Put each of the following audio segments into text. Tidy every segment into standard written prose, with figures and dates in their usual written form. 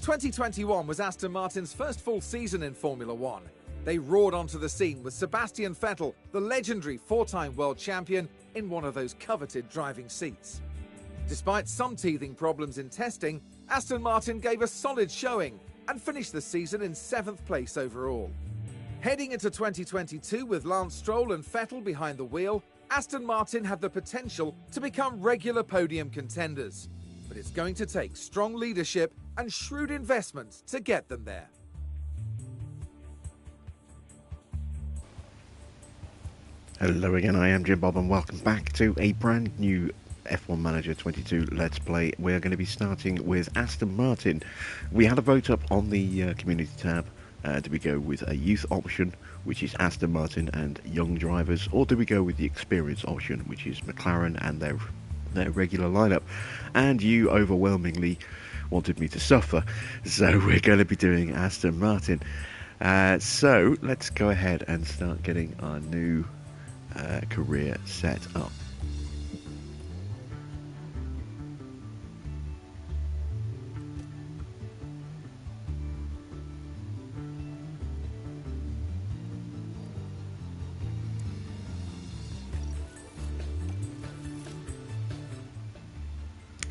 2021 was Aston Martin's first full season in Formula One. They roared onto the scene with Sebastian Vettel, the legendary four-time world champion, in one of those coveted driving seats. Despite some teething problems in testing, Aston Martin gave a solid showing and finished the season in 7th place overall. Heading into 2022 with Lance Stroll and Vettel behind the wheel, Aston Martin have the potential to become regular podium contenders. But it's going to take strong leadership and shrewd investment to get them there. Hello again, I am Jim Bob and welcome back to a brand new F1 Manager 22 Let's Play. We're going to be starting with Aston Martin. We had a vote up on the community tab. Do we go with a youth option, which is Aston Martin and young drivers, or do we go with the experience option, which is McLaren and their regular lineup? And you overwhelmingly wanted me to suffer, so we're going to be doing Aston Martin. So let's go ahead and start getting our new career set up.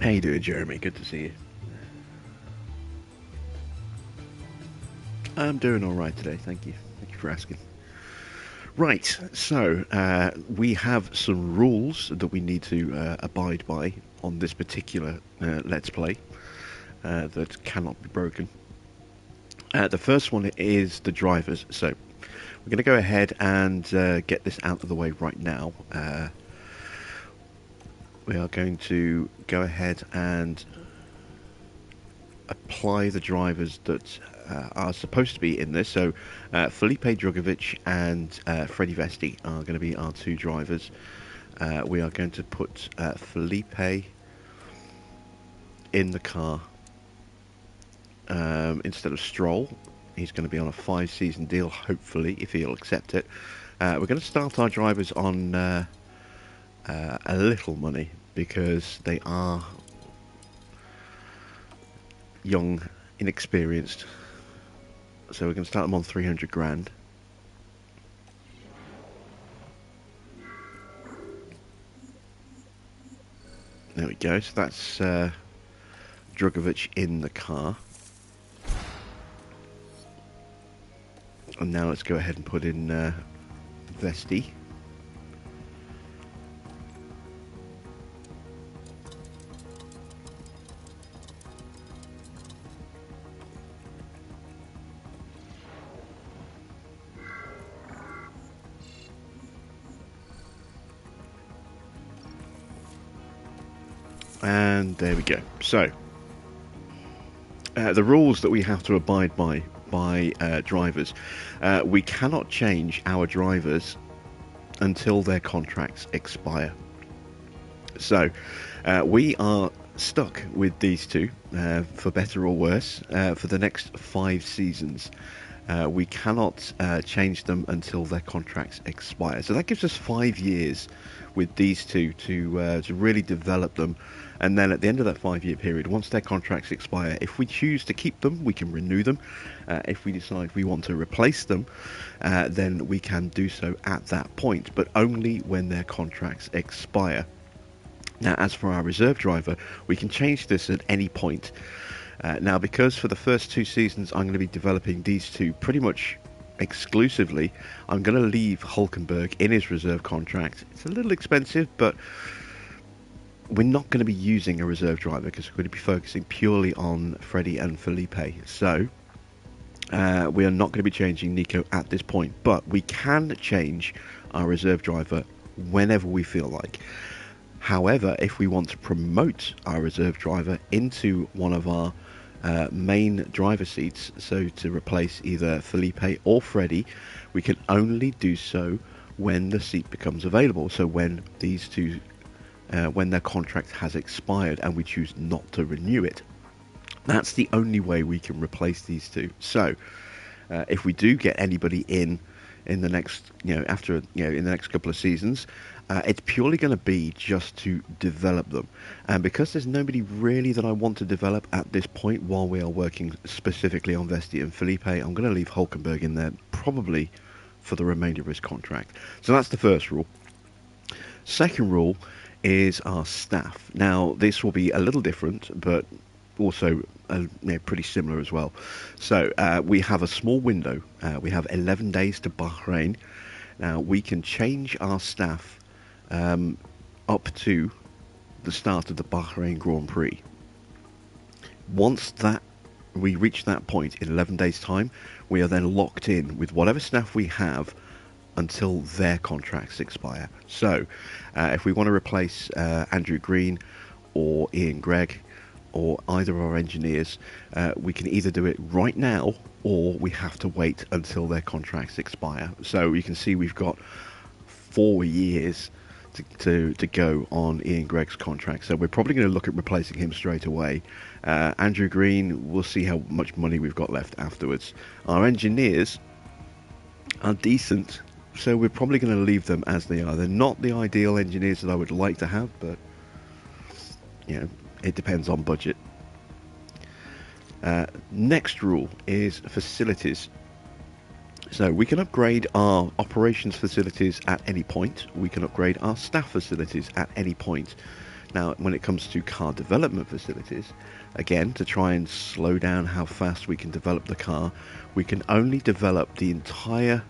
How you doing, Jeremy? Good to see you. I'm doing all right today, thank you. Thank you for asking. Right, so we have some rules that we need to abide by on this particular Let's Play that cannot be broken. The first one is the drivers. So we're going to go ahead and get this out of the way right now. We are going to go ahead and apply the drivers that are supposed to be in this. So Felipe Drugovich and Freddie Vesti are going to be our two drivers. We are going to put Felipe in the car instead of Stroll. He's going to be on a 5-season deal, hopefully, if he'll accept it. We're going to start our drivers on a little money because they are young, inexperienced. So we're going to start them on 300 grand. There we go. So that's Drugovich in the car. And now let's go ahead and put in Vesti. And there we go. So the rules that we have to abide by drivers, we cannot change our drivers until their contracts expire. So we are stuck with these two, for better or worse, for the next 5 seasons. We cannot change them until their contracts expire. So that gives us 5 years with these two to really develop them. And then at the end of that 5-year period, once their contracts expire, if we choose to keep them, we can renew them. If we decide we want to replace them, then we can do so at that point, but only when their contracts expire. Now, as for our reserve driver, we can change this at any point. Now, because for the first 2 seasons, I'm going to be developing these two pretty much exclusively, I'm going to leave Hulkenberg in his reserve contract. It's a little expensive, but we're not going to be using a reserve driver because we're going to be focusing purely on Freddie and Felipe. So we are not going to be changing Nico at this point, but we can change our reserve driver whenever we feel like. However, if we want to promote our reserve driver into one of our main driver seats, so to replace either Felipe or Freddie, we can only do so when the seat becomes available. So when these two when their contract has expired and we choose not to renew it. That's the only way we can replace these two. So if we do get anybody in in the next, after, in the next couple of seasons. It's purely going to be just to develop them. And because there's nobody really that I want to develop at this point while we are working specifically on Vesti and Felipe, I'm going to leave Hulkenberg in there probably for the remainder of his contract. So that's the first rule. Second rule is our staff. Now, this will be a little different, but also pretty similar as well. So we have a small window. We have 11 days to Bahrain. Now, we can change our staff up to the start of the Bahrain Grand Prix. Once that we reach that point in 11 days' time, we are then locked in with whatever staff we have until their contracts expire. So, if we want to replace Andrew Green or Ian Gregg or either of our engineers, we can either do it right now or we have to wait until their contracts expire. So you can see we've got 4 years to go on Ian Gregg's contract. So we're probably going to look at replacing him straight away. Andrew Green, we'll see how much money we've got left afterwards. Our engineers are decent, so we're probably going to leave them as they are. They're not the ideal engineers that I would like to have, but it depends on budget. Next rule is facilities. So we can upgrade our operations facilities at any point. We can upgrade our staff facilities at any point. Now, when it comes to car development facilities, again, to try and slow down how fast we can develop the car, we can only develop the entire,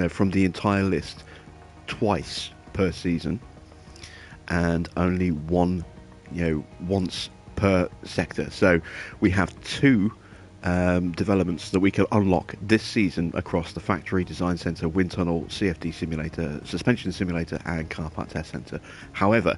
from the entire list twice per season, and only once per sector. So we have two developments that we can unlock this season across the factory, design center, wind tunnel, CFD simulator, suspension simulator, and car part test center. However,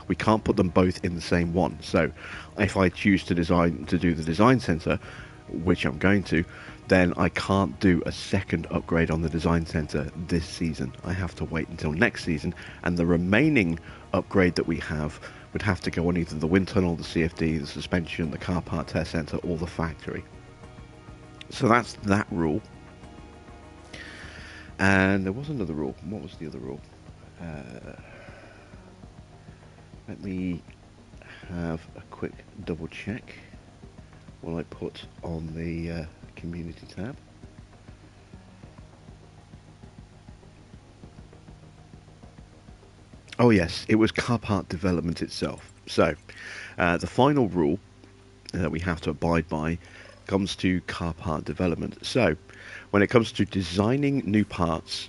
we can't put them both in the same one. So if I choose to do the design center, which I'm going to, then I can't do a second upgrade on the design center this season. I have to wait until next season, and the remaining upgrade that we have would have to go on either the wind tunnel, the CFD, the suspension, the car part test center, or the factory. So that's that rule. And there was another rule. What was the other rule? Let me have a quick double check while I put on the community tab. Oh yes, it was car part development itself. So the final rule that we have to abide by comes to car part development. So when it comes to designing new parts,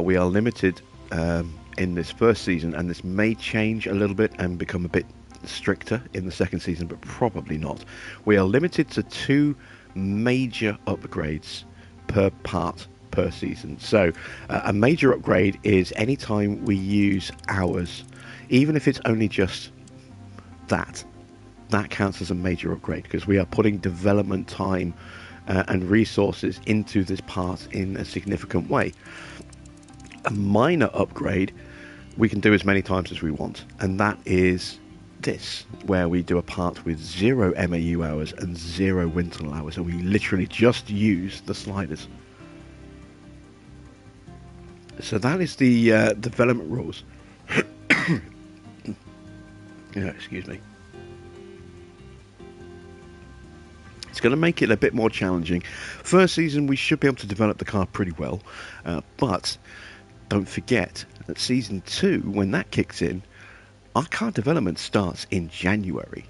we are limited in this first season, and this may change a little bit and become a bit stricter in the second season, but probably not. We are limited to 2 major upgrades per part per season. So a major upgrade is anytime we use hours, even if it's only just that counts as a major upgrade, because we are putting development time and resources into this part in a significant way. A minor upgrade we can do as many times as we want, and that is this, where we do a part with 0 MAU hours and 0 wind tunnel hours, and we literally just use the sliders. So that is the development rules. Excuse me. It's going to make it a bit more challenging. First season, we should be able to develop the car pretty well, but don't forget that season 2, when that kicks in, our car development starts in January,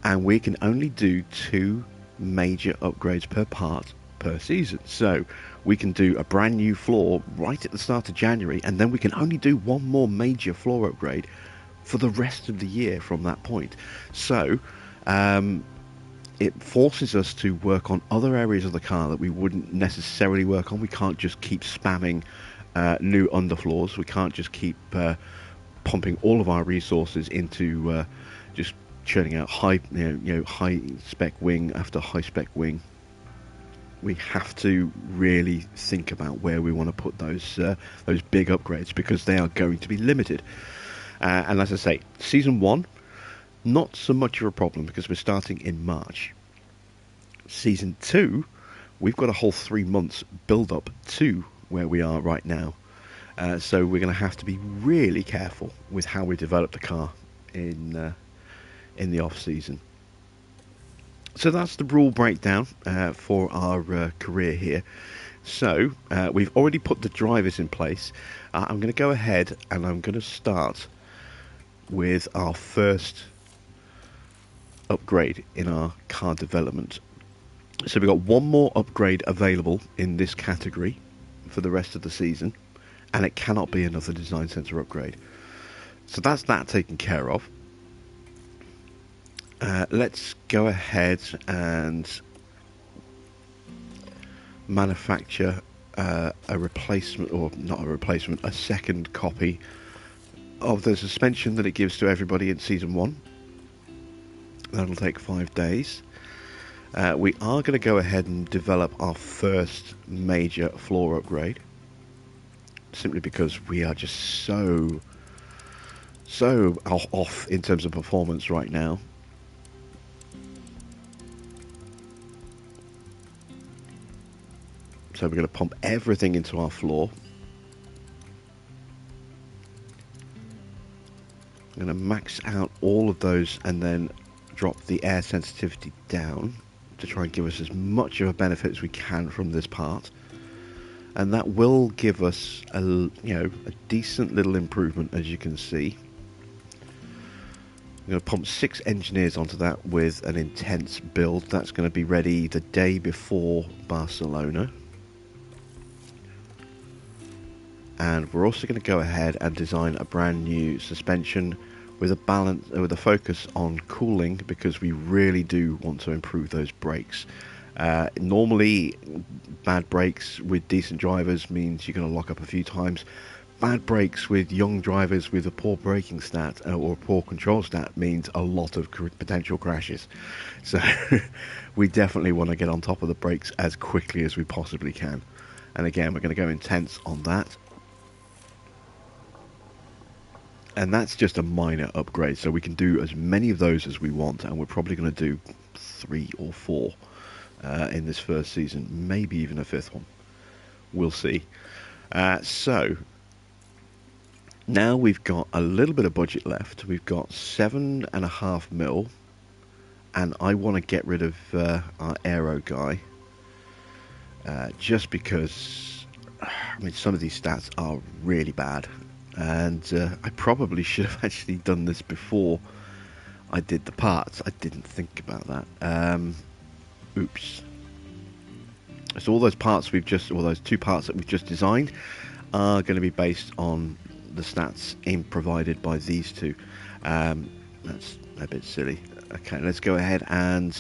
and we can only do 2 major upgrades per part per season. So we can do a brand new floor right at the start of January, and then we can only do 1 more major floor upgrade for the rest of the year from that point. So it forces us to work on other areas of the car that we wouldn't necessarily work on. We can't just keep spamming new underfloors. We can't just keep pumping all of our resources into just churning out high spec wing after high spec wing. We have to really think about where we want to put those big upgrades, because they are going to be limited. And as I say, season 1, not so much of a problem because we're starting in March. Season 2, we've got a whole 3 months build up to where we are right now. So we're going to have to be really careful with how we develop the car in the off season. So that's the rule breakdown for our career here. So we've already put the drivers in place. I'm going to go ahead and I'm going to start with our first upgrade in our car development. So we've got one more upgrade available in this category for the rest of the season, and it cannot be another design center upgrade. So that's that taken care of. Let's go ahead and manufacture a replacement, or not a replacement, a second copy of the suspension that it gives to everybody in Season 1. That'll take 5 days. We are going to go ahead and develop our first major floor upgrade, simply because we are just so off in terms of performance right now. So we're going to pump everything into our floor. I'm going to max out all of those and then drop the air sensitivity down to try and give us as much of a benefit as we can from this part. And that will give us a decent little improvement, as you can see. I'm going to pump 6 engineers onto that with an intense build. That's going to be ready the day before Barcelona. And we're also going to go ahead and design a brand new suspension with a focus on cooling, because we really do want to improve those brakes. Normally, bad brakes with decent drivers means you're going to lock up a few times. Bad brakes with young drivers with a poor braking stat or a poor control stat means a lot of potential crashes. So we definitely want to get on top of the brakes as quickly as we possibly can. And again, we're going to go intense on that. And that's just a minor upgrade, so we can do as many of those as we want, and we're probably going to do 3 or 4 in this first season, maybe even a 5th one. We'll see. So now we've got a little bit of budget left. We've got 7.5 mil, and I want to get rid of our aero guy, just because some of these stats are really bad. And I probably should have actually done this before I did the parts. I didn't think about that. Oops. So all those parts those 2 parts that we've just designed are going to be based on the stats provided by these 2. That's a bit silly. Okay, let's go ahead and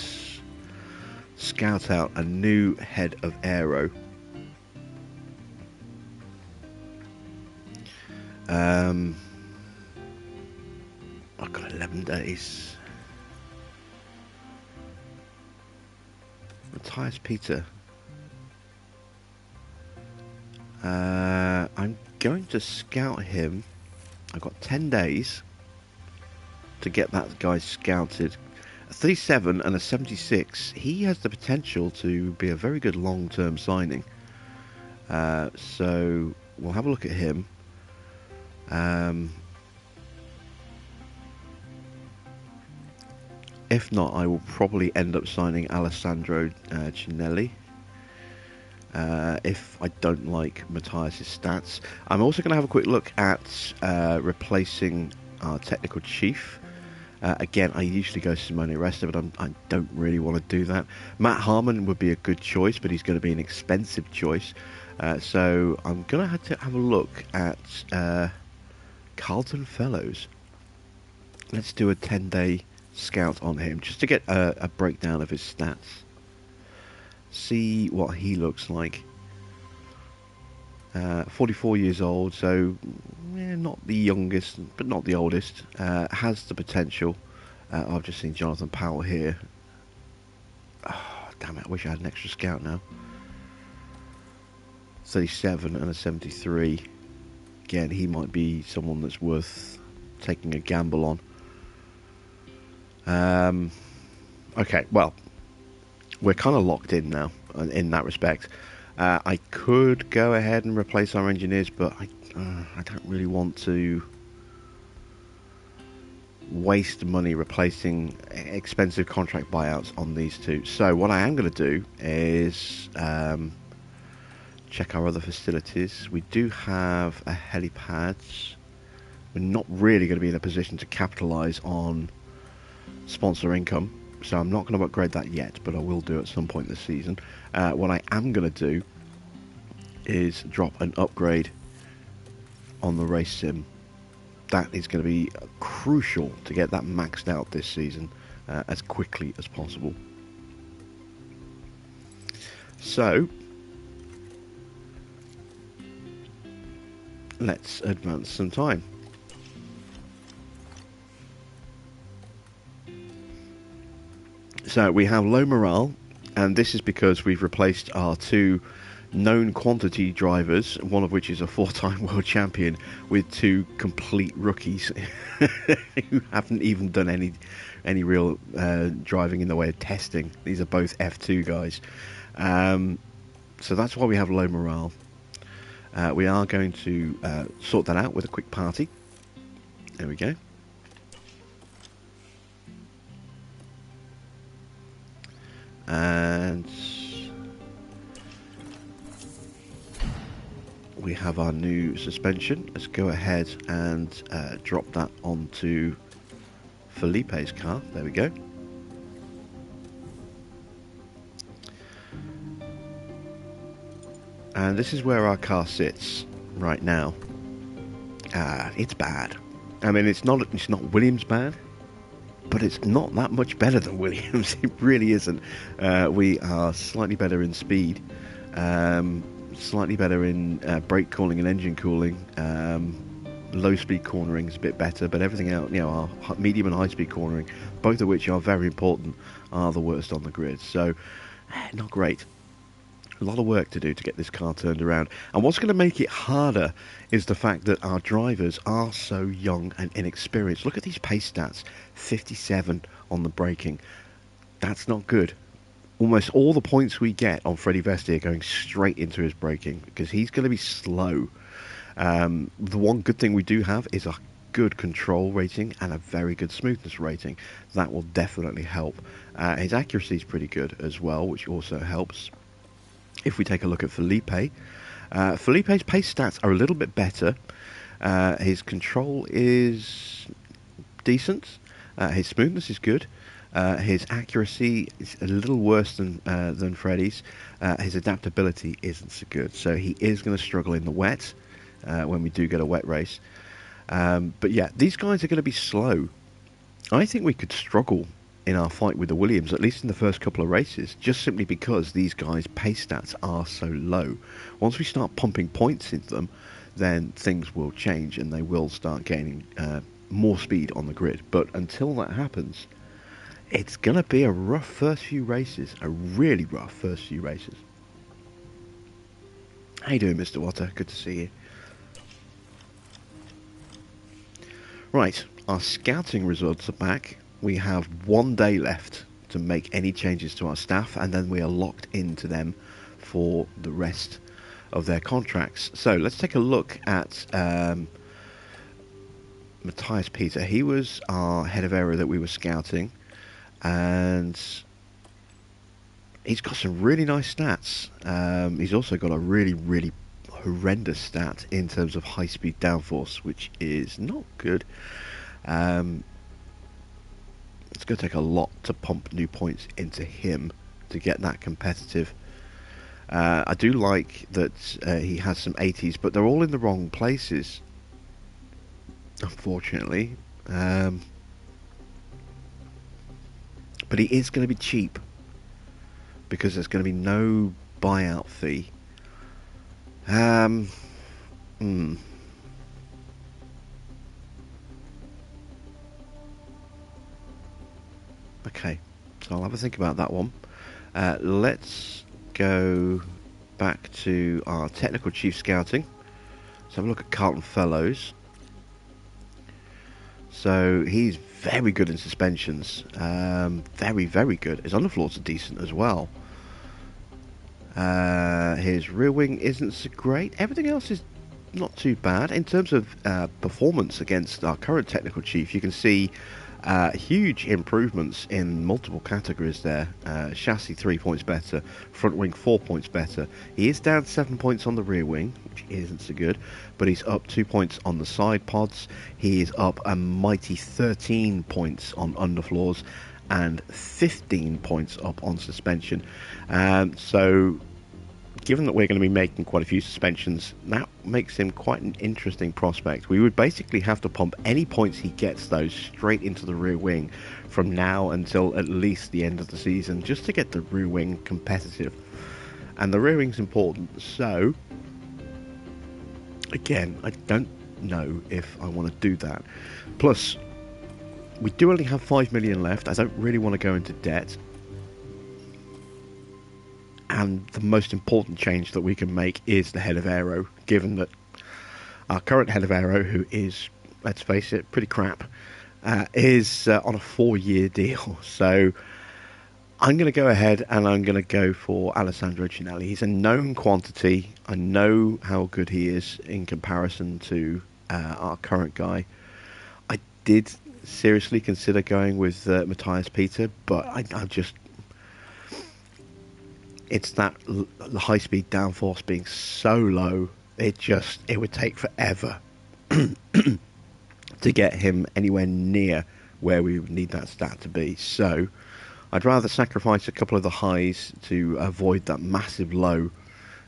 scout out a new head of aero. I've got 11 days. Matthias Peter. I'm going to scout him. I've got 10 days to get that guy scouted. A 37 and a 76. He has the potential to be a very good long-term signing. So we'll have a look at him. If not, I will probably end up signing Alessandro Cinelli if I don't like Matthias' stats. I'm also going to have a quick look at replacing our technical chief. Again, I usually go Simone Resta, but I don't really want to do that. Matt Harmon would be a good choice, but he's going to be an expensive choice. So I'm going to have a look at Carlton Fellows. Let's do a 10-day scout on him, just to get a breakdown of his stats. See what he looks like. 44 years old, so not the youngest, but not the oldest. Has the potential. I've just seen Jonathan Powell here. Oh, damn it, I wish I had an extra scout now. 37 and a 73. Again, he might be someone that's worth taking a gamble on. Okay, well, we're kind of locked in now in that respect. I could go ahead and replace our engineers, but I don't really want to waste money replacing expensive contract buyouts on these two. So what I am going to do is check our other facilities. We do have a helipad. We're not really going to be in a position to capitalize on sponsor income, so I'm not going to upgrade that yet, but I will do at some point this season. What I am going to do is drop an upgrade on the race sim. That is going to be crucial to get that maxed out this season as quickly as possible. So let's advance some time. So we have low morale, and this is because we've replaced our two known quantity drivers, one of which is a 4-time world champion, with two complete rookies who haven't even done any real driving in the way of testing. These are both F2 guys. So that's why we have low morale. We are going to sort that out with a quick party. There we go. And we have our new suspension. Let's go ahead and drop that onto Felipe's car. There we go. And this is where our car sits right now. It's bad. I mean, it's not Williams bad, but it's not that much better than Williams. It really isn't. We are slightly better in speed, slightly better in brake cooling and engine cooling. Low speed cornering is a bit better, but everything else, our medium and high speed cornering, both of which are very important, are the worst on the grid. So, not great. A lot of work to do to get this car turned around. And what's going to make it harder is the fact that our drivers are so young and inexperienced. Look at these pace stats. 57 on the braking. That's not good. Almost all the points we get on Freddie Vesti are going straight into his braking because he's going to be slow. The one good thing we do have is a good control rating and a very good smoothness rating. That will definitely help. His accuracy is pretty good as well, which also helps. If we take a look at Felipe's pace stats are a little bit better. His control is decent. His smoothness is good. His accuracy is a little worse than Freddie's. His adaptability isn't so good. So he is going to struggle in the wet when we do get a wet race. But yeah, these guys are going to be slow. I think we could struggle in our fight with the Williams, at least in the first couple of races, just simply because these guys' pace stats are so low. Once we start pumping points into them, then things will change and they will start gaining more speed on the grid. But until that happens, it's going to be a rough first few races, a really rough first few races. How you doing, Mr. Water? Good to see you. Right, our scouting results are back. We have 1 day left to make any changes to our staff, and then we are locked into them for the rest of their contracts. So let's take a look at Matthias Peter. He was our head of area that we were scouting, and he's got some really nice stats. He's also got a really, really horrendous stat in terms of high-speed downforce, which is not good. It's going to take a lot to pump new points into him to get that competitive. I do like that he has some 80s, but they're all in the wrong places, unfortunately. But he is going to be cheap because there's going to be no buyout fee. Okay, so I'll have a think about that one. Let's go back to our technical chief scouting. Let's have a look at Carlton Fellows. So he's very good in suspensions. Very, very good. His underfloors are decent as well. His rear wing isn't so great. Everything else is not too bad. In terms of performance against our current technical chief, you can see huge improvements in multiple categories there. Chassis 3 points better, front wing 4 points better. He is down 7 points on the rear wing, which isn't so good, but he's up 2 points on the side pods. He is up a mighty 13 points on underfloors and 15 points up on suspension. So given that we're going to be making quite a few suspensions, that makes him quite an interesting prospect. We would basically have to pump any points he gets, though, straight into the rear wing from now until at least the end of the season, just to get the rear wing competitive. And the rear wing's important, so again, I don't know if I want to do that. Plus, we do only have 5 million left. I don't really want to go into debt. And the most important change that we can make is the head of aero, given that our current head of aero, who is, let's face it, pretty crap, is on a 4-year deal. So I'm going to go ahead and I'm going to go for Alessandro Cinelli. He's a known quantity. I know how good he is in comparison to our current guy. I did seriously consider going with Matthias Peter, but I just... It's that the high-speed downforce being so low, it would take forever to get him anywhere near where we would need that stat to be. So I'd rather sacrifice a couple of the highs to avoid that massive low,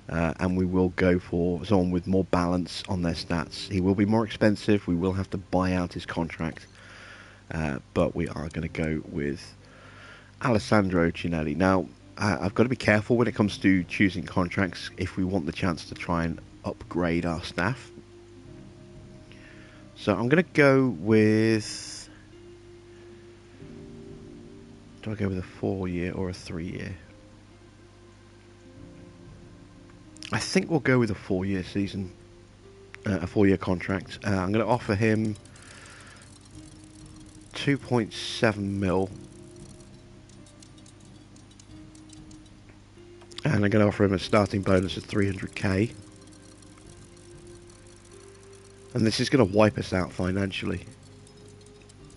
and we will go for someone with more balance on their stats. He will be more expensive. We will have to buy out his contract, but we are going to go with Alessandro Cinelli. Now, I've got to be careful when it comes to choosing contracts if we want the chance to try and upgrade our staff. So I'm going to go with... Do I go with a 4-year or a 3-year? I think we'll go with a 4-year season, a 4-year contract. I'm going to offer him 2.7 mil. And I'm going to offer him a starting bonus of 300k. And this is going to wipe us out financially.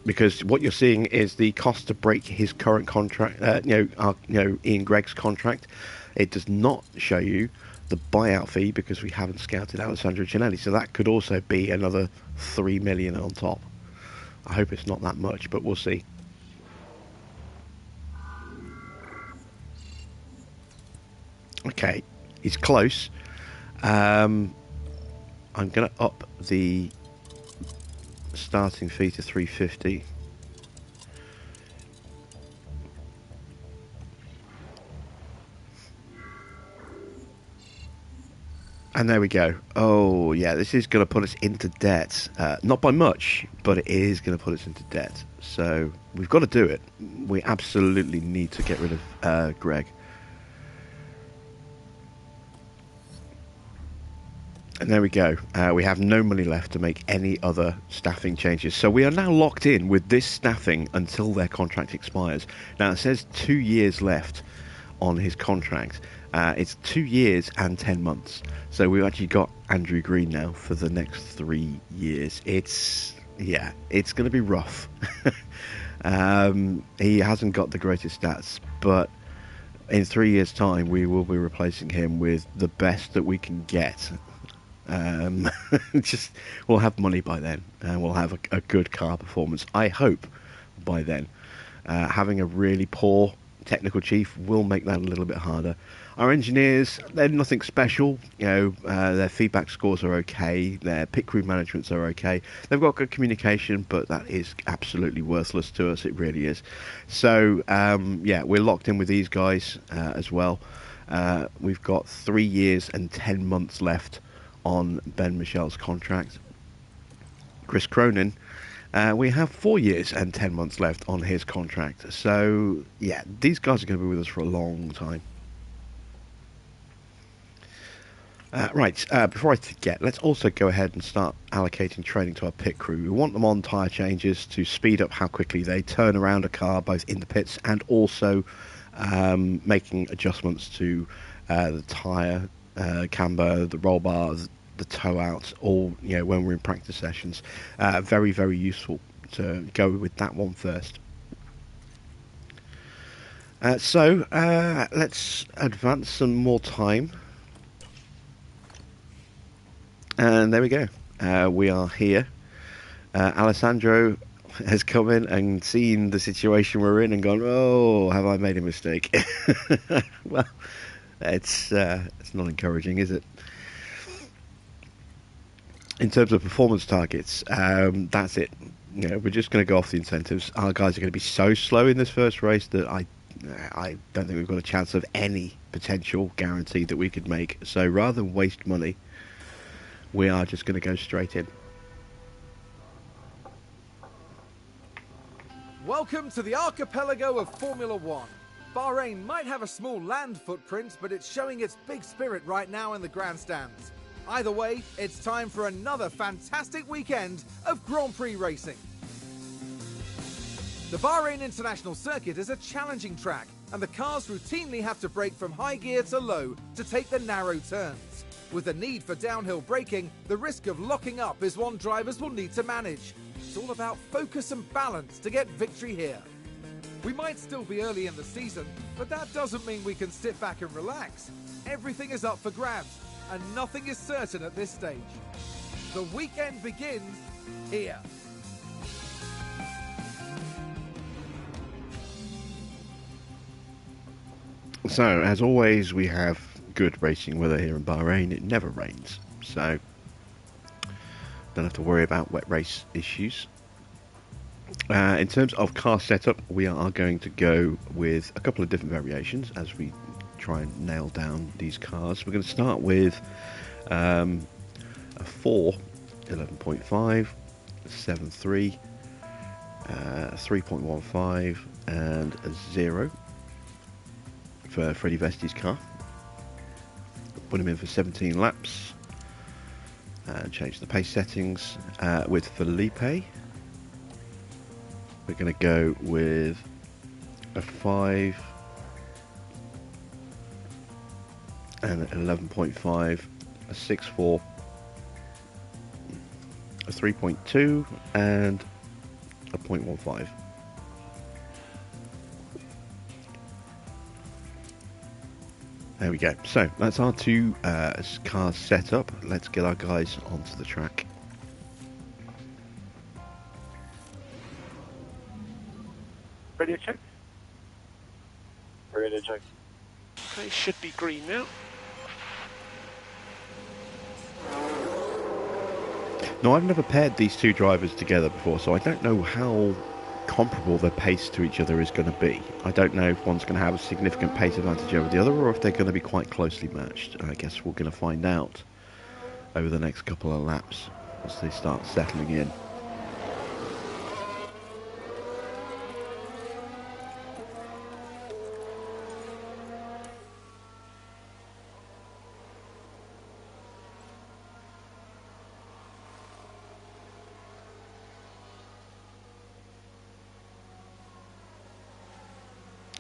Because what you're seeing is the cost to break his current contract, Ian Gregg's contract. It does not show you the buyout fee because we haven't scouted Alessandro Cinelli. So that could also be another 3 million on top. I hope it's not that much, but we'll see. Okay, he's close. I'm going to up the starting fee to 350. And there we go. Oh, yeah, this is going to put us into debt. Not by much, but it is going to put us into debt. So we've got to do it. We absolutely need to get rid of Gregg. And there we go. We have no money left to make any other staffing changes. So we are now locked in with this staffing until their contract expires. Now, it says 2 years left on his contract. It's 2 years and 10 months. So we've actually got Andrew Green now for the next 3 years. It's going to be rough. He hasn't got the greatest stats, but in 3 years' time, we will be replacing him with the best that we can get. We'll have money by then, and we'll have a good car performance. I hope by then. Having a really poor technical chief will make that a little bit harder. Our engineers, they're nothing special. Their feedback scores are okay. Their pit crew managements are okay. They've got good communication, but that is absolutely worthless to us. It really is. So, we're locked in with these guys as well. We've got 3 years and 10 months left on Ben Michel's contract. Chris Cronin, we have 4 years and 10 months left on his contract. So, yeah, these guys are going to be with us for a long time. Before I forget, let's also go ahead and start allocating training to our pit crew. We want them on tyre changes to speed up how quickly they turn around a car, both in the pits and also making adjustments to the tyre camber, the roll bars, the toe outs, all when we're in practice sessions. Very, very useful to go with that one first. So let's advance some more time. And there we go. We are here. Alessandro has come in and seen the situation we're in and gone, oh, have I made a mistake? Well, it's not encouraging, is it? In terms of performance targets, that's it. We're just going to go off the incentives. Our guys are going to be so slow in this first race that I don't think we've got a chance of any potential guarantee that we could make. So rather than waste money, we are just going to go straight in. Welcome to the archipelago of Formula One. Bahrain might have a small land footprint, but it's showing its big spirit right now in the grandstands. Either way, it's time for another fantastic weekend of Grand Prix racing. The Bahrain International Circuit is a challenging track, and the cars routinely have to brake from high gear to low to take the narrow turns. With the need for downhill braking, the risk of locking up is one drivers will need to manage. It's all about focus and balance to get victory here. We might still be early in the season, but that doesn't mean we can sit back and relax. Everything is up for grabs, and nothing is certain at this stage. The weekend begins here. So, as always, we have good racing weather here in Bahrain. It never rains, so don't have to worry about wet race issues. In terms of car setup, we are going to go with a couple of different variations as we try and nail down these cars. We're going to start with a 4 11.5, 7.3, 3.15 and a 0 for Freddie Vesti's car. Put him in for 17 laps and change the pace settings. With Felipe, we're going to go with a 5 and an 11.5, a 6.4, a 3.2 and a 0.15. There we go. So that's our two cars set up. Let's get our guys onto the track. Ready to check? Ready to check. Okay, should be green now. Now, I've never paired these two drivers together before, so I don't know how comparable their pace to each other is going to be. I don't know if one's going to have a significant pace advantage over the other, or if they're going to be quite closely matched. I guess we're going to find out over the next couple of laps as they start settling in.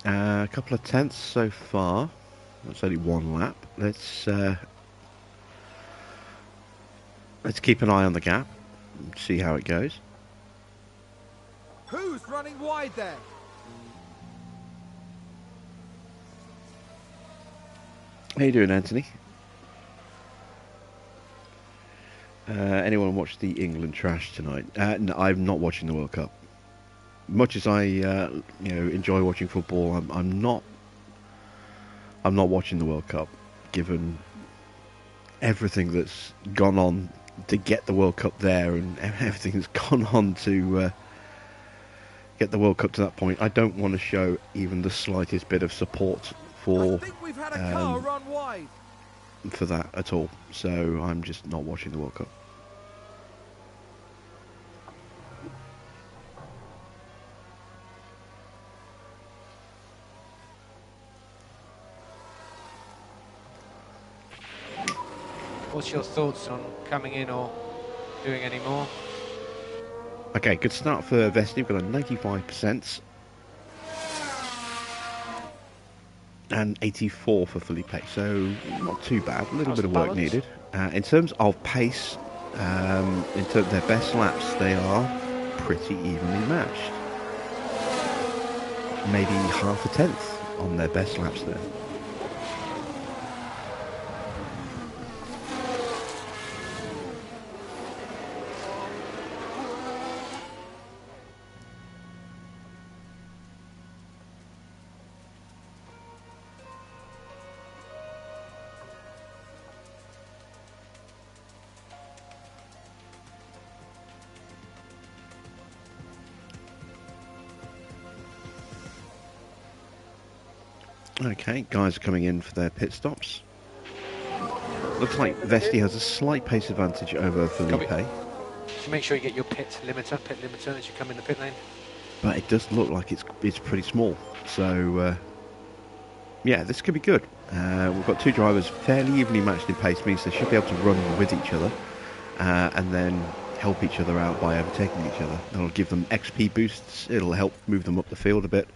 A couple of tenths so far. That's only one lap. Let's keep an eye on the gap and see how it goes. Who's running wide there? How you doing, Anthony? Anyone watch the England trash tonight? No, I'm not watching the World Cup. Much as I, enjoy watching football, I'm not watching the World Cup, given everything that's gone on to get the World Cup there, and everything that's gone on to get the World Cup to that point. I don't want to show even the slightest bit of support for I think we've had a car run wide. for that at all. So I'm just not watching the World Cup. What's your thoughts on coming in or doing any more? Okay, good start for Vesti. We've got a 95%. and 84 for Felipe, so not too bad. A little Nice bit of work balance. needed. In terms of pace, in terms of their best laps, they are pretty evenly matched. Maybe half a tenth on their best laps there. Okay, guys are coming in for their pit stops. Looks like Vesti has a slight pace advantage over Felipe, So make sure you get your pit limiter as you come in the pit lane. but it does look like it's pretty small. So yeah, this could be good. We've got two drivers fairly evenly matched in pace, means they should be able to run with each other and then help each other out by overtaking each other. That'll give them XP boosts. It'll help move them up the field a bit.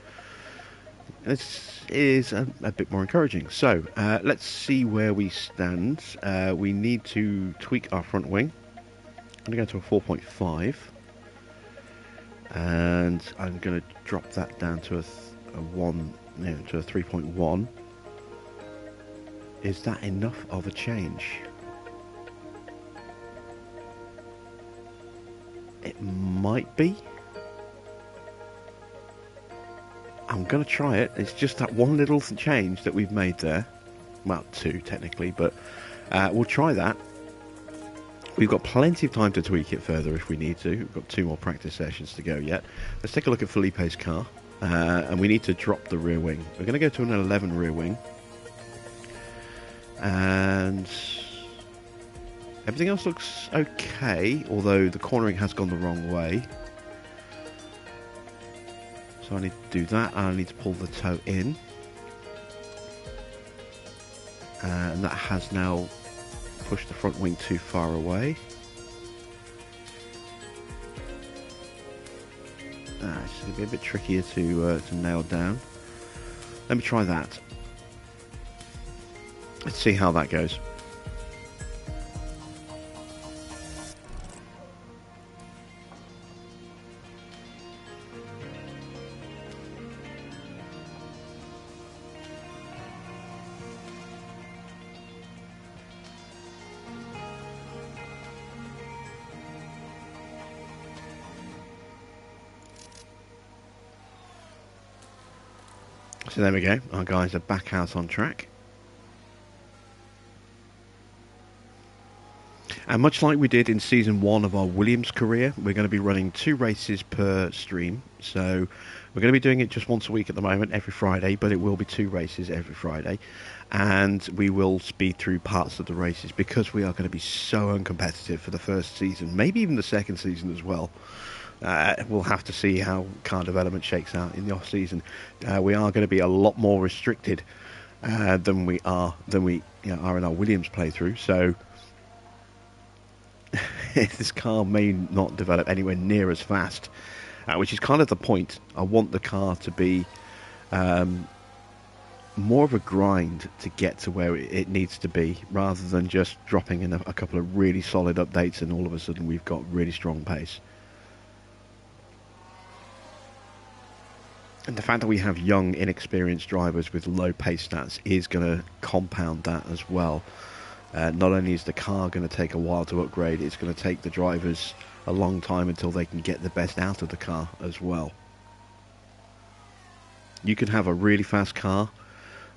This is a bit more encouraging. So let's see where we stand. We need to tweak our front wing. I'm going to go to a 4.5, and I'm going to drop that down to a 3.1. Is that enough of a change? It might be. I'm going to try it. It's just that one little change that we've made there. Well, two technically, but we'll try that. We've got plenty of time to tweak it further if we need to. We've got 2 more practice sessions to go yet. Let's take a look at Felipe's car. And we need to drop the rear wing. We're going to go to an 11 rear wing. And everything else looks okay, although the cornering has gone the wrong way. So I need to do that, and I need to pull the toe in. And that has now pushed the front wing too far away. It's going to be a bit trickier to nail down. Let me try that. Let's see how that goes. So there we go, our guys are back out on track. And much like we did in Season 1 of our Williams career, we're going to be running 2 races per stream. So we're going to be doing it just once a week at the moment, every Friday, but it will be 2 races every Friday. And we will speed through parts of the races because we are going to be so uncompetitive for the first season, maybe even the second season as well. We'll have to see how car development shakes out in the off season. We are going to be a lot more restricted than we are in our Williams playthrough. So this car may not develop anywhere near as fast, which is kind of the point. I want the car to be more of a grind to get to where it needs to be, rather than just dropping in a couple of really solid updates and all of a sudden we've got really strong pace. And the fact that we have young, inexperienced drivers with low pace stats is going to compound that as well. Not only is the car going to take a while to upgrade, it's going to take the drivers a long time until they can get the best out of the car as well. You can have a really fast car,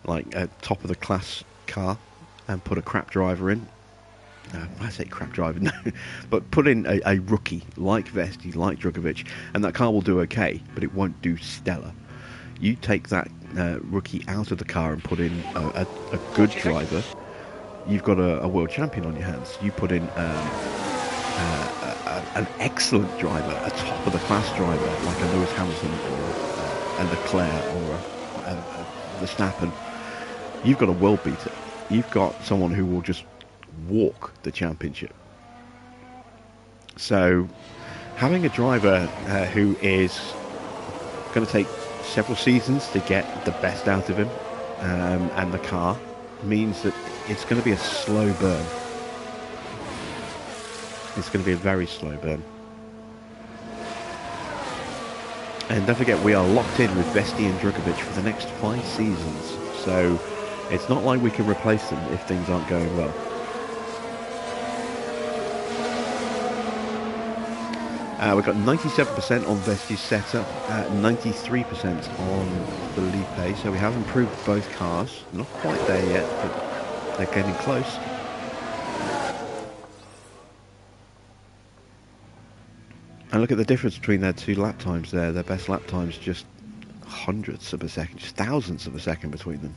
like a top of the class car, and put a crap driver in. I say crap driver, no, but put in a rookie like Vesti, like Drugovic, and that car will do okay, but it won't do stellar. You take that rookie out of the car and put in a good driver, you've got a world champion on your hands. You put in an excellent driver, a top of the class driver like a Lewis Hamilton or a Leclerc or a Verstappen. You've got a world beater. You've got someone who will just walk the championship. So having a driver who is going to take several seasons to get the best out of him and the car means that it's going to be a slow burn. It's going to be a very slow burn. And don't forget, we are locked in with Vesti and Drukovic for the next 5 seasons. So it's not like we can replace them if things aren't going well. We've got 97% on Vesti's setup, 93% on Felipe. So we have improved both cars. Not quite there yet, but they're getting close. And look at the difference between their 2 lap times there. Their best lap times just hundredths of a second, just thousandths of a second between them.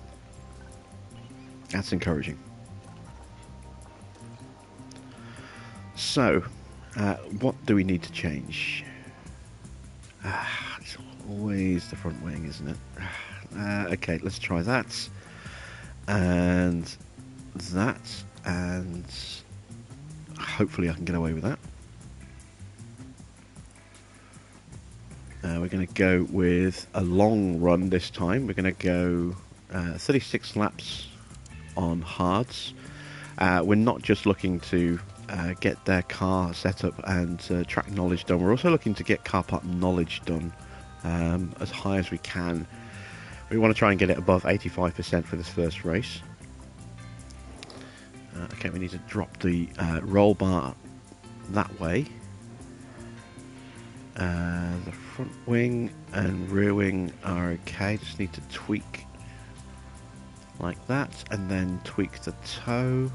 That's encouraging. So, what do we need to change? It's always the front wing, isn't it? Okay, let's try that. And that. And hopefully I can get away with that. We're going to go with a long run this time. We're going to go 36 laps on hards. We're not just looking to get their car set up and track knowledge done. We're also looking to get car part knowledge done as high as we can. We want to try and get it above 85% for this first race. Okay, we need to drop the roll bar that way. The front wing and rear wing are okay, just need to tweak like that, and then tweak the toe.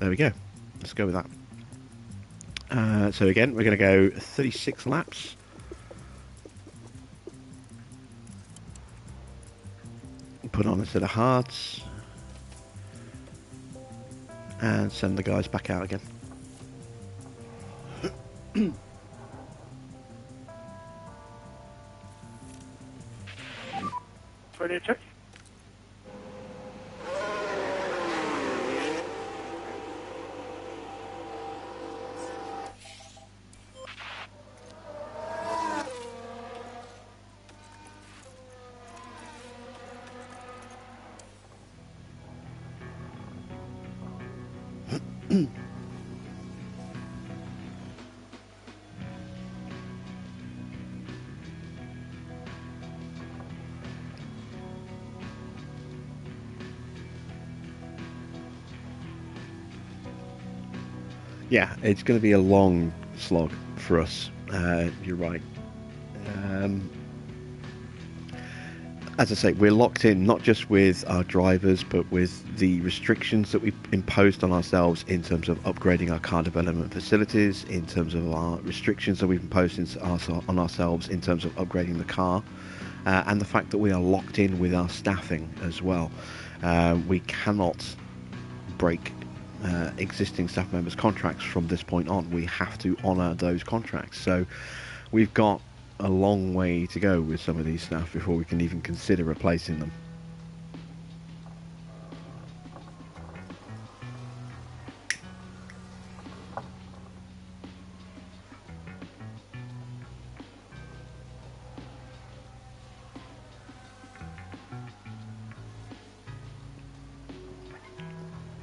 There we go, let's go with that. So again, we're going to go 36 laps. Put on a set of hards. And send the guys back out again. Ready to check? Yeah, it's going to be a long slog for us. You're right. As I say, we're locked in not just with our drivers, but with the restrictions that we've imposed on ourselves in terms of upgrading our car development facilities, in terms of our restrictions that we've imposed on ourselves in terms of upgrading the car, and the fact that we are locked in with our staffing as well. We cannot break existing staff members' contracts from this point on. We have to honour those contracts. So we've got a long way to go with some of these staff before we can even consider replacing them.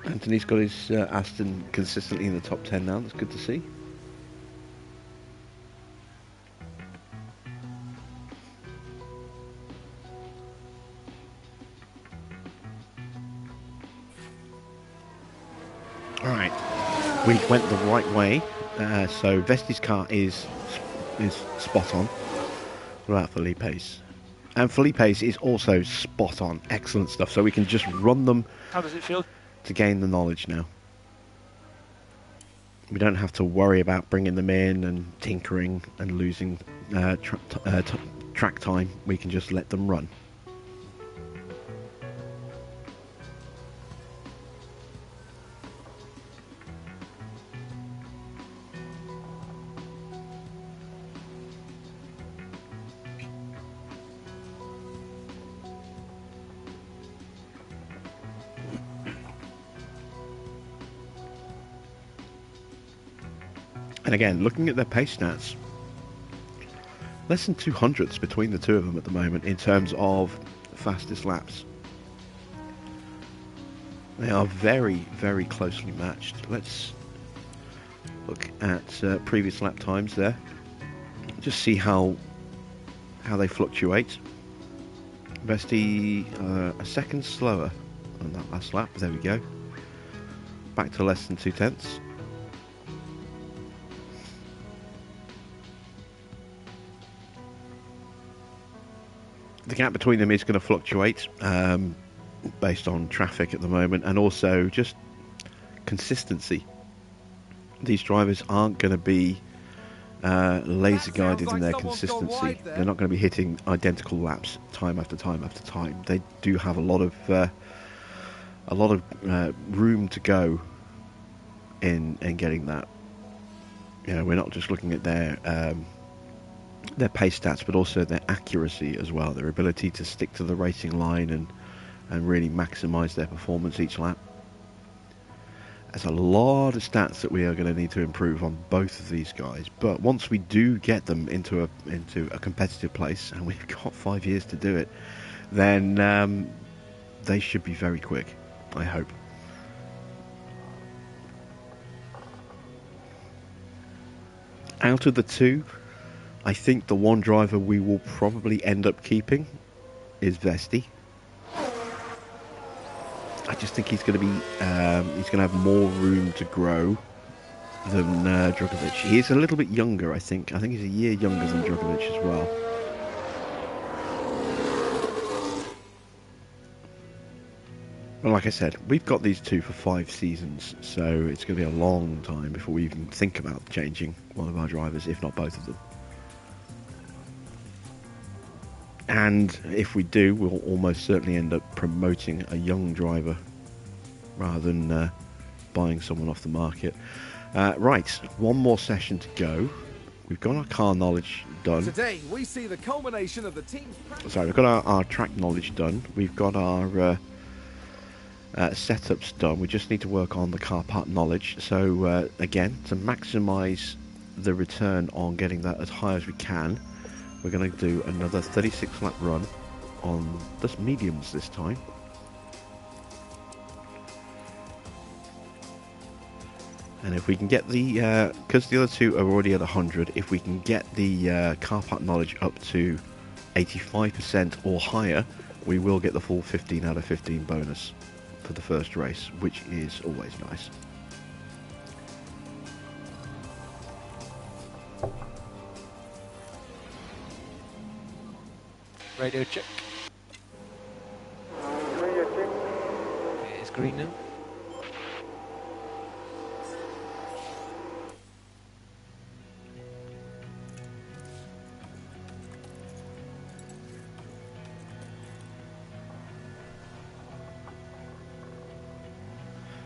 Anthony's got his Aston consistently in the top 10 now. That's good to see. Alright, we went the right way, so Vesti's car is spot on. What about Felipe's? And Felipe's is also spot on. Excellent stuff. So we can just run them. How does it feel? To gain the knowledge now. We don't have to worry about bringing them in and tinkering and losing track time. We can just let them run. And again, looking at their pace stats, less than 200ths between the two of them at the moment in terms of fastest laps. They are very, very closely matched. Let's look at previous lap times there. Just see how they fluctuate. Vesti a second slower on that last lap. There we go. Back to less than 2/10. The gap between them is going to fluctuate based on traffic at the moment, and also just consistency. These drivers aren't going to be laser guided in their consistency. They're not going to be hitting identical laps time after time after time. They do have a lot of room to go in getting that. You know, we're not just looking at their pace stats, but also their accuracy as well, their ability to stick to the racing line and really maximise their performance each lap. There's a lot of stats that we are going to need to improve on both of these guys, but once we do get them into a competitive place, and we've got 5 years to do it, then they should be very quick, I hope. Out of the two, I think the one driver we will probably end up keeping is Vesti. I just think he's going to be he's going to have more room to grow than Drugovich. He is a little bit younger, I think. I think he's a year younger than Drugovich as well. But like I said, we've got these two for 5 seasons, so it's going to be a long time before we even think about changing one of our drivers, if not both of them. And if we do, we'll almost certainly end up promoting a young driver rather than buying someone off the market. Right, one more session to go. We've got our car knowledge done. Today we see the culmination of the team's Sorry, we've got our track knowledge done. We've got our setups done. We just need to work on the car part knowledge. So again, to maximise the return on getting that as high as we can, we're going to do another 36 lap run on just mediums this time. And if we can get the, because the other two are already at 100, if we can get the car part knowledge up to 85% or higher, we will get the full 15 out of 15 bonus for the first race, which is always nice. Radio check. Radio check. It is green now.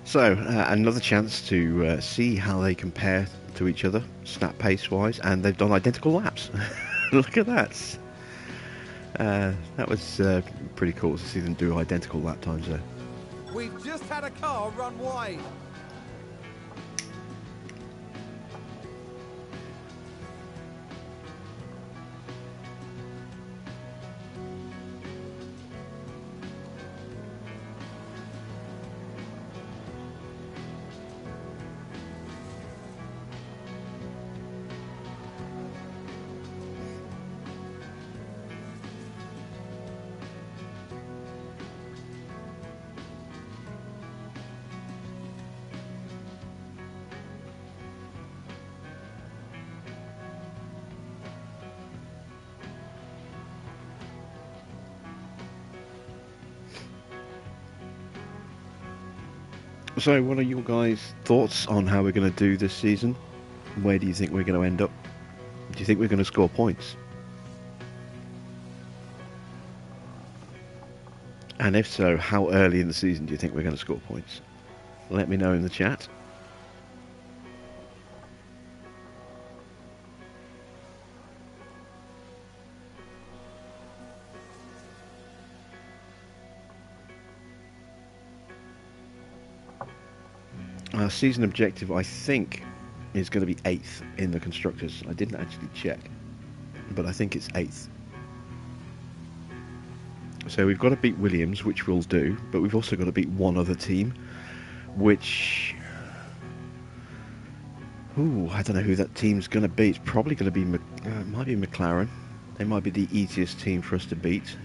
So, another chance to see how they compare to each other, stat pace-wise, and they've done identical laps. Look at that. That was pretty cool to see them do identical lap times there. We've just had a car run wide. So, what are your guys' thoughts on how we're going to do this season? Where do you think we're going to end up? Do you think we're going to score points? And if so, how early in the season do you think we're going to score points? Let me know in the chat. Our season objective, I think, is going to be 8th in the constructors. I didn't actually check, but I think it's 8th. So we've got to beat Williams, which we'll do, but we've also got to beat one other team, which... Ooh, I don't know who that team's going to be. It's probably going to be... it might be McLaren. They might be the easiest team for us to beat.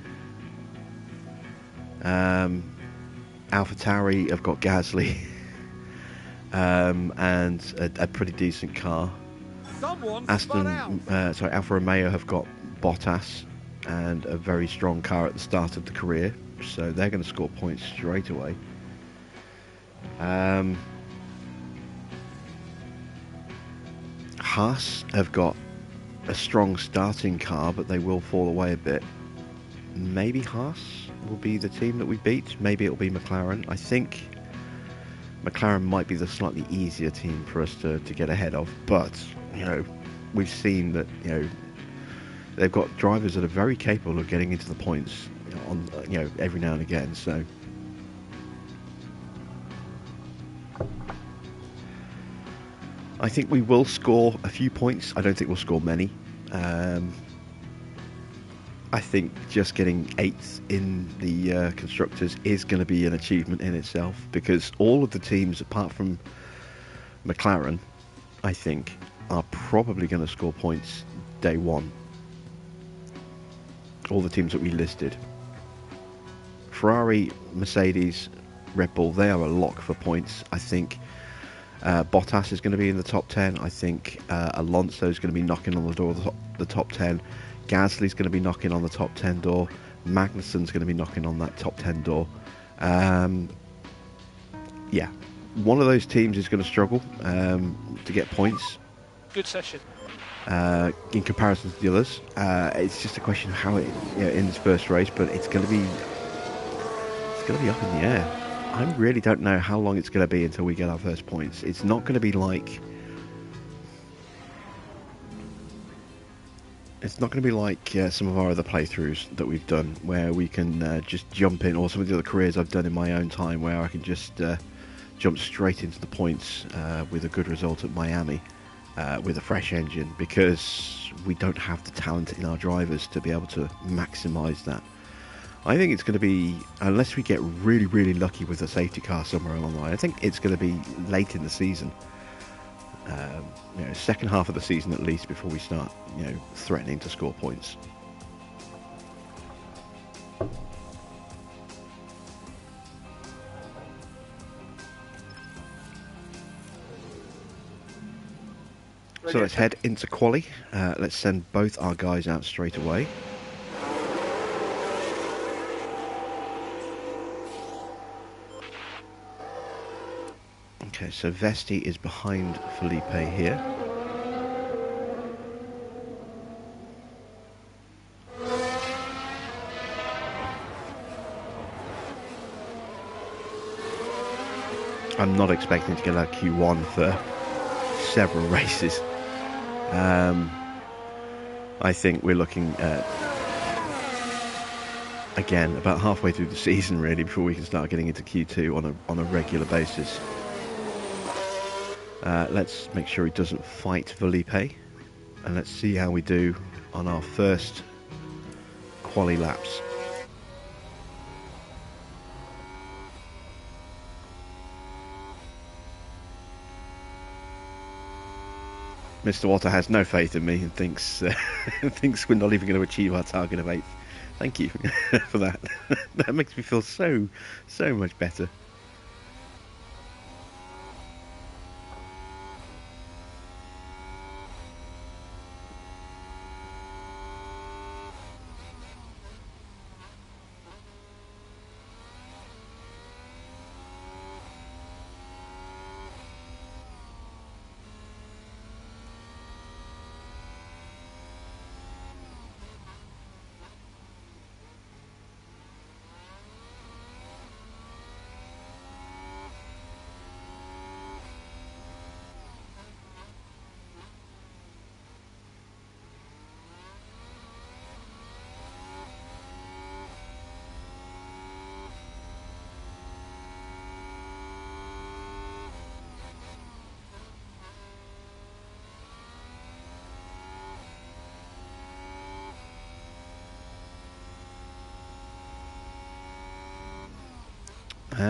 AlphaTauri have got Gasly. And a pretty decent car. Alfa Romeo have got Bottas and a very strong car at the start of the career, so they're going to score points straight away. Haas have got a strong starting car, but they will fall away a bit. Maybe Haas will be the team that we beat. Maybe it'll be McLaren. I think McLaren might be the slightly easier team for us to get ahead of, but you know, we've seen that, you know, they've got drivers that are very capable of getting into the points on, you know, every now and again. So I think we will score a few points. I don't think we'll score many. I think just getting 8th in the constructors is going to be an achievement in itself, because all of the teams apart from McLaren, I think, are probably going to score points day one. All the teams that we listed. Ferrari, Mercedes, Red Bull, they are a lock for points. I think Bottas is going to be in the top 10. I think Alonso is going to be knocking on the door of the top 10. Gasly's going to be knocking on the top 10 door. Magnussen's going to be knocking on that top 10 door. Yeah, one of those teams is going to struggle to get points. Good session. In comparison to the others. It's just a question of how it, you know, in this first race, but it's going to be up in the air. I really don't know how long it's going to be until we get our first points. It's not going to be like some of our other playthroughs that we've done, where we can just jump in, or some of the other careers I've done in my own time, where I can just jump straight into the points with a good result at Miami with a fresh engine, because we don't have the talent in our drivers to be able to maximise that. I think it's going to be, unless we get really, really lucky with a safety car somewhere along the line, I think it's going to be late in the season. You know, second half of the season at least, before we start, you know, threatening to score points. So let's head into quali. Let's send both our guys out straight away. Okay, so Vesti is behind Felipe here. I'm not expecting to get our Q1 for several races. I think we're looking at, again, about halfway through the season really, before we can start getting into Q2 on a regular basis. Let's make sure he doesn't fight Felipe, and let's see how we do on our first quali laps. Mr. Water has no faith in me and thinks thinks we're not even going to achieve our target of 8th. Thank you for that. That makes me feel so much better.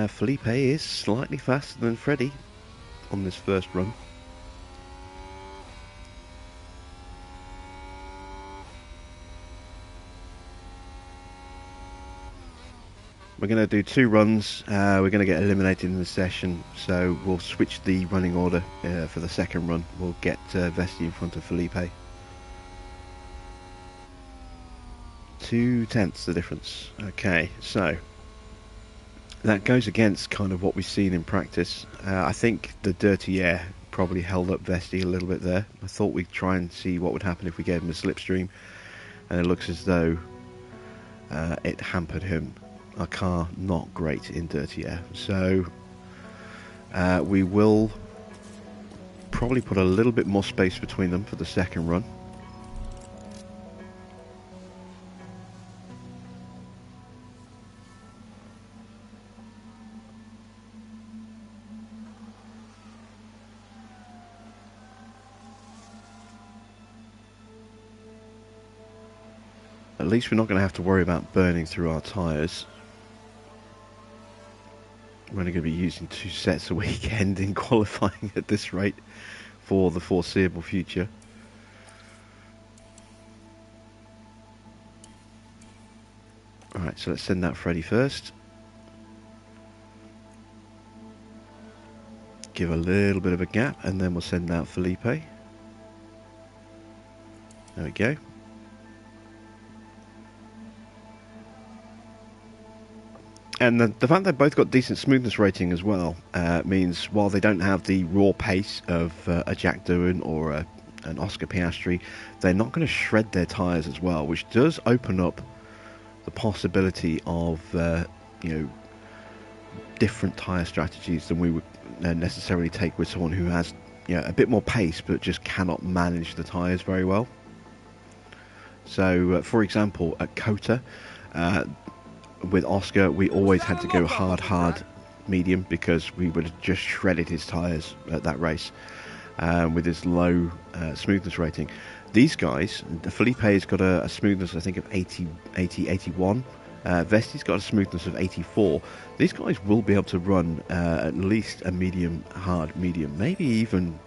Felipe is slightly faster than Freddie on this first run. We're going to do 2 runs. We're going to get eliminated in the session, so we'll switch the running order for the second run. We'll get Vesti in front of Felipe. 0.2 the difference. Okay, so that goes against kind of what we've seen in practice. I think the dirty air probably held up Vesti a little bit there. I thought we'd try and see what would happen if we gave him a slipstream, and it looks as though it hampered him. Our car not great in dirty air, so we will probably put a little bit more space between them for the second run. At least we're not going to have to worry about burning through our tyres. We're only going to be using 2 sets a weekend in qualifying at this rate for the foreseeable future. Alright, so let's send out Freddie first. Give a little bit of a gap, and then we'll send out Felipe. There we go. And the fact they've both got decent smoothness rating as well means while they don't have the raw pace of a Jack Doohan or an Oscar Piastri, they're not going to shred their tyres as well, which does open up the possibility of different tyre strategies than we would necessarily take with someone who has a bit more pace but just cannot manage the tyres very well. So, for example, at Kota, with Oscar, we always had to go hard, medium, because we would have just shredded his tyres at that race with his low smoothness rating. These guys, Felipe's got a smoothness, I think, of 81. Vesti's got a smoothness of 84. These guys will be able to run at least a medium, hard, medium, maybe even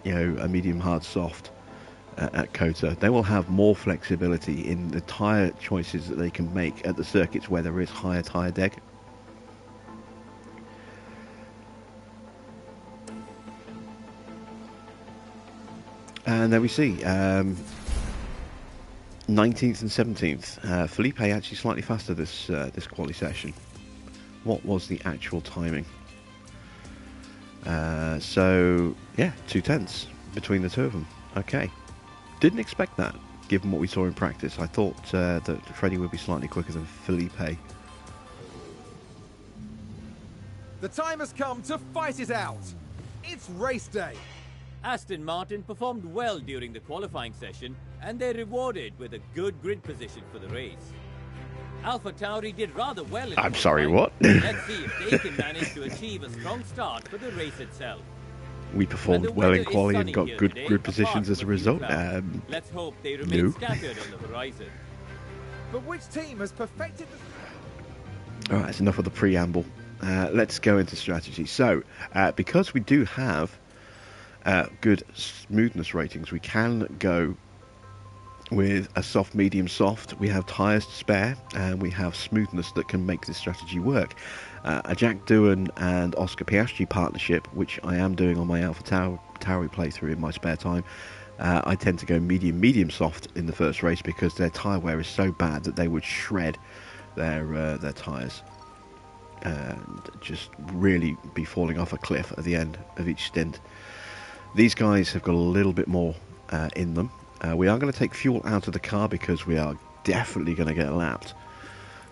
a medium, hard, soft at Kota. They will have more flexibility in the tyre choices that they can make at the circuits where there is higher tyre deg. And there we see 19th and 17th. Felipe actually slightly faster this quali session. What was the actual timing? So yeah, 0.2 between the two of them. Okay. Didn't expect that, given what we saw in practice. I thought that Freddie would be slightly quicker than Felipe. The time has come to fight it out. It's race day. Aston Martin performed well during the qualifying session, and they're rewarded with a good grid position for the race. Alpha Tauri did rather well in I'm sorry, what? Let's see if they can manage to achieve a strong start for the race itself. We performed well in quali and got good grid positions as a result. Let's hope they remain scattered on the horizon. But which team has perfected the... Alright, that's enough of the preamble. Let's go into strategy. So, because we do have good smoothness ratings, we can go with a soft, medium, soft. We have tyres to spare, and we have smoothness that can make this strategy work. A Jack Doohan and Oscar Piastri partnership, which I am doing on my Alpha Tauri playthrough in my spare time, I tend to go medium, medium, soft in the first race because their tyre wear is so bad that they would shred their tyres and just really be falling off a cliff at the end of each stint. These guys have got a little bit more in them. We are going to take fuel out of the car because we are definitely going to get lapped.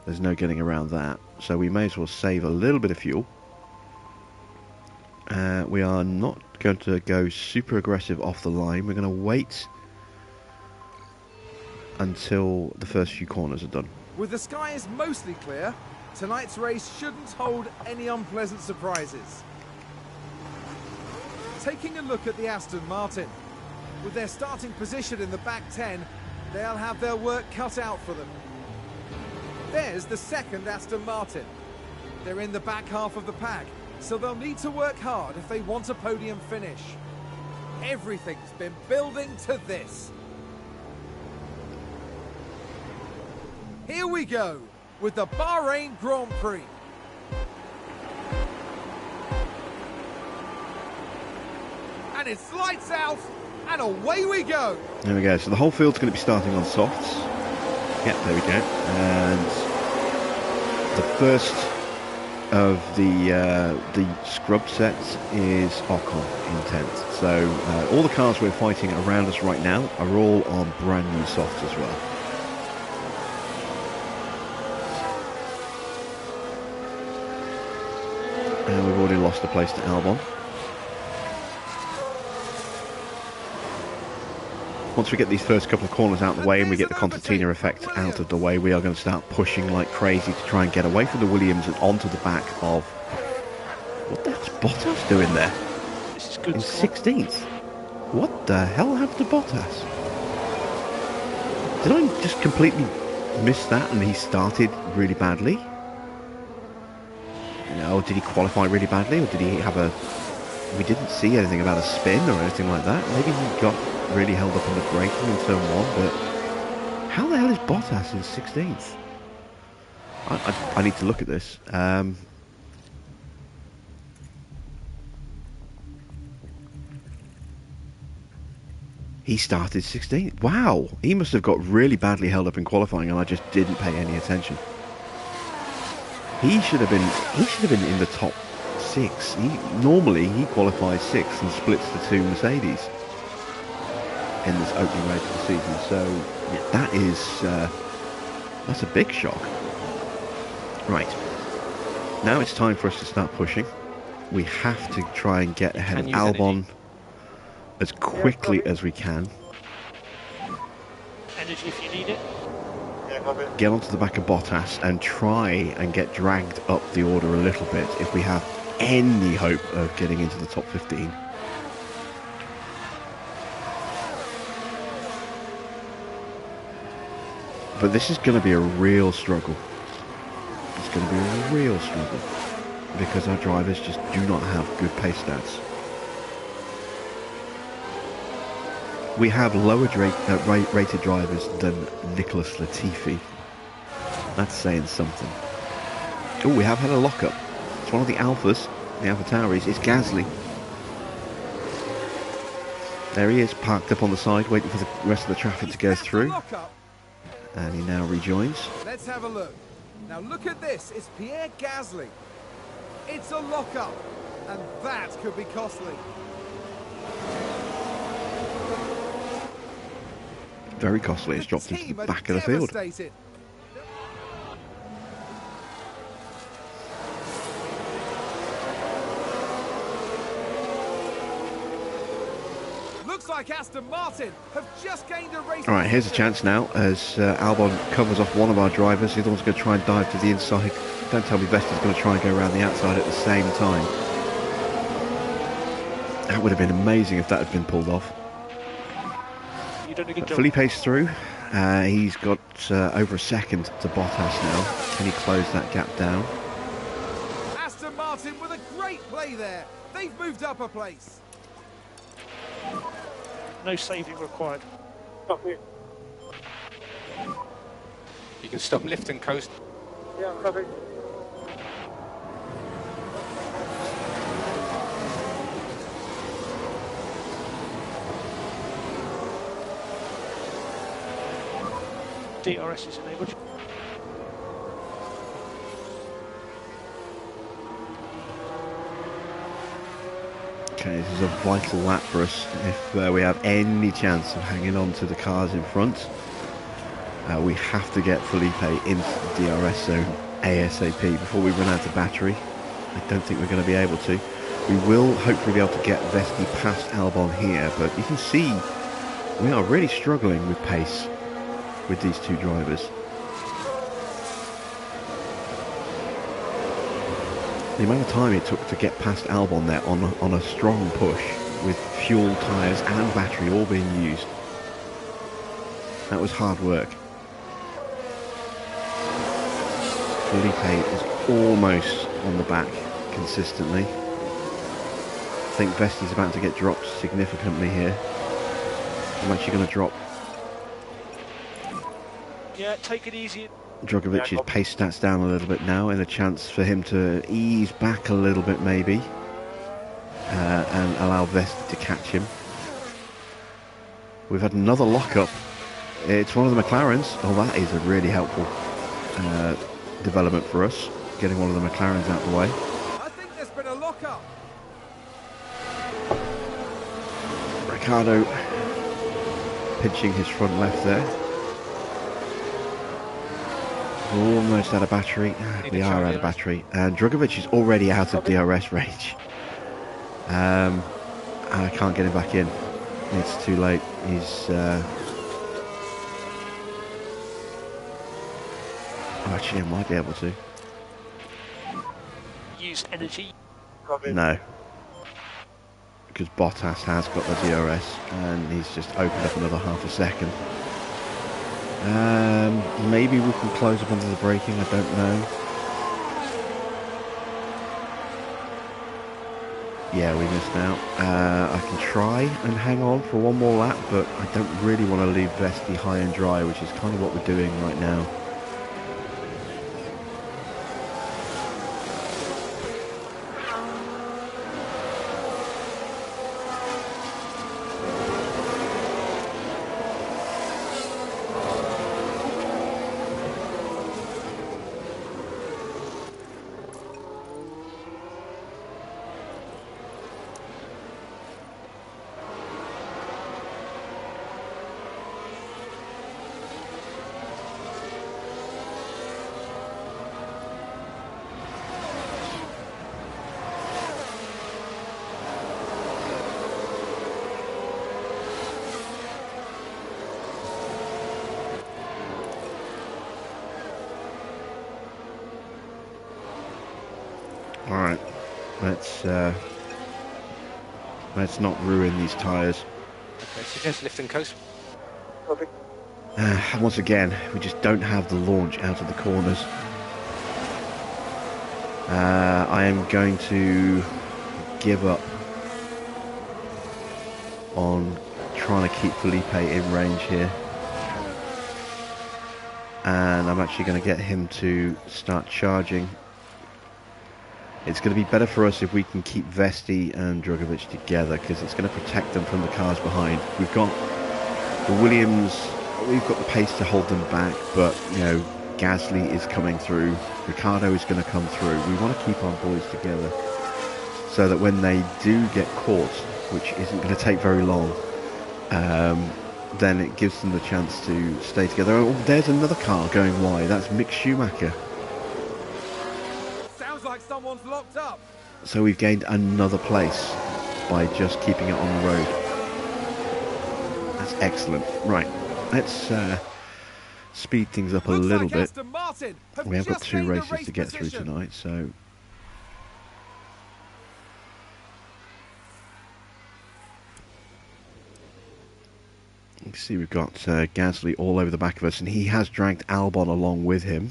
There's no getting around that. So we may as well save a little bit of fuel. We are not going to go super aggressive off the line. We're going to wait until the first few corners are done. With the skies mostly clear, tonight's race shouldn't hold any unpleasant surprises. Taking a look at the Aston Martin. With their starting position in the back 10, they'll have their work cut out for them. There's the second Aston Martin. They're in the back half of the pack, so they'll need to work hard if they want a podium finish. Everything's been building to this. Here we go with the Bahrain Grand Prix. And it's lights out, and away we go. There we go. So the whole field's going to be starting on softs. Yep, there we go. And the first of the scrub sets is Ocon intent. So all the cars we're fighting around us right now are all on brand new softs as well. And we've already lost a place to Albon. Once we get these first couple of corners out of the way and we get the concertina effect out of the way, we are going to start pushing like crazy to try and get away from the Williams and onto the back of... What the hell's Bottas doing there? This is good. In 16th? What the hell happened to Bottas? Did I just completely miss that and he started really badly? No, did he qualify really badly, or did he have a... We didn't see anything about a spin or anything like that. Maybe he got really held up in the braking in turn 1, but how the hell is Bottas in 16th? I need to look at this. He started 16th. Wow, he must have got really badly held up in qualifying and I just didn't pay any attention. He should have been in the top 6. Normally he qualifies 6th and splits the 2 Mercedes in this opening race of the season. So yeah, that's a big shock. Right, now it's time for us to start pushing. We have to try and get ahead of Albon as quickly as we can. Energy if you need it. Get onto the back of Bottas and try and get dragged up the order a little bit if we have any hope of getting into the top 15. But this is going to be a real struggle. It's going to be a real struggle because our drivers just do not have good pace stats. We have lower rated drivers than Nicholas Latifi. That's saying something. Oh, we have had a lockup. It's one of the Alphas, the AlphaTauris. It's Gasly. There he is, parked up on the side, waiting for the rest of the traffic to go through. And he now rejoins. Let's have a look. Now look at this. It's Pierre Gasly. It's a lockup, and that could be costly. Very costly. It's dropped into the back of the field. Looks like Aston Martin have just gained a race. All right, here's a chance now as Albon covers off one of our drivers. The other one's going to try and dive to the inside. Don't tell me Vettel's going to try and go around the outside at the same time. That would have been amazing if that had been pulled off. Felipe's through. He's got over a second to Bottas now. Can he close that gap down? Aston Martin with a great play there. They've moved up a place. No saving required. Copy. You can stop, lift and coast. Yeah, copy. DRS is enabled. Okay, this is a vital lap for us if we have any chance of hanging on to the cars in front. We have to get Felipe into the DRS zone ASAP before we run out of battery. I don't think we're going to be able to. We will hopefully be able to get Vesti past Albon here, but you can see we are really struggling with pace with these two drivers. The amount of time it took to get past Albon there on a strong push with fuel, tyres and battery all being used. That was hard work. Felipe is almost on the back consistently. I think Vesti's about to get dropped significantly here. I'm actually going to drop Yeah, take it easy. Drogovic's pace stats down a little bit now, and a chance for him to ease back a little bit maybe, and allow Vesti to catch him. We've had another lockup. It's one of the McLarens. Oh, that is a really helpful development for us, getting one of the McLarens out of the way. I think there's been a lockup. Ricciardo pinching his front left there. We're almost out of battery. We are out of battery. And Drogovic is already out of DRS range. And I can't get him back in. It's too late. He's... actually, I might be able to. Use energy. No. Because Bottas has got the DRS and he's just opened up another half a second. Maybe we can close up onto the braking, I don't know. Yeah, we missed out. I can try and hang on for one more lap, but I don't really want to leave Vesti high and dry, which is kind of what we're doing right now. Alright, let's not ruin these tyres. Okay, suggest lift and coast. Copy. Once again, we just don't have the launch out of the corners. I am going to give up on trying to keep Felipe in range here. And I'm actually going to get him to start charging. It's going to be better for us if we can keep Vesti and Drogovic together, because it's going to protect them from the cars behind. We've got the Williams, we've got the pace to hold them back, but, you know, Gasly is coming through, Ricciardo is going to come through. We want to keep our boys together so that when they do get caught, which isn't going to take very long, then it gives them the chance to stay together. Oh, there's another car going wide. That's Mick Schumacher. Like someone's locked up. So we've gained another place by just keeping it on the road. That's excellent. Right, let's speed things up a little bit. We have got 2 races to get through tonight, so you can see we've got Gasly all over the back of us, and he has dragged Albon along with him.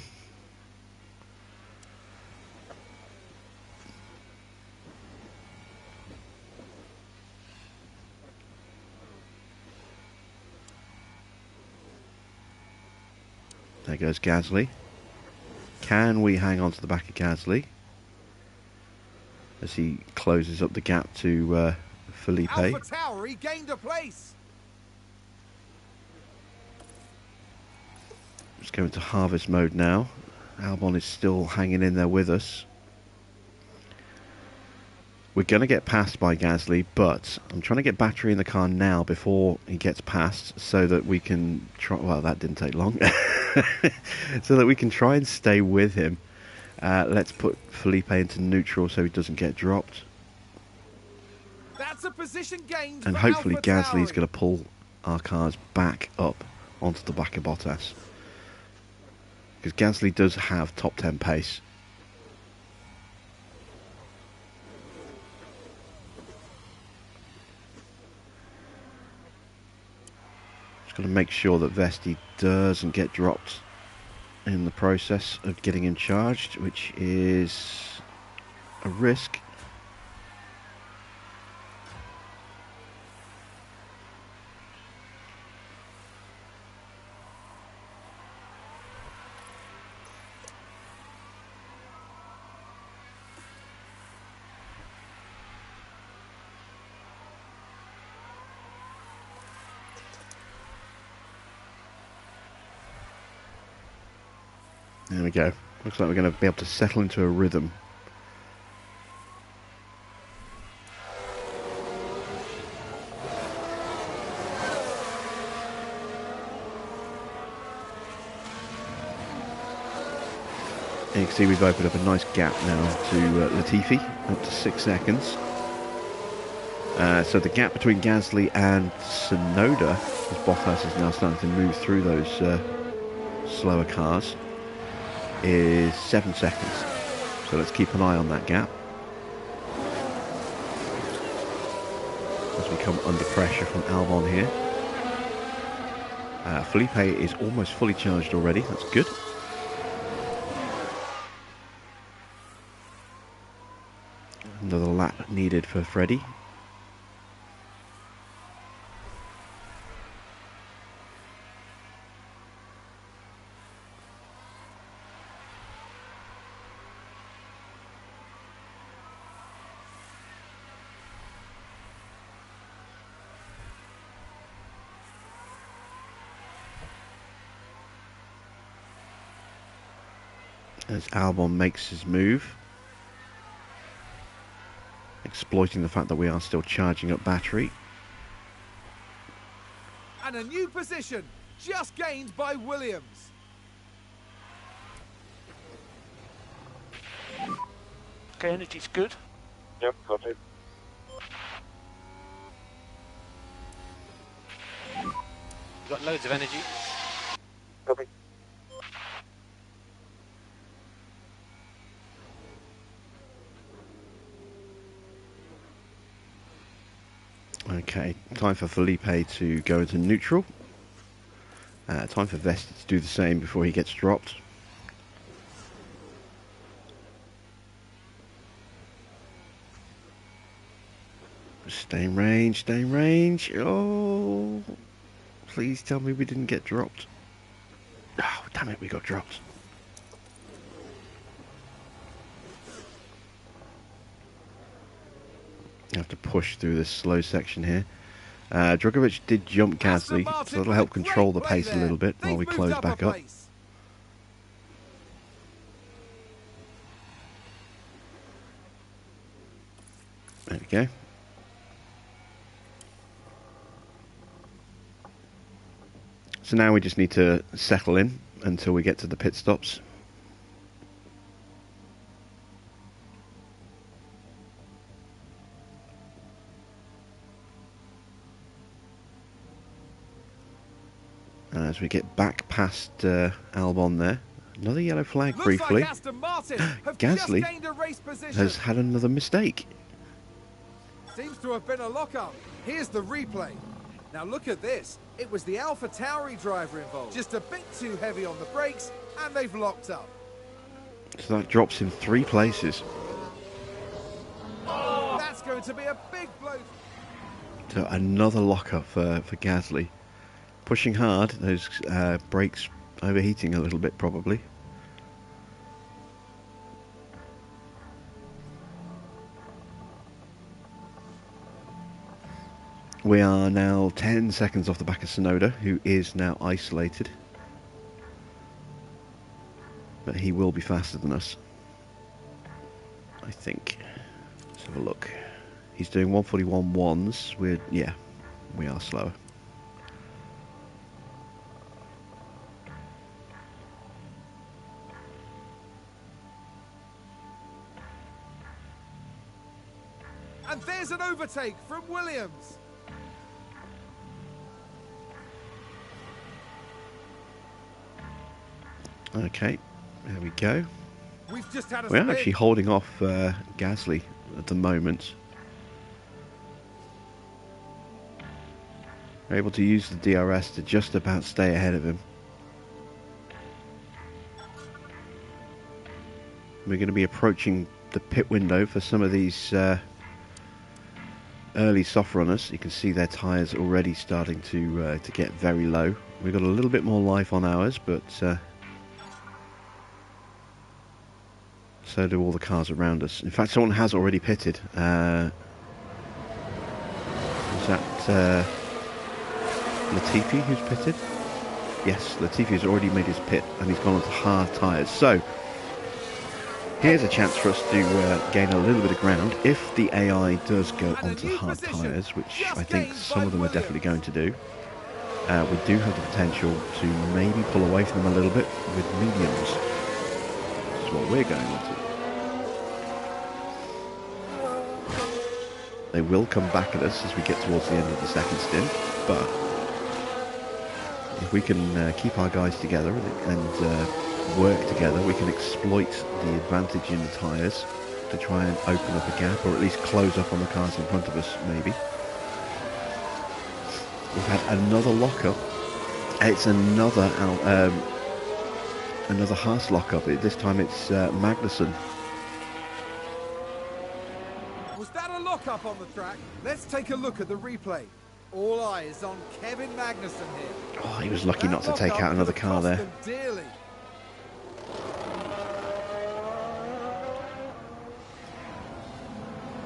There goes Gasly. Can we hang on to the back of Gasly as he closes up the gap to Felipe? AlphaTauri, he gained a place. Just going to harvest mode now. Albon is still hanging in there with us. We're going to get passed by Gasly, but I'm trying to get battery in the car now before he gets past, so that we can try... Well, that didn't take long. So that we can try and stay with him. Let's put Felipe into neutral so he doesn't get dropped. That's a position gained. And hopefully Gasly's going to pull our cars back up onto the back of Bottas. Because Gasly does have top 10 pace. Got to make sure that Vesti doesn't get dropped in the process of getting him charged, which is a risk. There we go. Looks like we're going to be able to settle into a rhythm. And you can see we've opened up a nice gap now to Latifi, up to 6 seconds. So the gap between Gasly and Tsunoda, as Bottas is now starting to move through those slower cars, is 7 seconds. So let's keep an eye on that gap as we come under pressure from Albon here. Felipe is almost fully charged already, that's good. Another lap needed for Freddie. As Albon makes his move, exploiting the fact that we are still charging up battery. And a new position, just gained by Williams. Okay, energy's good. Yep, got it. You've got loads of energy. Copy. Okay, time for Felipe to go into neutral. Time for Vesti to do the same before he gets dropped. Stay in range, stay in range. Oh, please tell me we didn't get dropped. Oh, damn it, we got dropped. You have to push through this slow section here. Drugovich did jump Gasly, so that'll help control the pace a little bit while we close back up. There we go. So now we just need to settle in until we get to the pit stops. As we get back past Albon there. Another yellow flag briefly. Like Aston Martin have Gasly just gained a race position. has had another mistake. Seems to have been a lockup. Here's the replay. Now look at this. It was the AlphaTauri driver involved. Just a bit too heavy on the brakes, and they've locked up. So that drops him 3 places. That's going to be a big blow. So another lockup for Gasly. Pushing hard, those brakes overheating a little bit probably. We are now 10 seconds off the back of Tsunoda, who is now isolated. But he will be faster than us, I think. Let's have a look. He's doing 141.1s. We are slower. And there's an overtake from Williams. Okay, there we go. We've just had a We're spin. actually holding off Gasly at the moment. We're able to use the DRS to just about stay ahead of him. We're going to be approaching the pit window for some of these early soft runners. You can see their tyres already starting to get very low. We've got a little bit more life on ours, but so do all the cars around us. In fact, someone has already pitted. Is that Latifi who's pitted? Yes, Latifi has already made his pit and he's gone onto hard tyres. So here's a chance for us to gain a little bit of ground if the AI does go onto hard tyres, which I think some of them are definitely going to do. We do have the potential to maybe pull away from them a little bit with mediums. This is what we're going onto. They will come back at us as we get towards the end of the second stint, but if we can keep our guys together and work together, we can exploit the advantage in the tyres to try and open up a gap, or at least close up on the cars in front of us, maybe. We've had another lockup. It's another Haas lockup. This time it's Magnussen. Was that a lockup on the track? Let's take a look at the replay. All eyes on Kevin Magnussen here. Oh, he was lucky not to take out another car there. Dearly.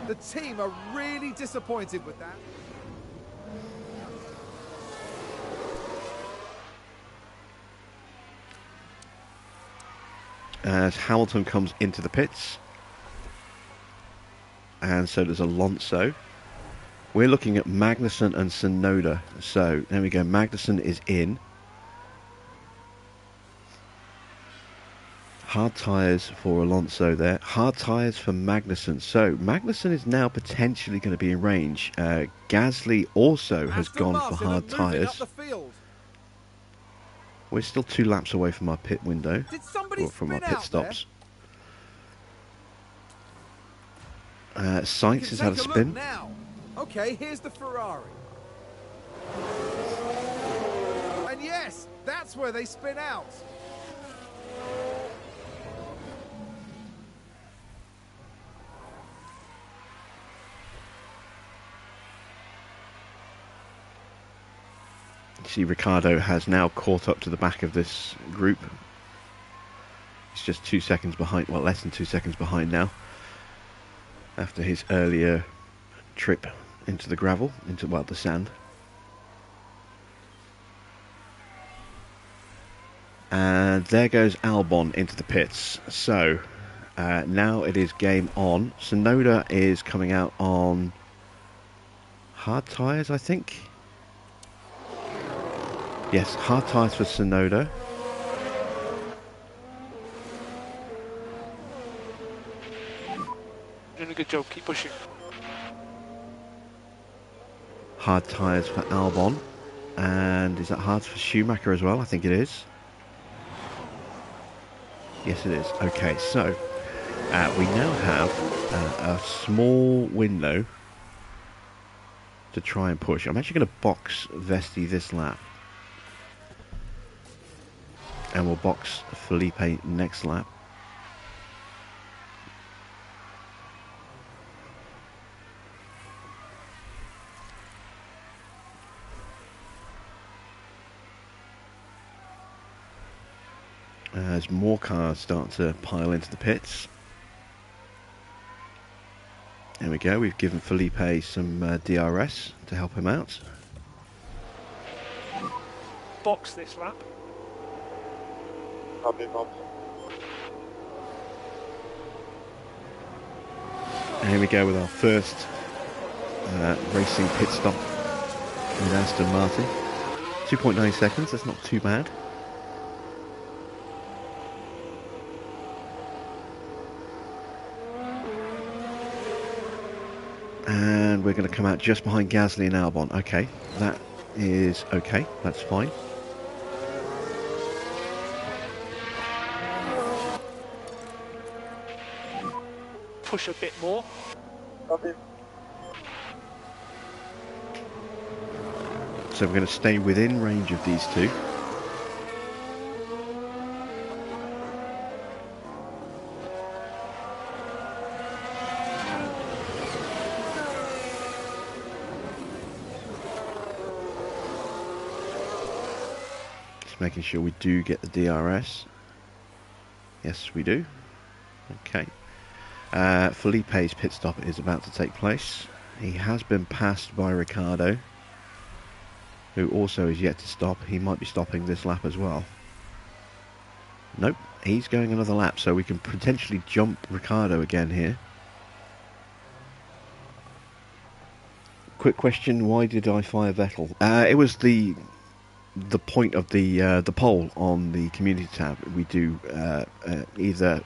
The team are really disappointed with that. As Hamilton comes into the pits, and so does Alonso. We're looking at Magnussen and Tsunoda. So there we go, Magnussen is in. Hard tyres for Alonso there. Hard tyres for Magnussen. So Magnussen is now potentially going to be in range. Gasly also has gone for hard tyres. We're still 2 laps away from our pit window, or from our pit stops. Sainz has had a spin. Now. Okay, here's the Ferrari. And yes, that's where they spin out. You see Ricciardo has now caught up to the back of this group. He's just 2 seconds behind, well, less than 2 seconds behind now, after his earlier trip into the gravel, into, well, the sand. And there goes Albon into the pits. So now it is game on. Tsunoda is coming out on hard tyres, I think. Yes, hard tyres for Tsunoda. Doing a good job, keep pushing. Hard tyres for Albon. And is that hard for Schumacher as well? I think it is. Yes, it is. Okay, so we now have a small window to try and push. I'm actually going to box Vesti this lap. And we'll box Felipe next lap. As more cars start to pile into the pits. There we go, we've given Felipe some DRS to help him out. Box this lap. Copy, box. And here we go with our first racing pit stop with Aston Martin. 2.9 seconds, that's not too bad. And we're going to come out just behind Gasly and Albon. Okay, that is okay, that's fine. Push a bit more. Copy. So we're going to stay within range of these two. Just making sure we do get the DRS. Yes, we do. Okay. Felipe's pit stop is about to take place. He has been passed by Ricciardo, who also is yet to stop. He might be stopping this lap as well. Nope, he's going another lap, so we can potentially jump Ricciardo again here. Quick question, why did I fire Vettel? It was the point of the poll on the community tab. We do either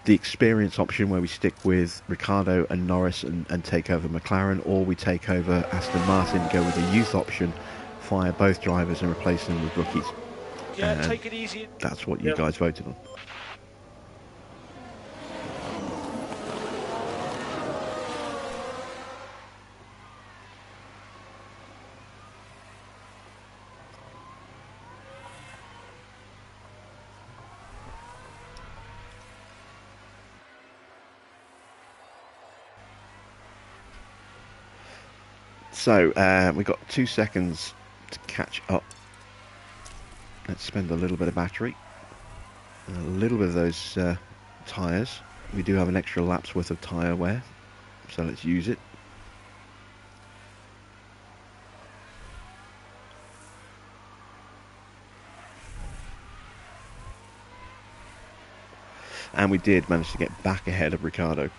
the experience option where we stick with Ricciardo and Norris and take over McLaren, or we take over Aston Martin, go with the youth option, fire both drivers and replace them with rookies. Yeah, take it easy. That's what you guys voted on. So, we've got 2 seconds to catch up. Let's spend a little bit of battery. And a little bit of those tyres. We do have an extra lap's worth of tyre wear. So let's use it. And we did manage to get back ahead of Ricciardo.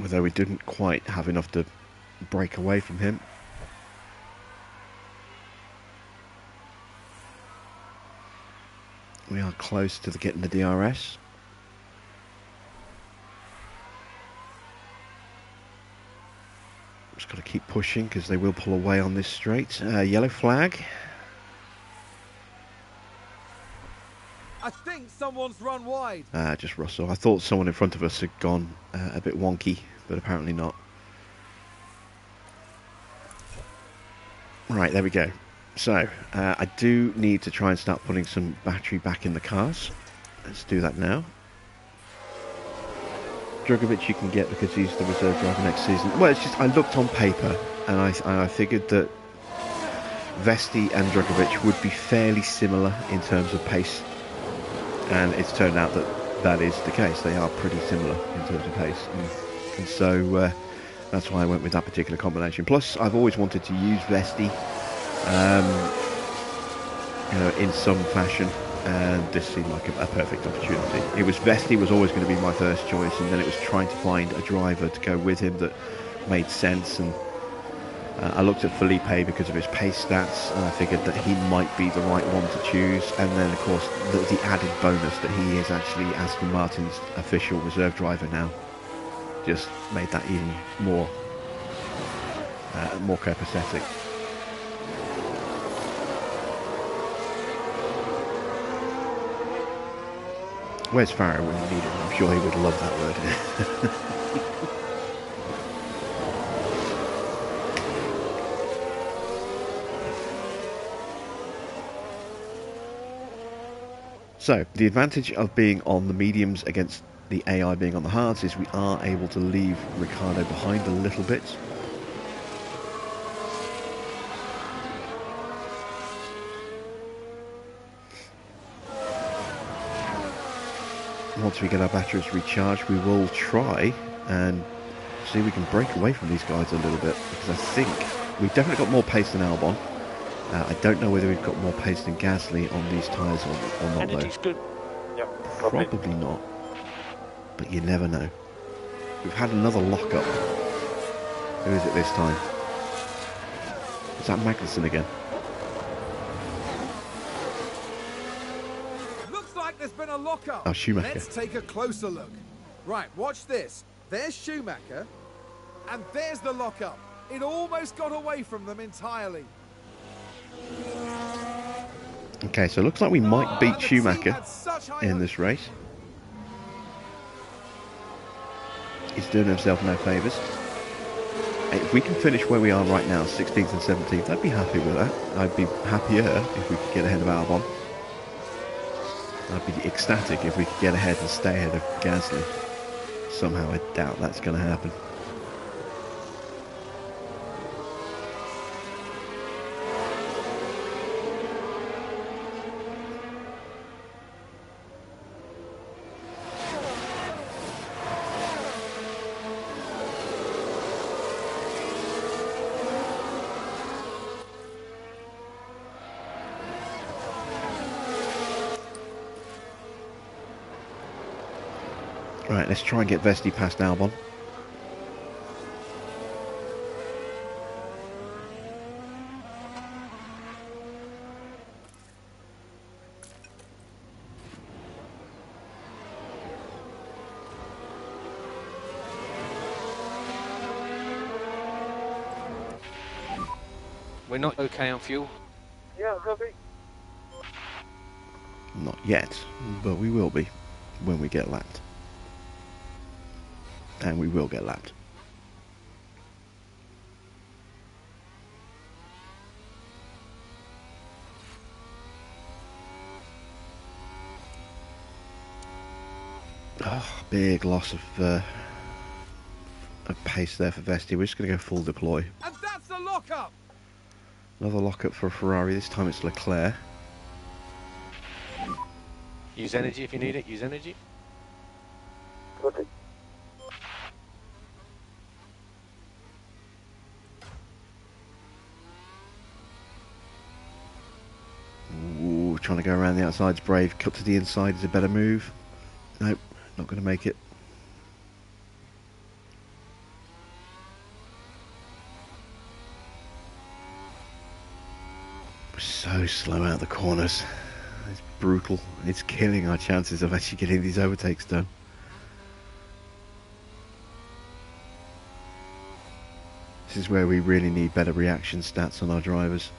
Although we didn't quite have enough to break away from him. We are close to getting the DRS. Just got to keep pushing because they will pull away on this straight. Yellow flag. I think someone's run wide. Just Russell. I thought someone in front of us had gone a bit wonky, but apparently not. Right, there we go. So, I do need to try and start putting some battery back in the cars. Let's do that now. Drugovich you can get because he's the reserve driver next season. Well, it's just I looked on paper and I figured that Vesti and Drugovich would be fairly similar in terms of pace. And it's turned out that that is the case. They are pretty similar in terms of pace. And so that's why I went with that particular combination. Plus, I've always wanted to use Vesti in some fashion. And this seemed like a perfect opportunity. It was Vesti was always going to be my first choice. And then it was trying to find a driver to go with him that made sense. And I looked at Felipe because of his pace stats, and I figured that he might be the right one to choose. And then, of course, the added bonus that he is actually Aston Martin's official reserve driver now just made that even more copacetic. Where's Farrow when you need him? I'm sure he would love that word. So, the advantage of being on the mediums against the AI being on the hards is we are able to leave Ricciardo behind a little bit. Once we get our batteries recharged, we will try and see if we can break away from these guys a little bit, because I think we've definitely got more pace than Albon. I don't know whether we've got more pace than Gasly on these tyres or not, Energy's though. good. Yep, Probably not, but you never know. We've had another lock-up. Who is it this time? Is that Magnussen again? Looks like there's been a lockup. Oh, Schumacher. Let's take a closer look. Right, watch this. There's Schumacher, and there's the lockup. It almost got away from them entirely. Okay, so it looks like we might beat Schumacher in this race. He's doing himself no favours. If we can finish where we are right now, 16th and 17th, I'd be happy with that. I'd be happier if we could get ahead of Albon. I'd be ecstatic if we could get ahead and stay ahead of Gasly. Somehow I doubt that's going to happen. Right, let's try and get Vesti past Albon. We're not okay on fuel. Yeah, copy. Not yet, but we will be when we get lapped. And we will get lapped. Oh, big loss of pace there for Vesti. We're just going to go full deploy. And that's the lockup! Another lockup for Ferrari. This time it's Leclerc. Use energy if you need it. Use energy. Copy. Ooh, trying to go around the outside's brave. Cut to the inside is a better move. Nope, not going to make it. We're so slow out the corners. It's brutal. It's killing our chances of actually getting these overtakes done. This is where we really need better reaction stats on our drivers.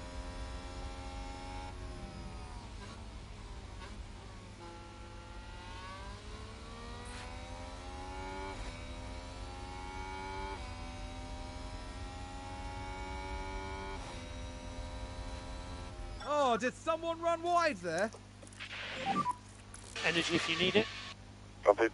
Oh, did someone run wide there? Energy if you need it. Copy.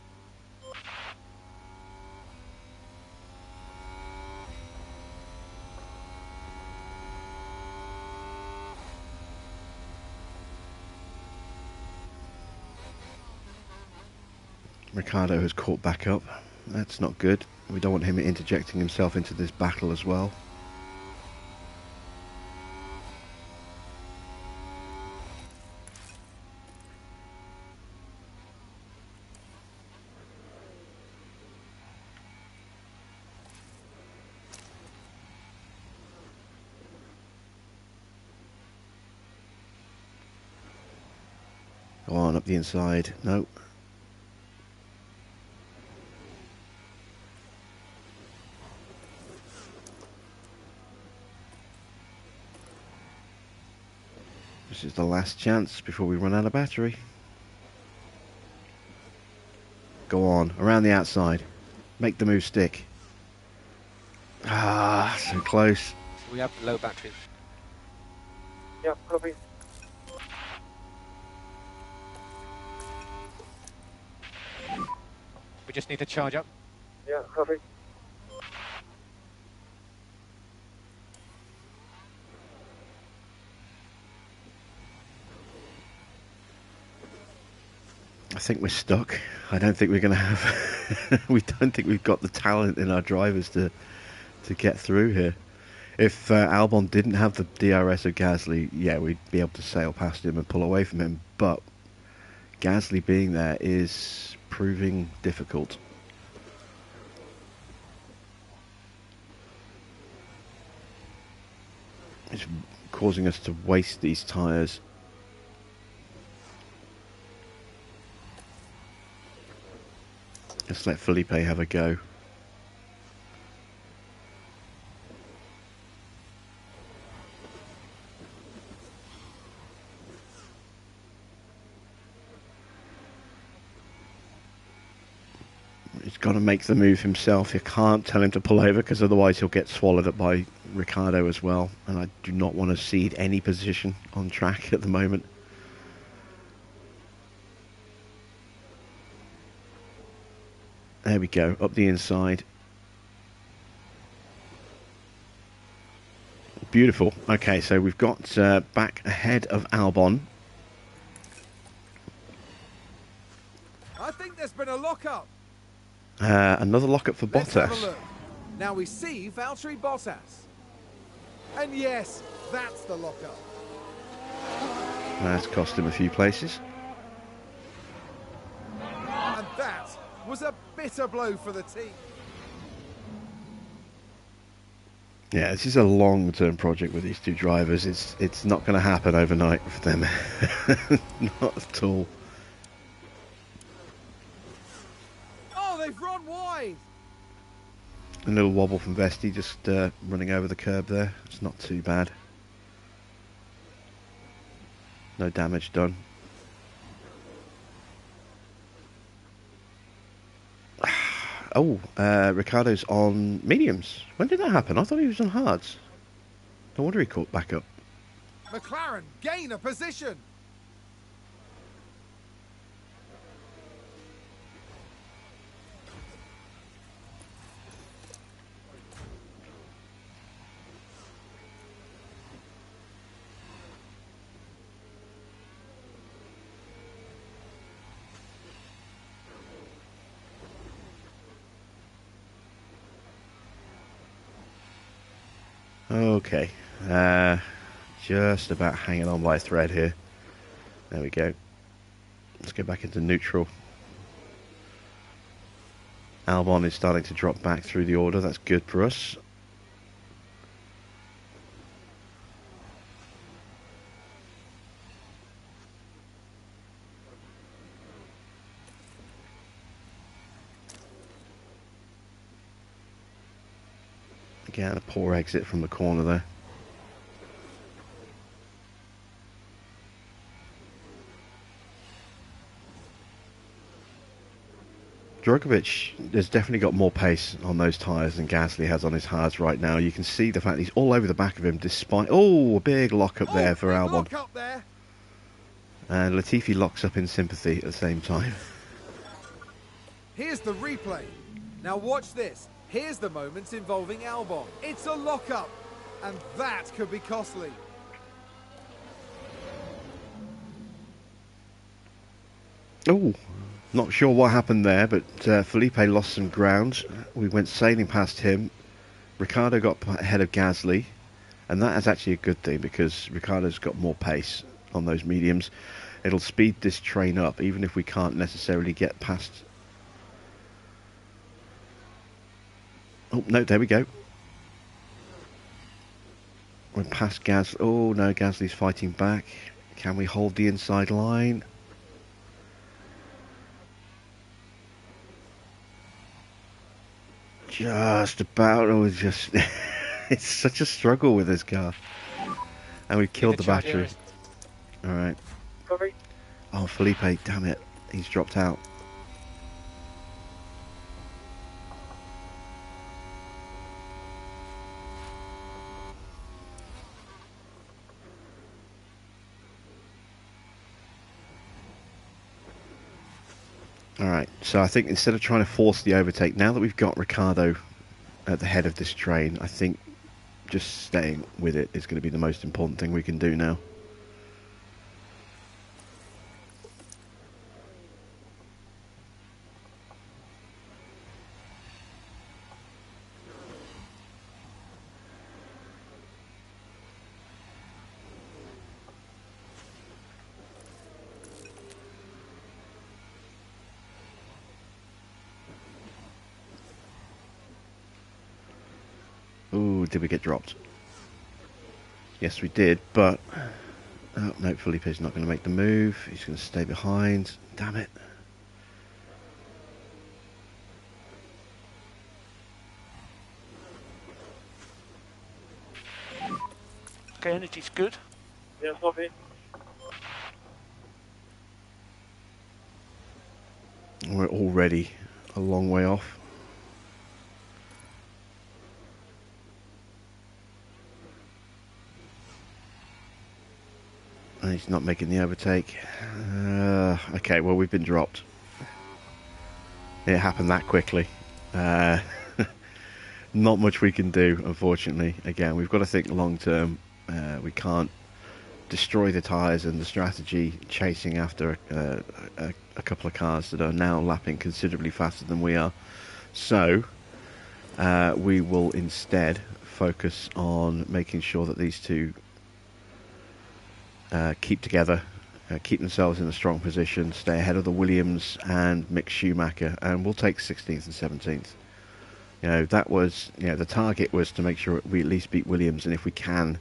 Ricciardo has caught back up. That's not good. We don't want him interjecting himself into this battle as well. Go on, up the inside. No. This is the last chance before we run out of battery. Go on, around the outside. Make the move stick. Ah, so close. We have low battery. Yeah, copy. We just need to charge up. Yeah, copy. I think we're stuck. I don't think we're going to have... we don't think we've got the talent in our drivers to get through here. If Albon didn't have the DRS of Gasly, yeah, we'd be able to sail past him and pull away from him. But Gasly being there is proving difficult. It's causing us to waste these tyres. Let's let Felipe have a go. He's got to make the move himself. You can't tell him to pull over because otherwise he'll get swallowed up by Ricciardo as well. And I do not want to cede any position on track at the moment. There we go, up the inside. Beautiful. Okay, so we've got back ahead of Albon. I think there's been a lockup. Another lockup for Let's have a Bottas. look. Now we see Valtteri Bottas. And yes, that's the lockup. That's cost him a few places. And that was was a bitter blow for the team. Yeah, this is a long-term project with these two drivers. It's not going to happen overnight for them. Not at all. Oh, they've run wide. A little wobble from Vesti, just running over the curb there. It's not too bad. No damage done. Oh, Ricciardo's on mediums. When did that happen? I thought he was on hards. No wonder he caught back up. McLaren gain a position. Okay, just about hanging on by a thread here. There we go. Let's go back into neutral. Albon is starting to drop back through the order. That's good for us. Again, a poor exit from the corner there. Djokovic has definitely got more pace on those tyres than Gasly has on his hards right now. You can see the fact he's all over the back of him despite... Oh, a big lock up there for Albon. Lock up there. And Latifi locks up in sympathy at the same time. Here's the replay. Now watch this. Here's the moments involving Albon. It's a lock-up, and that could be costly. Oh, not sure what happened there, but Felipe lost some ground. We went sailing past him. Ricciardo got ahead of Gasly, and that is actually a good thing because Ricciardo's got more pace on those mediums. It'll speed this train up, even if we can't necessarily get past... Oh, no, there we go. We're past Gasly. Oh, no, Gasly's fighting back. Can we hold the inside line? Just about. Oh, it's just... it's such a struggle with this car. And we've killed the battery. Alright. Oh, Felipe, damn it. He's dropped out. Alright, so I think instead of trying to force the overtake, now that we've got Ricciardo at the head of this train, I think just staying with it is going to be the most important thing we can do now. Ooh, did we get dropped? Yes, we did, but... Oh, no, Felipe's not going to make the move. He's going to stay behind. Damn it. Okay, energy's good. Yeah, copy. We're already a long way off. And he's not making the overtake. Okay, well, we've been dropped. It happened that quickly. Not much we can do, unfortunately. Again, we've got to think long term. We can't destroy the tyres and the strategy chasing after a couple of cars that are now lapping considerably faster than we are. So, we will instead focus on making sure that these two keep together keep themselves in a strong position, stay ahead of the Williams and Mick Schumacher, and we'll take 16th and 17th. You know, that was, you know, the target was to make sure we at least beat Williams, and if we can,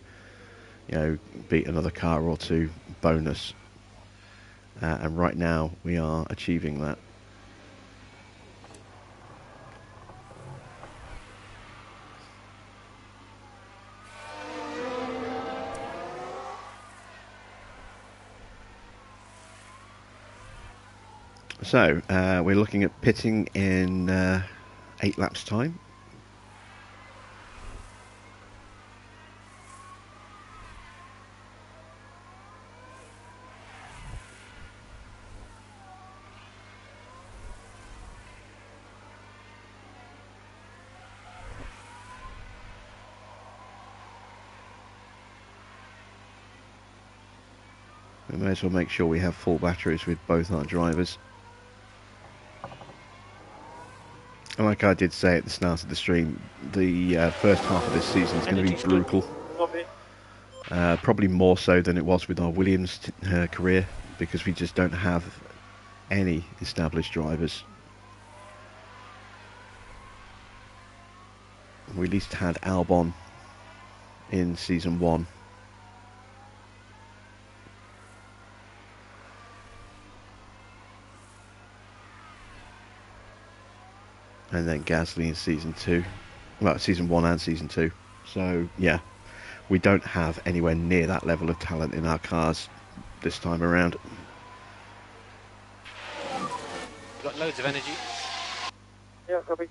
you know, beat another car or two, bonus. And right now we are achieving that. So, we're looking at pitting in 8 laps time. We may as well make sure we have full batteries with both our drivers. And like I did say at the start of the stream, the first half of this season is going to be brutal. Copy. Probably more so than it was with our Williams career, because we just don't have any established drivers. We at least had Albon in season 1. And then Gasly in season 2. Well, season 1 and season 2. So, yeah, we don't have anywhere near that level of talent in our cars this time around. Got loads of energy. Yeah, copy.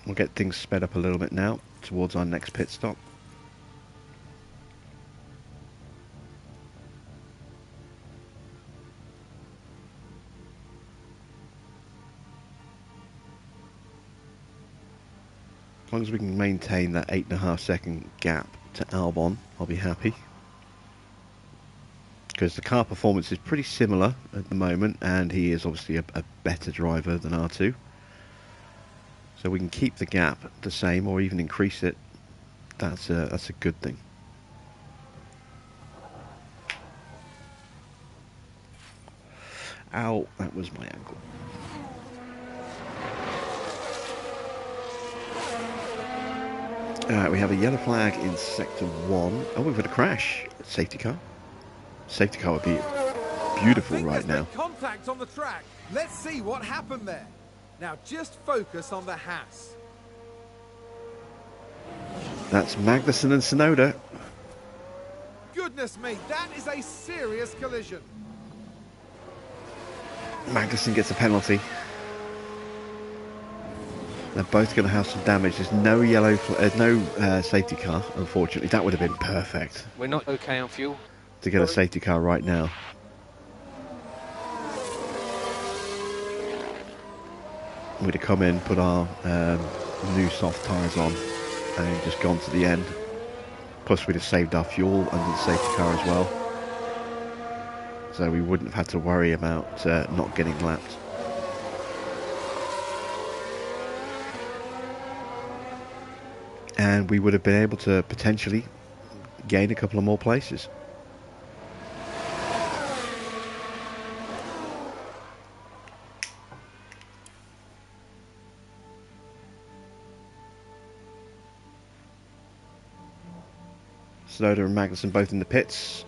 We'll get things sped up a little bit now towards our next pit stop. As long as we can maintain that 8.5 second gap to Albon, I'll be happy. Because the car performance is pretty similar at the moment, and he is obviously a better driver than R2. So we can keep the gap the same or even increase it. That's a good thing. Ow, that was my ankle. We have a yellow flag in sector 1. Oh, we've had a crash. Safety car. Safety car would be beautiful right now. Contact on the track. Let's see what happened there. Now just focus on the Haas. That's Magnussen and Tsunoda. Goodness me, that is a serious collision. Magnussen gets a penalty. They're both going to have some damage. There's no yellow, no safety car, unfortunately. That would have been perfect We're not okay on fuel. to get a safety car right now. We'd have come in, put our new soft tyres on, and just gone to the end. Plus, we'd have saved our fuel under the safety car as well. So we wouldn't have had to worry about not getting lapped. And we would have been able to potentially gain a couple of more places. Tsunoda and Magnussen both in the pits.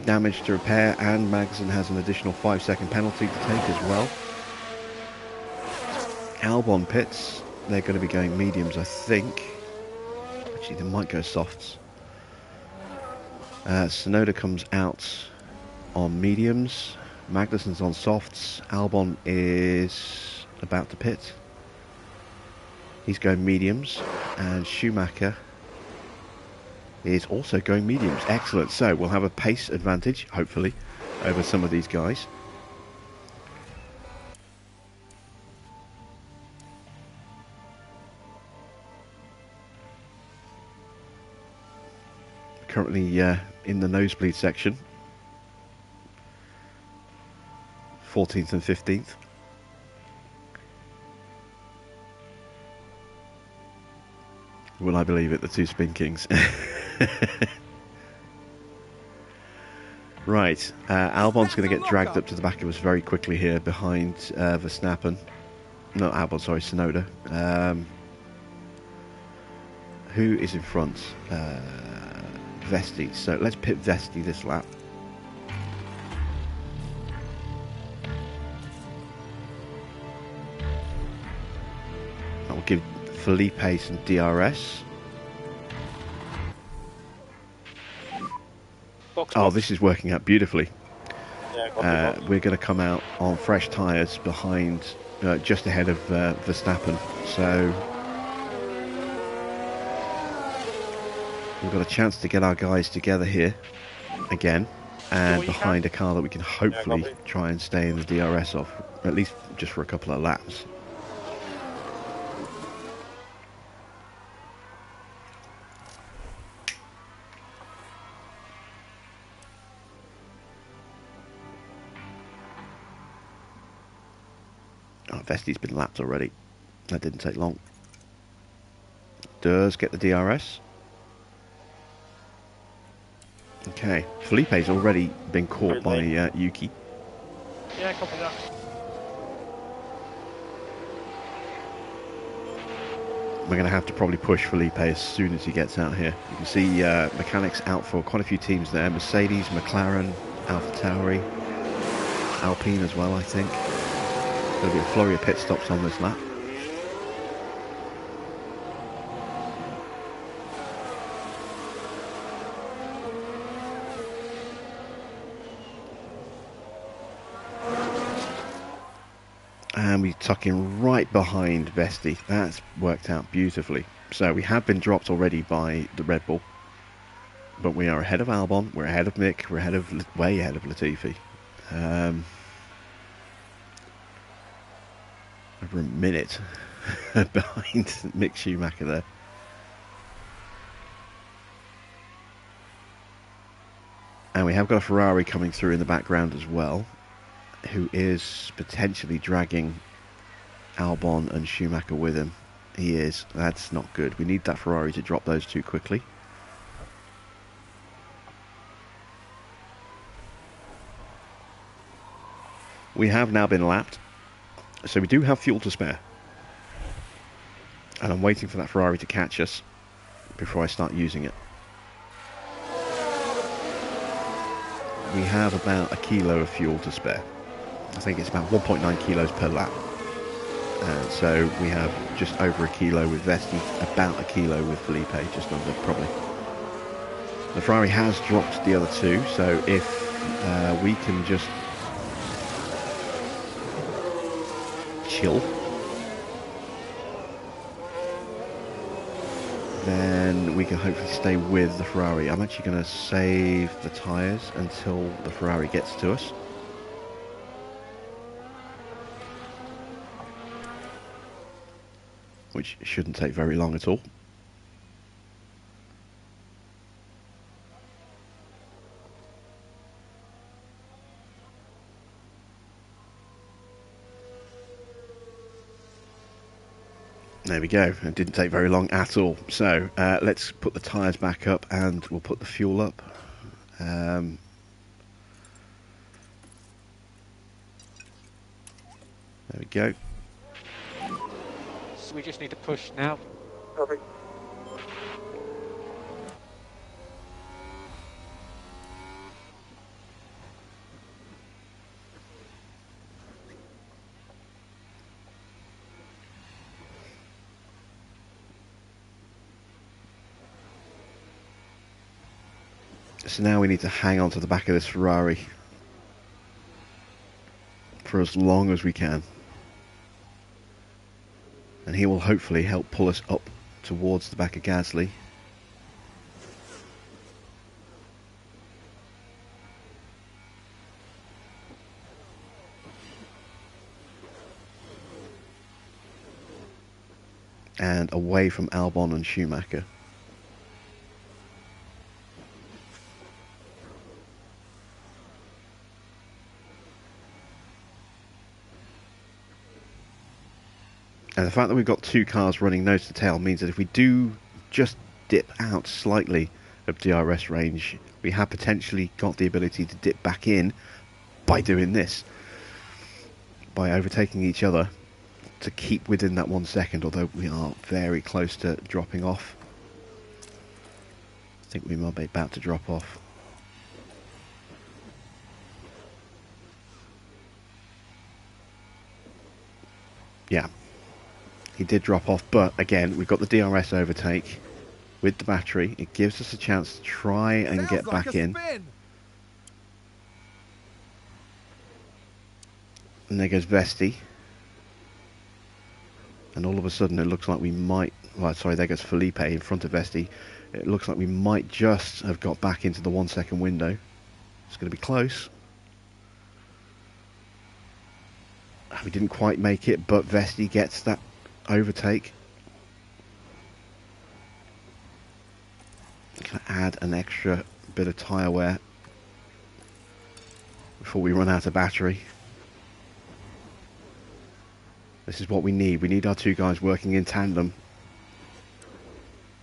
Damage to repair, and Magnussen has an additional 5-second penalty to take as well. Albon pits. They're going to be going mediums, I think. Actually, they might go softs. Tsunoda comes out on mediums. Magnussen's on softs. Albon is about to pit. He's going mediums. And Schumacher is also going mediums. Excellent. So we'll have a pace advantage, hopefully, over some of these guys. currently in the nosebleed section. 14th and 15th. Will I believe it, the two Spin Kings. Right, Albon's going to get dragged up to the back of us very quickly here behind Verstappen. No, Albon, sorry, Tsunoda. Who is in front? Vesti. So let's pit Vesti this lap. That will give Felipe some DRS. Oh, this is working out beautifully. Yeah, We're going to come out on fresh tyres behind, just ahead of Verstappen. So we've got a chance to get our guys together here again, and behind a car that we can hopefully try and stay in the DRS off, at least just for a couple of laps. Oh, Vesti's been lapped already. That didn't take long. Does get the DRS. Okay, Felipe's already been caught by Yuki. Yeah, copy that. We're going to have to probably push Felipe as soon as he gets out here. You can see mechanics out for quite a few teams there. Mercedes, McLaren, AlphaTauri, Alpine as well, I think. There'll be a flurry of pit stops on this lap. And we tuck in right behind Vesti. That's worked out beautifully. So we have been dropped already by the Red Bull, but we are ahead of Albon, we're ahead of Mick, we're way ahead of Latifi. Over a minute behind Mick Schumacher there. And we have got a Ferrari coming through in the background as well, who is potentially dragging Albon and Schumacher with him. He is. That's not good. We need that Ferrari to drop those two quickly. We have now been lapped, so we do have fuel to spare. And I'm waiting for that Ferrari to catch us before I start using it. We have about a kilo of fuel to spare. I think it's about 1.9 kilos per lap. So we have just over a kilo with Vesti, about a kilo with Felipe, just under probably. The Ferrari has dropped the other two, so if we can just chill, then we can hopefully stay with the Ferrari. I'm actually going to save the tyres until the Ferrari gets to us. Which shouldn't take very long at all. There we go. It didn't take very long at all. So let's put the tyres back up and we'll put the fuel up. There we go. So we just need to push now. Copy. So now we need to hang on to the back of this Ferrari for as long as we can. And he will hopefully help pull us up towards the back of Gasly. And away from Albon and Schumacher. And the fact that we've got two cars running nose to tail means that if we do just dip out slightly of DRS range, we have potentially got the ability to dip back in by doing this, by overtaking each other to keep within that 1 second, although we are very close to dropping off. I think we might be about to drop off. Yeah, he did drop off, but again, we've got the DRS overtake with the battery. It gives us a chance to try and get back in. And there goes Vesti. And all of a sudden it looks like we might... Well, sorry, there goes Felipe in front of Vesti. It looks like we might just have got back into the 1 second window. It's going to be close. We didn't quite make it, but Vesti gets that overtake. Going to add an extra bit of tyre wear before we run out of battery. This is what we need. We need our two guys working in tandem,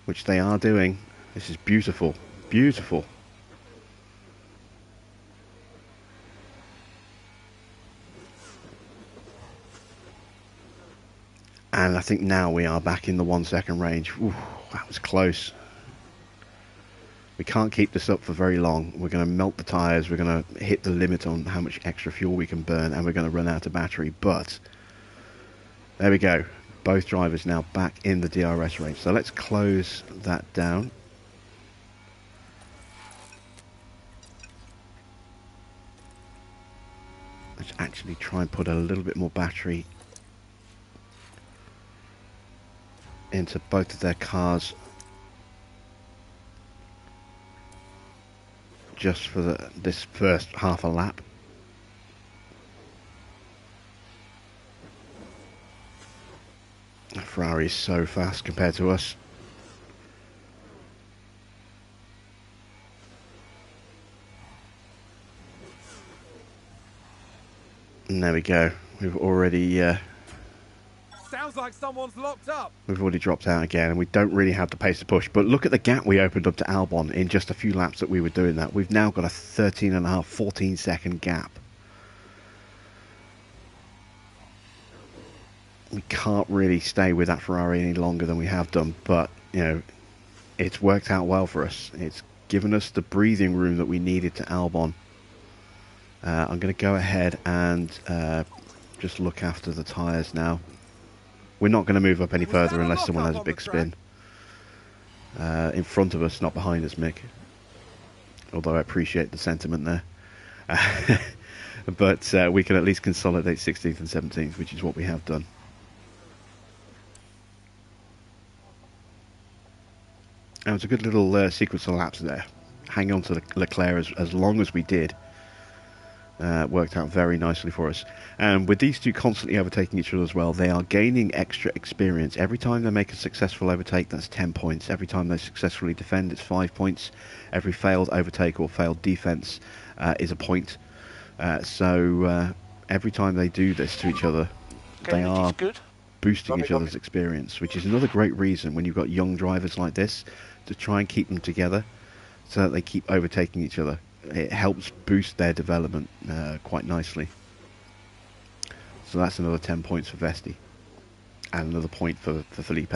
which they are doing. This is beautiful. Beautiful. And I think now we are back in the 1 second range. Ooh, that was close. We can't keep this up for very long. We're going to melt the tyres. We're going to hit the limit on how much extra fuel we can burn, and we're going to run out of battery. But there we go. Both drivers now back in the DRS range. So let's close that down. Let's actually try and put a little bit more battery into both of their cars, just for this first half a lap. Ferrari is so fast compared to us. And there we go. We've already Sounds like someone's locked up. We've already dropped out again, and we don't really have the pace to push. But look at the gap we opened up to Albon in just a few laps that we were doing that. We've now got a 13.5, 14 second gap. We can't really stay with that Ferrari any longer than we have done, but you know, it's worked out well for us. It's given us the breathing room that we needed to Albon. I'm going to go ahead and just look after the tyres now. We're not going to move up any further unless someone has a big spin. In front of us, not behind us, Mick. Although I appreciate the sentiment there. But we can at least consolidate 16th and 17th, which is what we have done. And it was a good little sequence of laps there. Hang on to Leclerc as long as we did. Worked out very nicely for us. And with these two constantly overtaking each other as well, they are gaining extra experience. Every time they make a successful overtake, that's 10 points. Every time they successfully defend, it's 5 points. Every failed overtake or failed defense is a point. So every time they do this to each other, they are boosting each other's experience, which is another great reason when you've got young drivers like this to try and keep them together so that they keep overtaking each other. It helps boost their development quite nicely. So that's another 10 points for Vesti and another point for Felipe.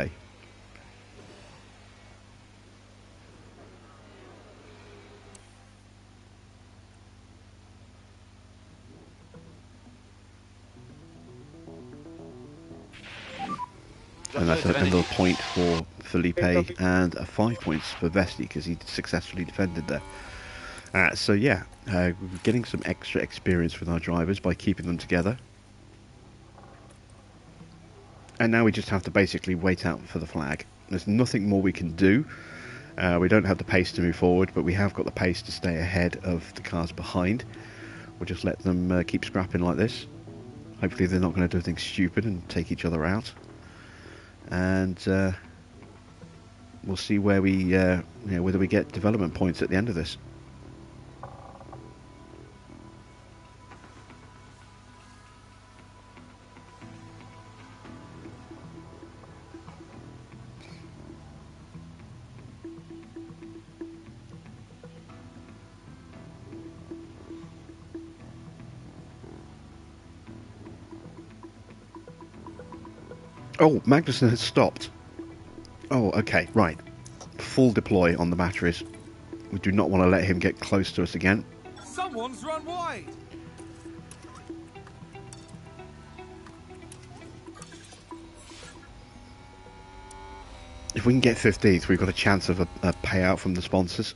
And that's another point for Felipe and 5 points for Vesti because he successfully defended there. So yeah, we're getting some extra experience with our drivers by keeping them together. And now we just have to basically wait out for the flag. There's nothing more we can do. We don't have the pace to move forward, but we have got the pace to stay ahead of the cars behind. We'll just let them keep scrapping like this. Hopefully they're not going to do anything stupid and take each other out. And we'll see where we, whether we get development points at the end of this. Oh, Magnussen has stopped. Oh, okay, right. Full deploy on the batteries. We do not want to let him get close to us again. Someone's run wide. If we can get 15th, we've got a chance of a payout from the sponsors.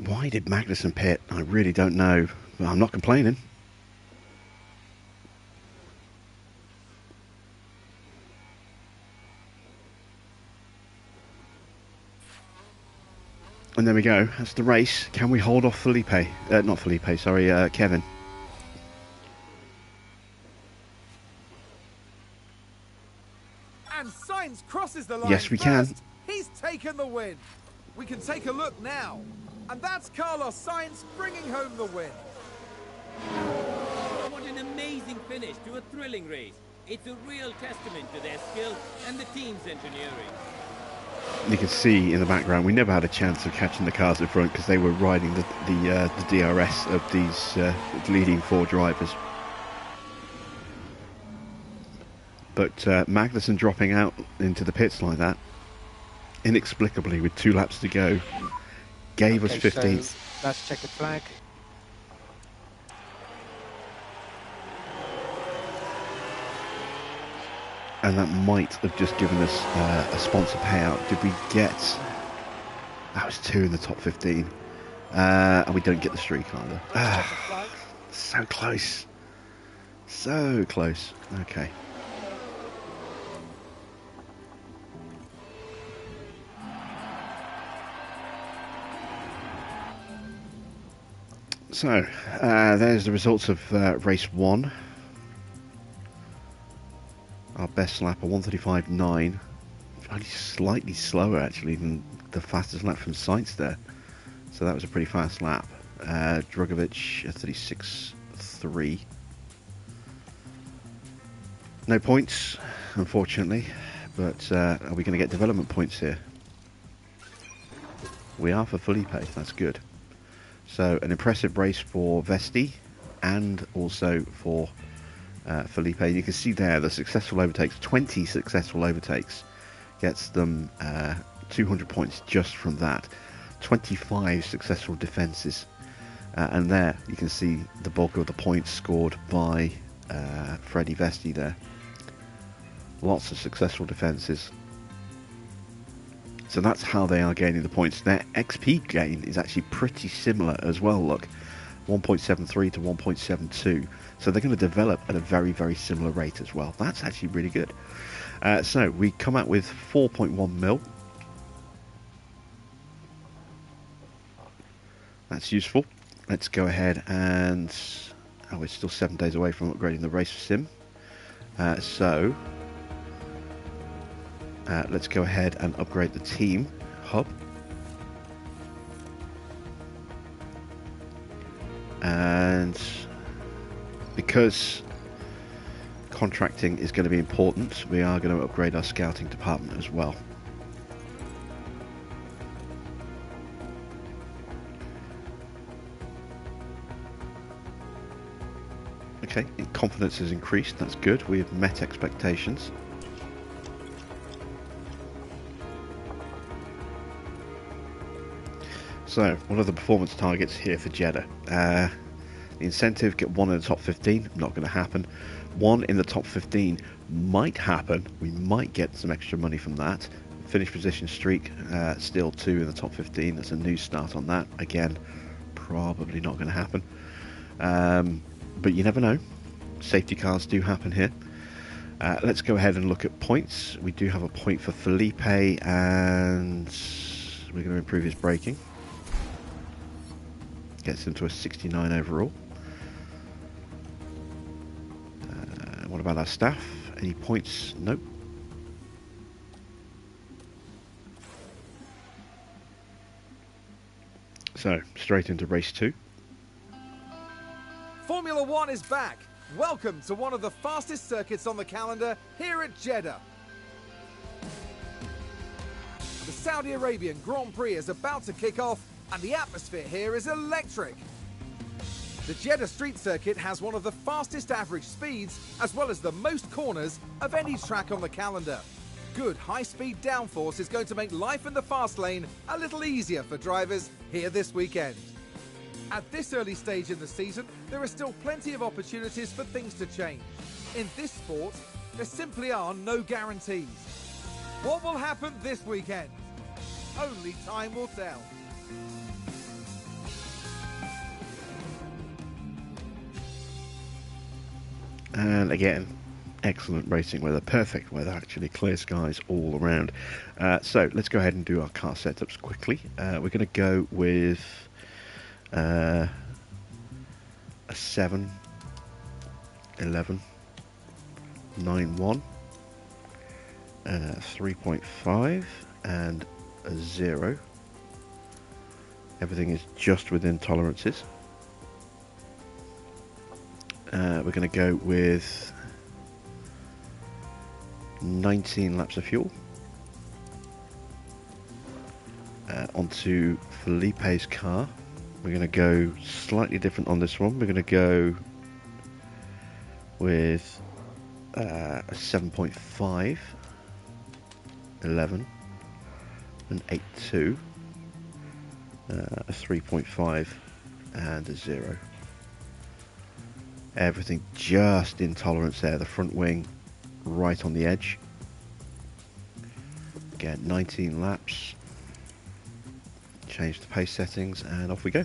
Why did Magnussen pit? I really don't know. But I'm not complaining. And there we go. That's the race. Can we hold off Felipe? Not Felipe, sorry, Kevin. And Sainz crosses the line. Yes, we can. first. He's taken the win. We can take a look now. And that's Carlos Sainz bringing home the win. What an amazing finish to a thrilling race. It's a real testament to their skill and the team's engineering. You can see in the background, we never had a chance of catching the cars in front because they were riding the DRS of these leading four drivers. But Magnussen dropping out into the pits like that, inexplicably with 2 laps to go, gave us 15th. So let's check the flag. And that might have just given us a sponsor payout. Did we get... That was 2 in the top 15. And we don't get the streak either. So close. So close. Okay. So, there's the results of race 1. Our best lap, a 1:35.9. Only slightly slower, actually, than the fastest lap from Sainz there. So that was a pretty fast lap. Drugovic, 36.3. No points, unfortunately. But are we going to get development points here? We are for Felipe, that's good. So an impressive race for Vesti and also for Felipe. You can see there the successful overtakes, 20 successful overtakes, gets them 200 points just from that. 25 successful defences, and there you can see the bulk of the points scored by Freddie Vesti there. Lots of successful defences. So that's how they are gaining the points. Their XP gain is actually pretty similar as well, look. 1.73 to 1.72. So they're going to develop at a very, very similar rate as well. That's actually really good. So we come out with 4.1 mil. That's useful. Let's go ahead and... Oh, we're still 7 days away from upgrading the race sim. Let's go ahead and upgrade the team hub. And because contracting is going to be important, we are going to upgrade our scouting department as well. Okay, confidence has increased, that's good. We have met expectations. So, what are the performance targets here for Jeddah? The incentive, get 1 in the top 15, not going to happen. 1 in the top 15 might happen, we might get some extra money from that. Finish position streak, still 2 in the top 15, that's a new start on that. Again, probably not going to happen. But you never know, safety cars do happen here. Let's go ahead and look at points. We do have a point for Felipe, and we're going to improve his braking. Gets him to a 69 overall. What about our staff? Any points? Nope. So, straight into race 2. Formula One is back. Welcome to one of the fastest circuits on the calendar here at Jeddah. The Saudi Arabian Grand Prix is about to kick off, and the atmosphere here is electric. The Jeddah Street Circuit has one of the fastest average speeds, as well as the most corners of any track on the calendar. Good high-speed downforce is going to make life in the fast lane a little easier for drivers here this weekend. At this early stage in the season, there are still plenty of opportunities for things to change. In this sport, there simply are no guarantees. What will happen this weekend? Only time will tell. And again, excellent racing weather, perfect weather actually, clear skies all around. So let's go ahead and do our car setups quickly. We're going to go with a 7, 11, 9.1, 3.5 and a 0. Everything is just within tolerances. We're going to go with 19 laps of fuel. Onto Felipe's car. We're going to go slightly different on this one. We're going to go with a 7.5, 11, an 8.2, a 3.5 and a 0. Everything just in tolerance there. The front wing right on the edge. Again, 19 laps. Change the pace settings and off we go.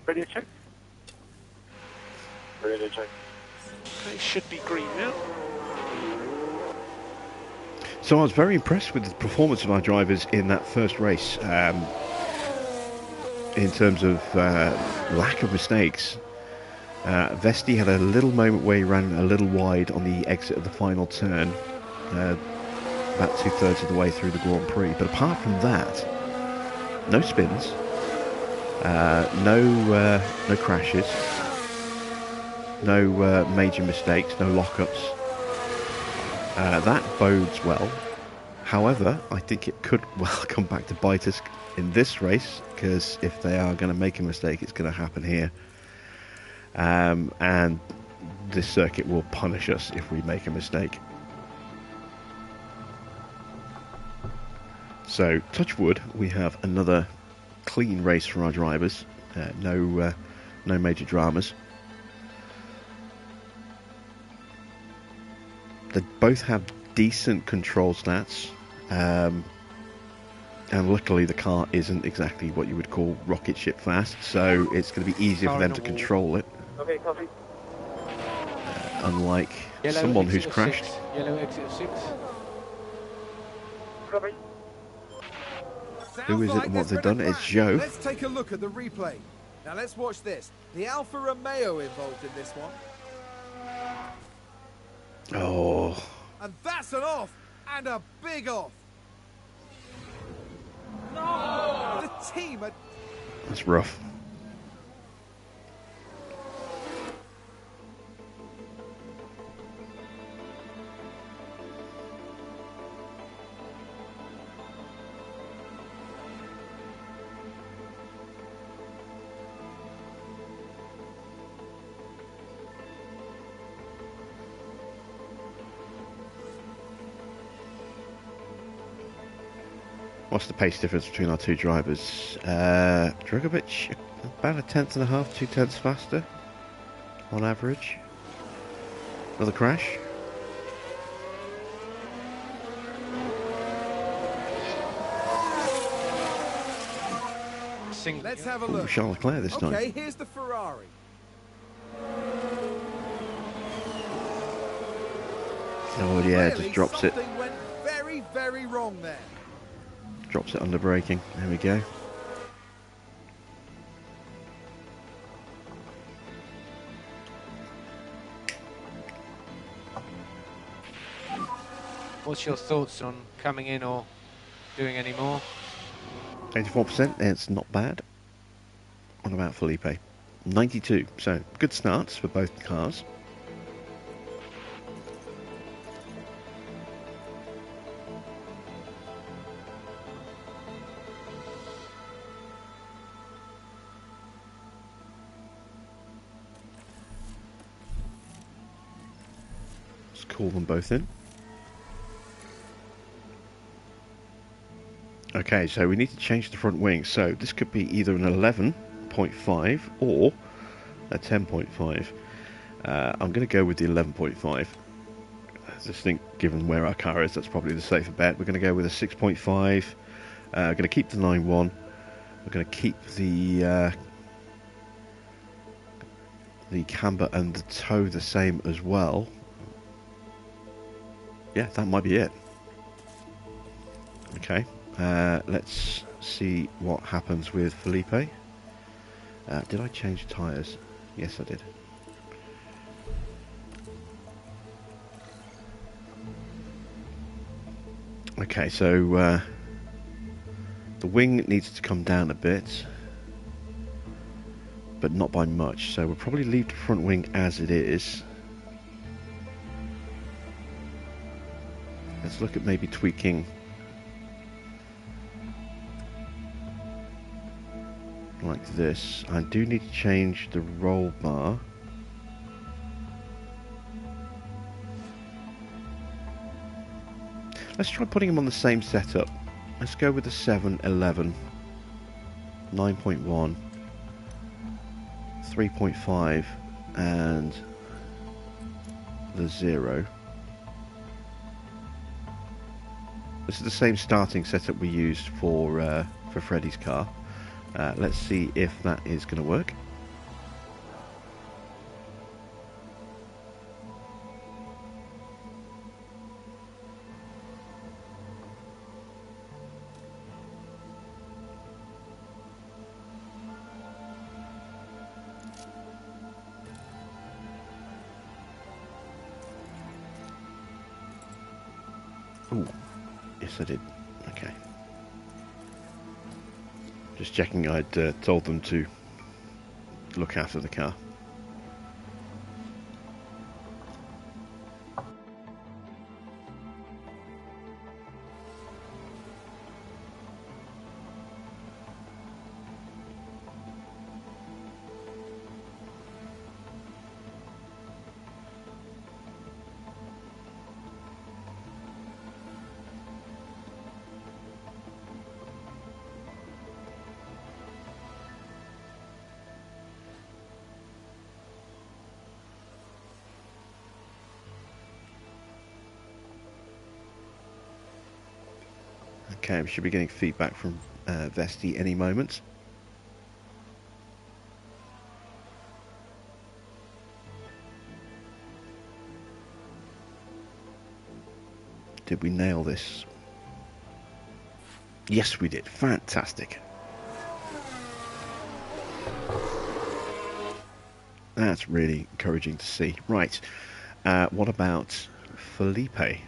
Ready to check? Ready to check. Okay, should be green now. So I was very impressed with the performance of our drivers in that first race. In terms of lack of mistakes. Vesti had a little moment where he ran a little wide on the exit of the final turn, about 2/3 of the way through the Grand Prix. But apart from that, no spins, no crashes, no major mistakes, no lockups. That bodes well. However, I think it could well come back to bite us in this race, because if they are going to make a mistake, it's going to happen here. And this circuit will punish us if we make a mistake. So, touch wood, we have another clean race for our drivers. No major dramas. They both have decent control stats. And luckily the car isn't exactly what you would call rocket ship fast, so it's going to be easier for them to control it. Okay, copy. Unlike Yellow someone who's exit of crashed. 6. Yellow exit of 6. Copy. Who is it and what they've done? It's Joe. Let's take a look at the replay. Now let's watch this. The Alfa Romeo involved in this one. Oh, And that's an off, and a big off. No! The team are... that's rough. What's the pace difference between our two drivers? Drugovic about 1.5 2/10 faster on average. Another crash. Let's have a look. Charles Leclerc this time. Okay, here's the Ferrari. Oh yeah, Clearly just drops it. something went very, very wrong there. Drops it under braking. There we go. What's your thoughts on coming in or doing any more? 84%, it's not bad. What about Felipe? 92, so good starts for both cars. Let's call them both in. Okay, so we need to change the front wing. So this could be either an 11.5 or a 10.5. I'm going to go with the 11.5. I just think, given where our car is, that's probably the safer bet. We're going to go with a 6.5. We're going to keep the 9.1. We're going to keep the camber and the toe the same as well. Yeah, that might be it. Okay, let's see what happens with Felipe. Did I change tyres? Yes, I did. Okay, so the wing needs to come down a bit, but not by much, so we'll probably leave the front wing as it is. Let's look at maybe tweaking like this. I do need to change the roll bar. Let's try putting them on the same setup. Let's go with the 711, 9.1, 3.5 and the 0. This is the same starting setup we used for Freddy's car. Let's see if that is going to work. Oh, yes I did. Okay. Just checking I'd told them to look after the car. Okay, we should be getting feedback from Vesti any moment. Did we nail this? Yes, we did. Fantastic. That's really encouraging to see. Right, what about Felipe?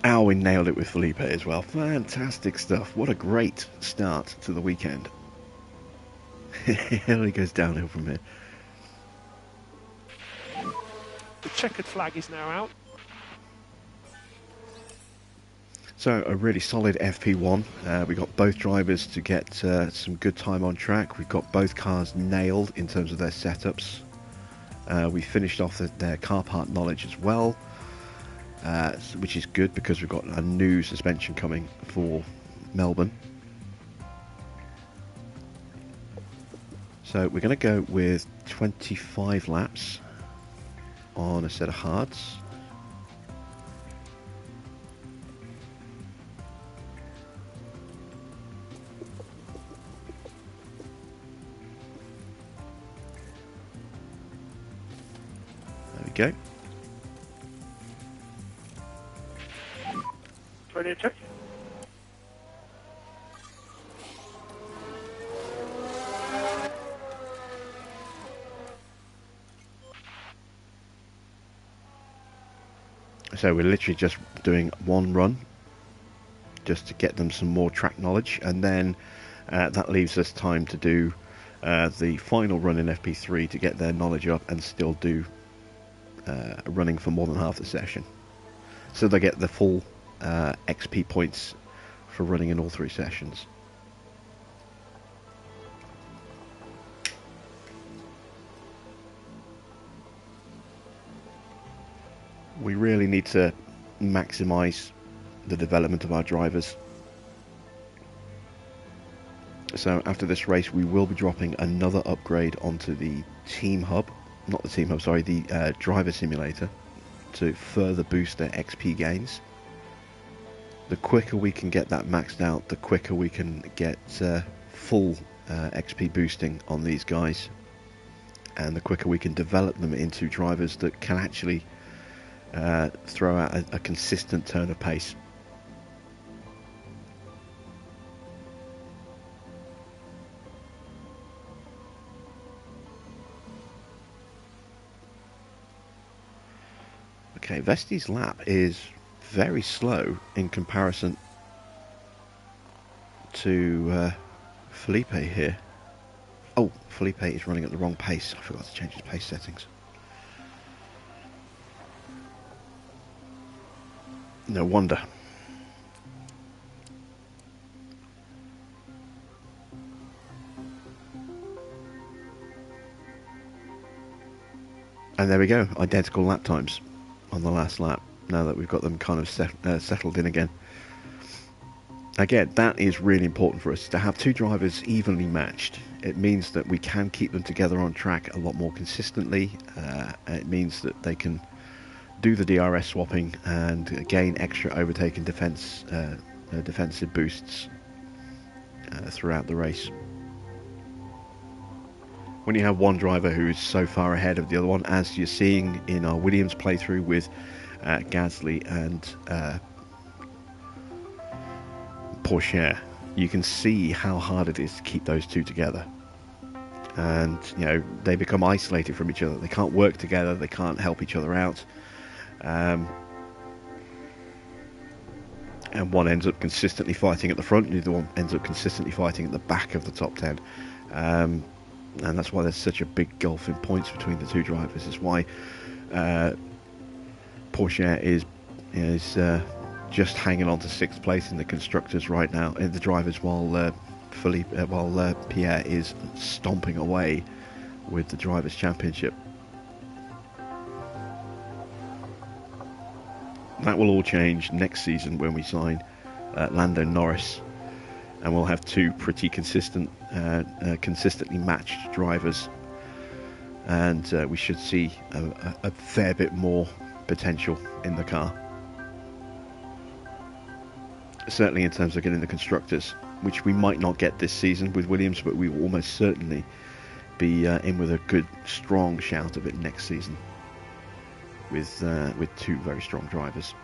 Oh, we nailed it with Felipe as well. Fantastic stuff. What a great start to the weekend. It only goes downhill from here. The checkered flag is now out. So a really solid FP1. We got both drivers to get some good time on track. We've got both cars nailed in terms of their setups. We finished off their car part knowledge as well. Which is good because we've got a new suspension coming for Melbourne. So we're going to go with 25 laps on a set of hards. There we go. Ready to check? So we're literally just doing one run just to get them some more track knowledge, and then that leaves us time to do the final run in FP3 to get their knowledge up and still do running for more than half the session. So they get the full XP points for running in all 3 sessions. We really need to maximize the development of our drivers. So after this race we will be dropping another upgrade onto the team hub, not the team hub, sorry, the driver simulator, to further boost their XP gains. The quicker we can get that maxed out, the quicker we can get full XP boosting on these guys, and the quicker we can develop them into drivers that can actually throw out a consistent turn of pace. Okay, Vesti's lap is very slow in comparison to Felipe here. Oh, Felipe is running at the wrong pace. I forgot to change his pace settings. No wonder. And there we go, identical lap times on the last lap, now that we've got them kind of settled in again. Again, that is really important for us, to have 2 drivers evenly matched. It means that we can keep them together on track a lot more consistently. It means that they can do the DRS swapping and gain extra overtake and defensive boosts throughout the race. When you have one driver who is so far ahead of the other one, as you're seeing in our Williams playthrough with Gasly and Porsche, you can see how hard it is to keep those 2 together. And you know, they become isolated from each other. They can't work together, they can't help each other out. And one ends up consistently fighting at the front, and the other one ends up consistently fighting at the back of the top 10. And that's why there's such a big gulf in points between the 2 drivers. It's why Porsche is just hanging on to 6th place in the constructors right now, in the drivers, while Pierre is stomping away with the drivers' championship. That will all change next season when we sign Lando Norris, and we'll have 2 pretty consistently matched drivers, and we should see a fair bit more potential in the car. Certainly in terms of getting the constructors, which we might not get this season with Williams, but we will almost certainly be in with a good strong shout of it next season with 2 very strong drivers.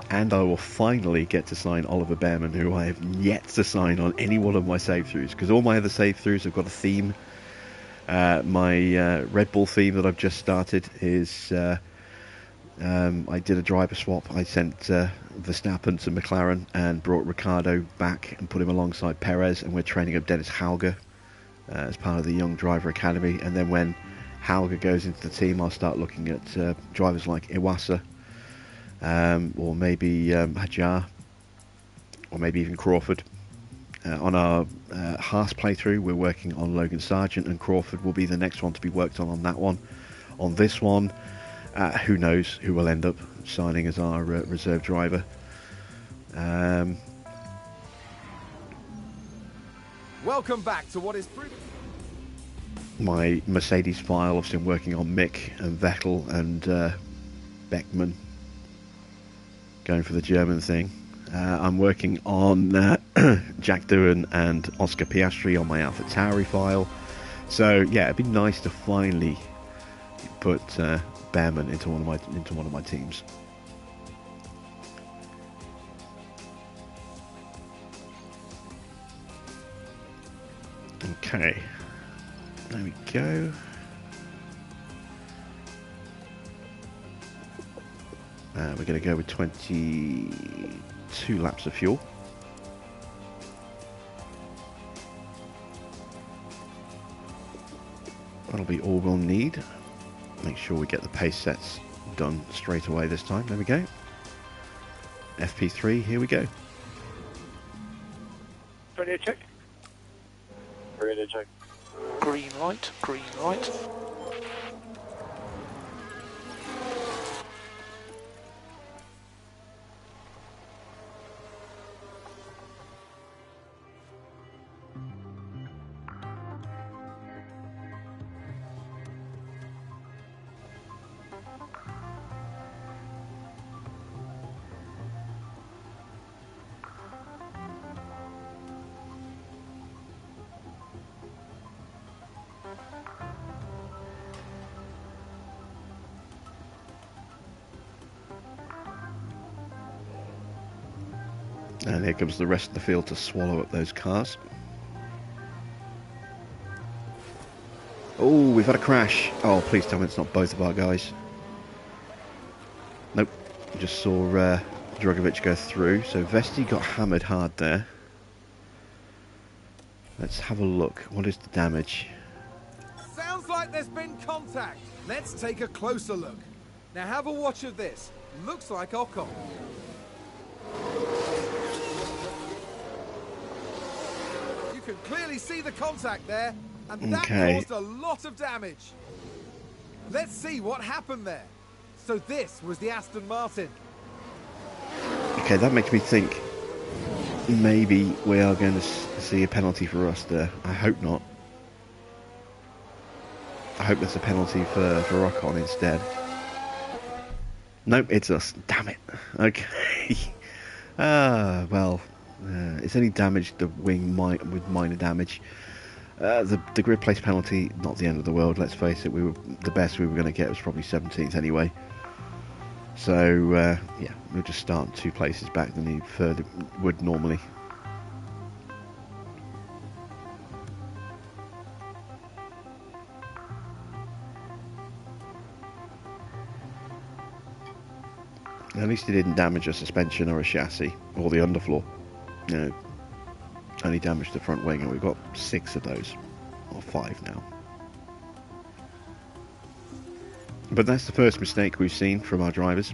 And I will finally get to sign Oliver Behrman, who I have yet to sign on any one of my save-throughs, because all my other save-throughs have got a theme. My Red Bull theme that I've just started is I did a driver swap. I sent Verstappen to McLaren and brought Ricciardo back and put him alongside Perez, and we're training up Dennis Hauger as part of the Young Driver Academy. And then when Hauger goes into the team, I'll start looking at drivers like Iwasa, or maybe Hajar, or maybe even Crawford. On our Haas playthrough, we're working on Logan Sargent, and Crawford will be the next one to be worked on that one. On this one, who knows who will end up signing as our reserve driver. Welcome back to what is my Mercedes file. I've been working on Mick and Vettel and Beckman, going for the German thing. I'm working on Jack Doohan and Oscar Piastri on my AlphaTauri file. So yeah, it'd be nice to finally put Behrman into one of my teams. Okay, there we go. We're going to go with 22 laps of fuel. That'll be all we'll need. Make sure we get the pace sets done straight away this time. There we go. FP3, here we go. Radio check. Radio check. Green light, green light. And here comes the rest of the field to swallow up those cars. Oh, we've had a crash. Oh, please tell me it's not both of our guys. Nope. Just saw Drogovic go through. So Vesti got hammered hard there. Let's have a look. What is the damage? Sounds like there's been contact. Let's take a closer look. Now have a watch of this. Looks like Ocon. You can clearly see the contact there, and that caused a lot of damage. Let's see what happened there. So this was the Aston Martin. Okay, that makes me think maybe we are going to see a penalty for us there. I hope not. I hope there's a penalty for Ocon instead. Nope, it's us. Damn it. Okay. Well, it's only damaged the wing with minor damage. The grid place penalty, not the end of the world, let's face it. The best we were going to get was probably 17th anyway. So, yeah, we'll just start 2 places back than he would normally. At least he didn't damage a suspension or a chassis or the underfloor. You know, only damaged the front wing, and we've got 6 of those, or 5 now. But that's the first mistake we've seen from our drivers.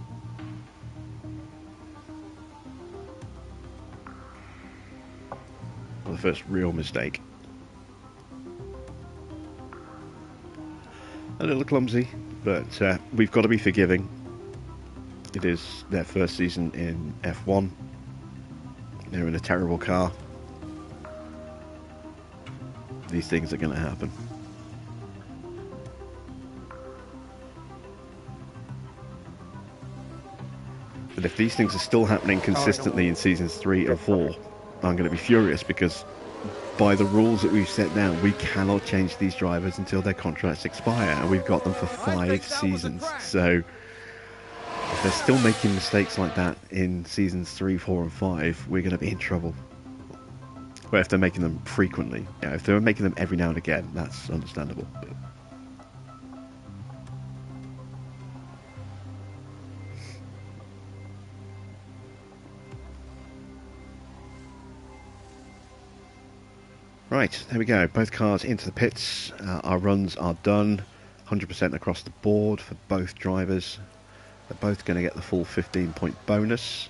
Well, the first real mistake. A little clumsy, but we've got to be forgiving. It is their first season in F1. They're in a terrible car. These things are going to happen. But if these things are still happening consistently in seasons 3 and 4, I'm going to be furious, because by the rules that we've set down, we cannot change these drivers until their contracts expire, and we've got them for 5 seasons. So if they're still making mistakes like that in seasons 3, 4 and 5, we're going to be in trouble. But if they're making them frequently, yeah, if they're making them every now and again, that's understandable. But right, there we go. Both cars into the pits. Our runs are done. 100% across the board for both drivers. They're both going to get the full 15-point bonus.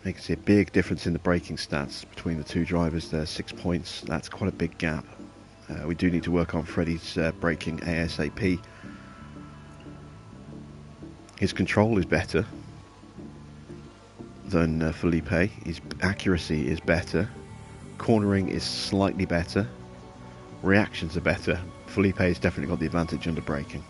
You can see a big difference in the braking stats between the 2 drivers there. 6 points. That's quite a big gap. We do need to work on Freddie's braking ASAP. His control is better than Felipe. His accuracy is better. Cornering is slightly better. Reactions are better. Felipe has definitely got the advantage under braking.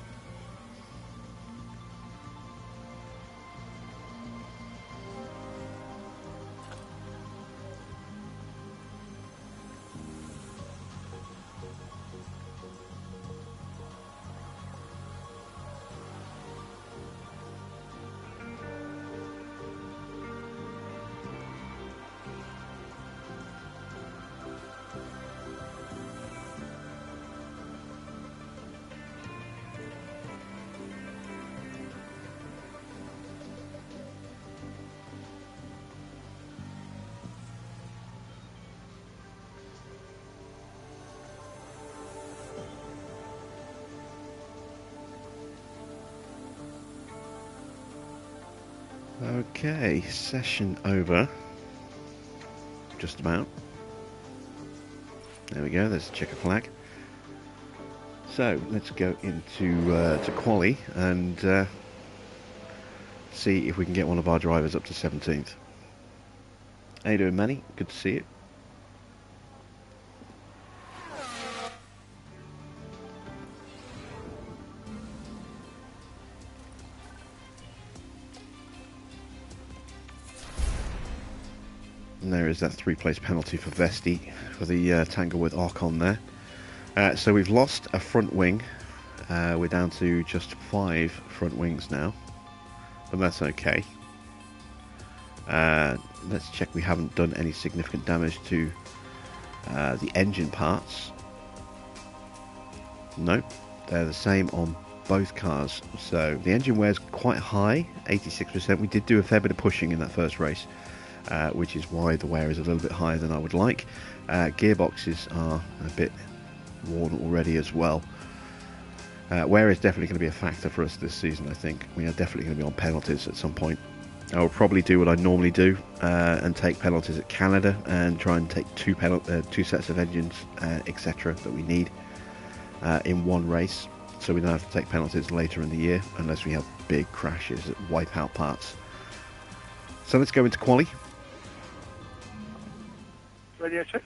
Okay, session over. Just about. There we go, there's the checker flag. So, let's go into to quali and see if we can get one of our drivers up to 17th. How you doing, Manny? Good to see you. And there is that 3-place penalty for Vesti for the tangle with Archon there. So we've lost a front wing. We're down to just 5 front wings now, but that's okay. Let's check we haven't done any significant damage to the engine parts. Nope, they're the same on both cars. So the engine wear's quite high, 86%. We did do a fair bit of pushing in that first race, which is why the wear is a little bit higher than I would like. Gearboxes are a bit worn already as well. Wear is definitely going to be a factor for us this season. I think we are definitely going to be on penalties at some point. I will probably do what I normally do and take penalties at Canada and try and take two sets of engines, etc. that we need in one race, so we don't have to take penalties later in the year unless we have big crashes that wipe out parts. So let's go into quali. Radio check.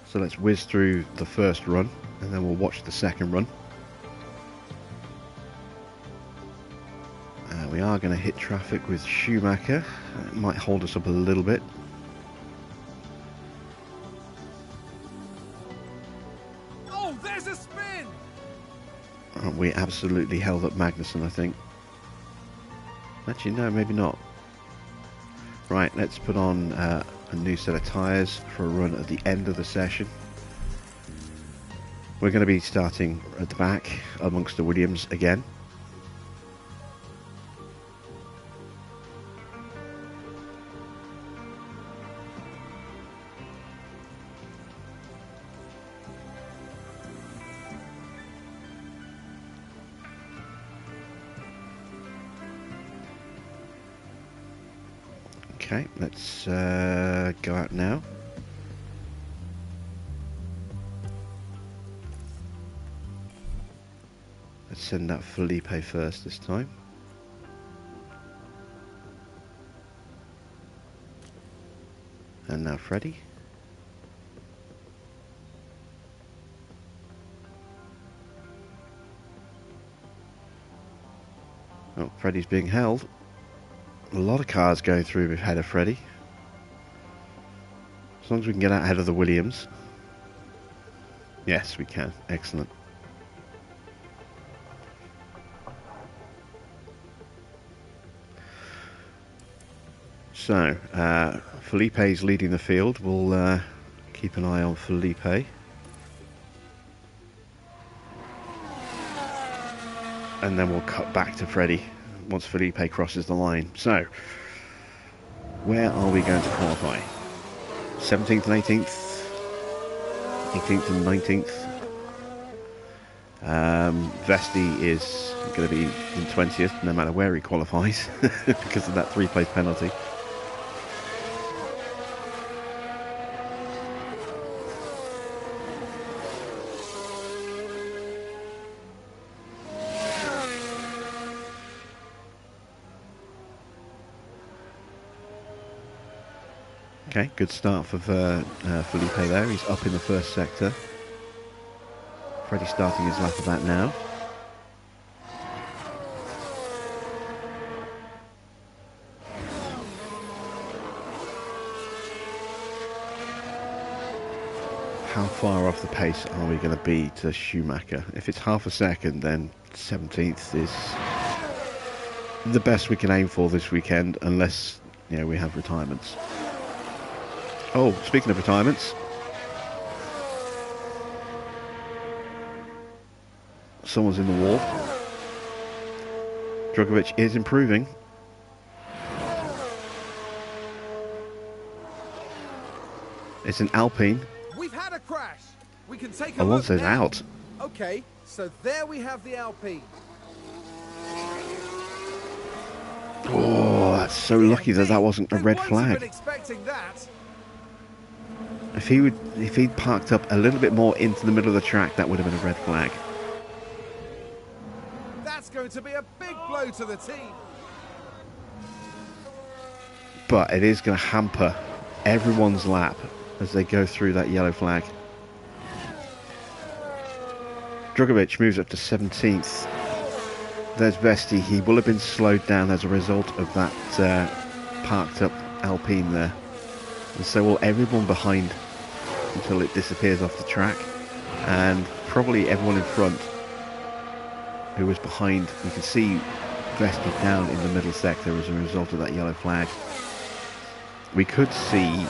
So let's whiz through the first run and then we'll watch the second run. We are going to hit traffic with Schumacher. It might hold us up a little bit. Oh, there's a spin! We absolutely held up Magnussen, I think. Actually, no, maybe not. Right, let's put on a new set of tyres for a run at the end of the session. We're going to be starting at the back amongst the Williams again. Okay, let's go out now. Let's send out Felipe first this time. And now Freddie. Oh, Freddie's being held. A lot of cars going through ahead of Freddie. As long as we can get out ahead of the Williams. Yes, we can. Excellent. So, Felipe's leading the field. We'll keep an eye on Felipe. And then we'll cut back to Freddie once Felipe crosses the line. So, where are we going to qualify? 17th and 18th? 18th and 19th? Vesti is going to be in 20th no matter where he qualifies because of that 3-place penalty. Okay, good start for Felipe there. He's up in the first sector. Freddie starting his lap of that now. How far off the pace are we going to be to Schumacher? If it's half a second, then 17th is the best we can aim for this weekend, unless we have retirements. Oh, speaking of retirements, Someone's in the wall. Drugovic is improving. It's an Alpine. We've had a crash. We can take a look Alonso's now. out. Okay, so there we have the Alpine. Oh, that's so lucky that that wasn't a They red won't have flag. been expecting that. If he'd parked up a little bit more into the middle of the track, that would have been a red flag. That's going to be a big blow to the team. But it is going to hamper everyone's lap as they go through that yellow flag. Drugovic moves up to 17th. There's Vesti. He will have been slowed down as a result of that parked up Alpine there. And so will everyone behind until it disappears off the track. And probably everyone in front who was behind. You can see Vesti down in the middle sector as a result of that yellow flag. We could see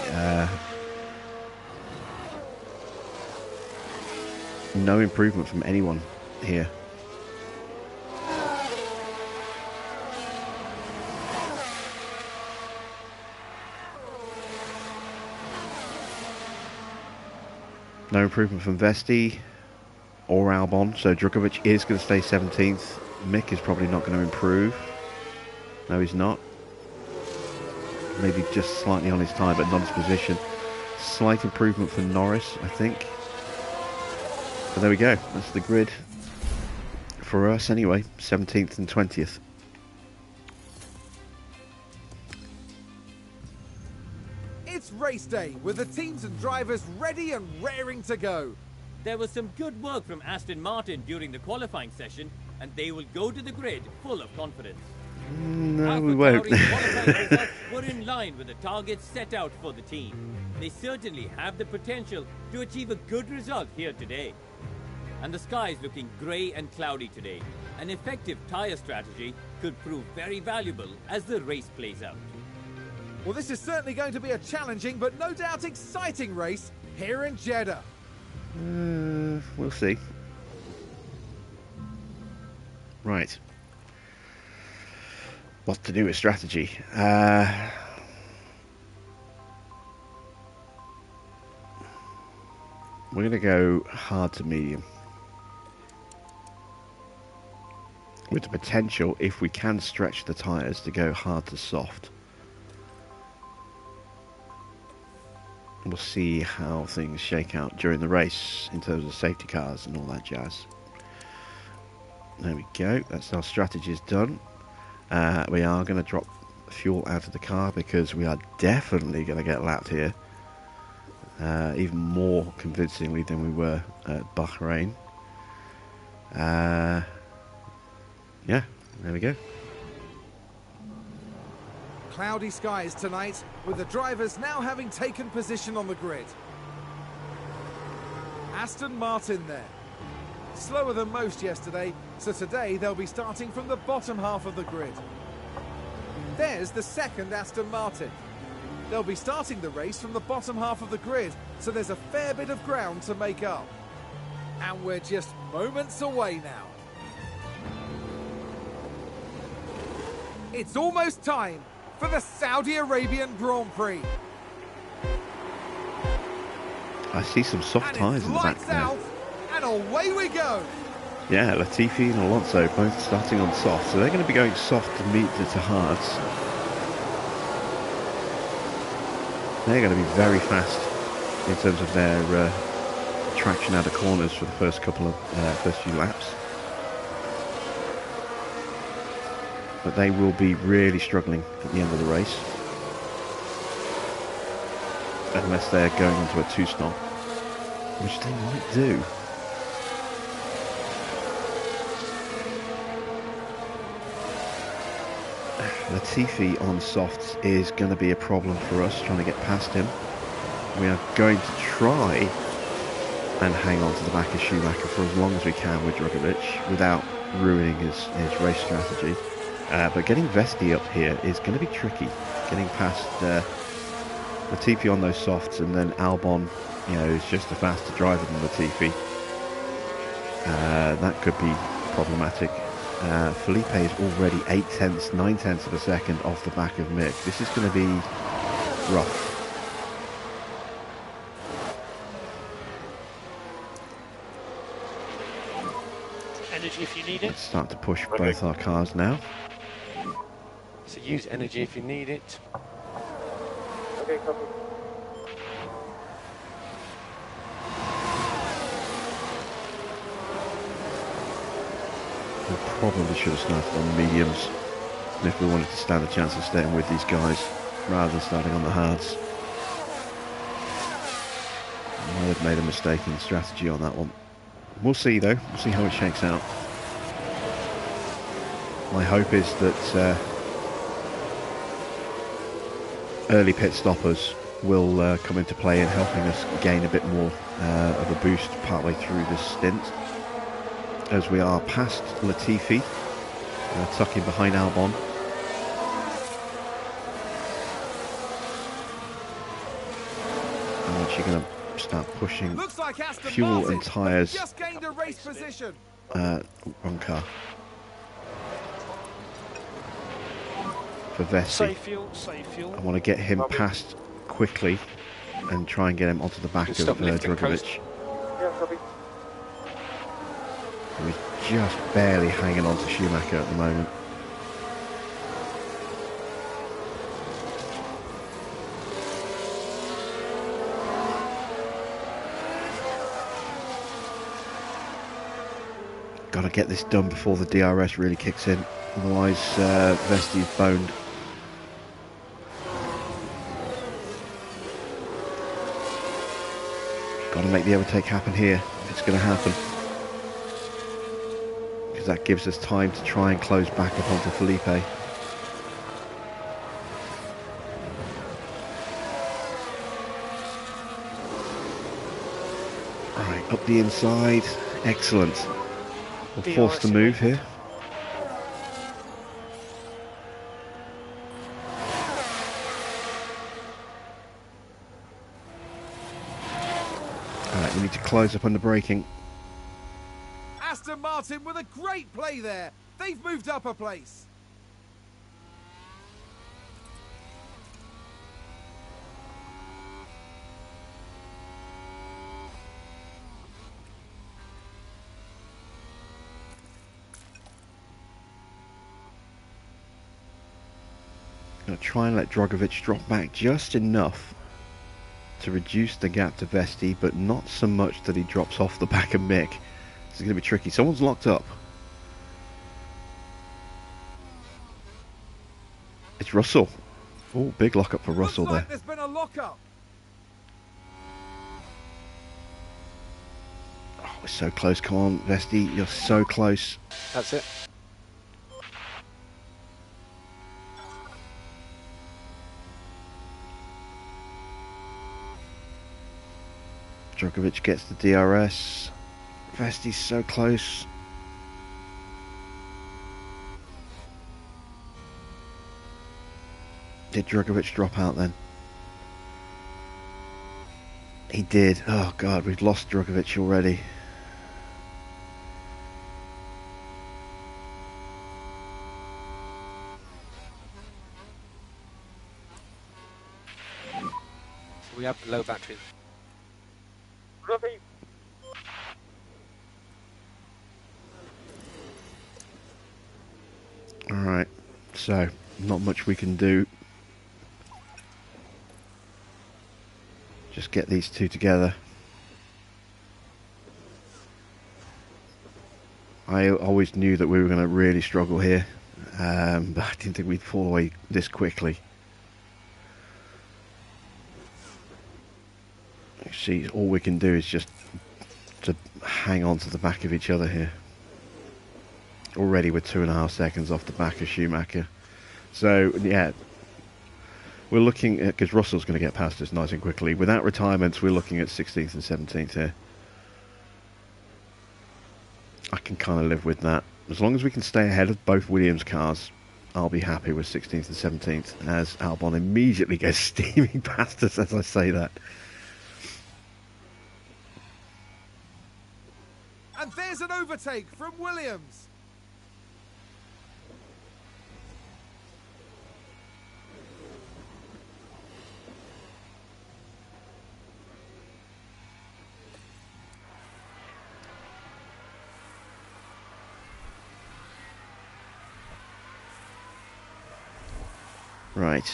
no improvement from anyone here. No improvement from Vesti or Albon, so Drugovic is going to stay 17th. Mick is probably not going to improve. No, he's not. Maybe just slightly on his tyre, but not his position. Slight improvement for Norris, I think. But there we go. That's the grid for us anyway. 17th and 20th. It's race day with the teams and drivers ready and raring to go. There was some good work from Aston Martin during the qualifying session, and they will go to the grid full of confidence. No, we won't. AlphaTauri's qualifying results were in line with the targets set out for the team. They certainly have the potential to achieve a good result here today. And the sky is looking grey and cloudy today. An effective tyre strategy could prove very valuable as the race plays out. Well, this is certainly going to be a challenging but no doubt exciting race here in Jeddah. We'll see. Right. What to do with strategy? We're going to go hard to medium. With the potential, if we can stretch the tyres, to go hard to soft. We'll see how things shake out during the race in terms of safety cars and all that jazz. There we go. That's our strategies done. We are going to drop fuel out of the car because we are definitely going to get lapped here. Even more convincingly than we were at Bahrain. Yeah, there we go. Cloudy skies tonight, with the drivers now having taken position on the grid. Aston Martin there. Slower than most yesterday, so today they'll be starting from the bottom half of the grid. There's the second Aston Martin. They'll be starting the race from the bottom half of the grid, so there's a fair bit of ground to make up. And we're just moments away now. It's almost time for the Saudi Arabian Grand Prix. I see some soft And tyres it's in the back lights there. out, and away we go. Yeah, Latifi and Alonso both starting on soft, so they're going to be going soft to meet to hards. They're going to be very fast in terms of their traction out of corners for the first few laps. But they will be really struggling at the end of the race, unless they're going onto a two-stop, which they might do. Latifi on softs is going to be a problem for us, trying to get past him. We are going to try and hang on to the back of Schumacher for as long as we can with Drugovic without ruining his race strategy. But getting Vesti up here is going to be tricky. Getting past Latifi on those softs, and then Albon, you know, is just a faster driver than Latifi. that could be problematic. Felipe is already 9/10 of a second off the back of Mick. This is going to be rough. Energy if you need it. Let's start to push both our cars now. So use energy if you need it. Okay, copy. We probably should have started on mediums if we wanted to stand a chance of staying with these guys rather than starting on the hards. I might have made a mistake in strategy on that one. We'll see though, we'll see how it shakes out. My hope is that early pit stoppers will come into play in helping us gain a bit more of a boost partway through this stint. As we are past Latifi, tucking behind Albon. I'm actually going to start pushing Looks like Aston fuel Martin and tyres. just gained a race position. Wrong car. For Vessi. Save fuel, save fuel. I want to get him past quickly and try and get him onto the back of Stop lifting, coast. Drogovic. Yeah, copy. He's just barely hanging on to Schumacher at the moment. Got to get this done before the DRS really kicks in, otherwise Vesti's boned. Got to make the overtake happen here. It's going to happen. Because that gives us time to try and close back up onto Felipe. Right, up the inside. Excellent. We're forced to move here. Alright, we need to close up on the braking. Aston Martin with a great play there. They've moved up a place. Going to try and let Drogovic drop back just enough to reduce the gap to Vesti, but not so much that he drops off the back of Mick. This is going to be tricky. Someone's locked up. It's Russell. Oh, big lockup for Russell Looks like there. there's been a lockup. Oh, we're so close. Come on, Vesti. You're so close. That's it. Drogovic gets the DRS. Vesti's so close. Did Drogovic drop out then? He did. Oh god, we've lost Drogovic already. So we have the low battery. Copy. Alright, so not much we can do. Just get these two together. I always knew that we were going to really struggle here, but I didn't think we'd fall away this quickly. You see, all we can do is just to hang on to the back of each other here. Already we're 2.5 seconds off the back of Schumacher. So, yeah, we're looking at, because Russell's going to get past us nice and quickly. Without retirements, we're looking at 16th and 17th here. I can kind of live with that. As long as we can stay ahead of both Williams cars, I'll be happy with 16th and 17th, as Albon immediately goes steaming past us as I say that. And there's an overtake from Williams. Right.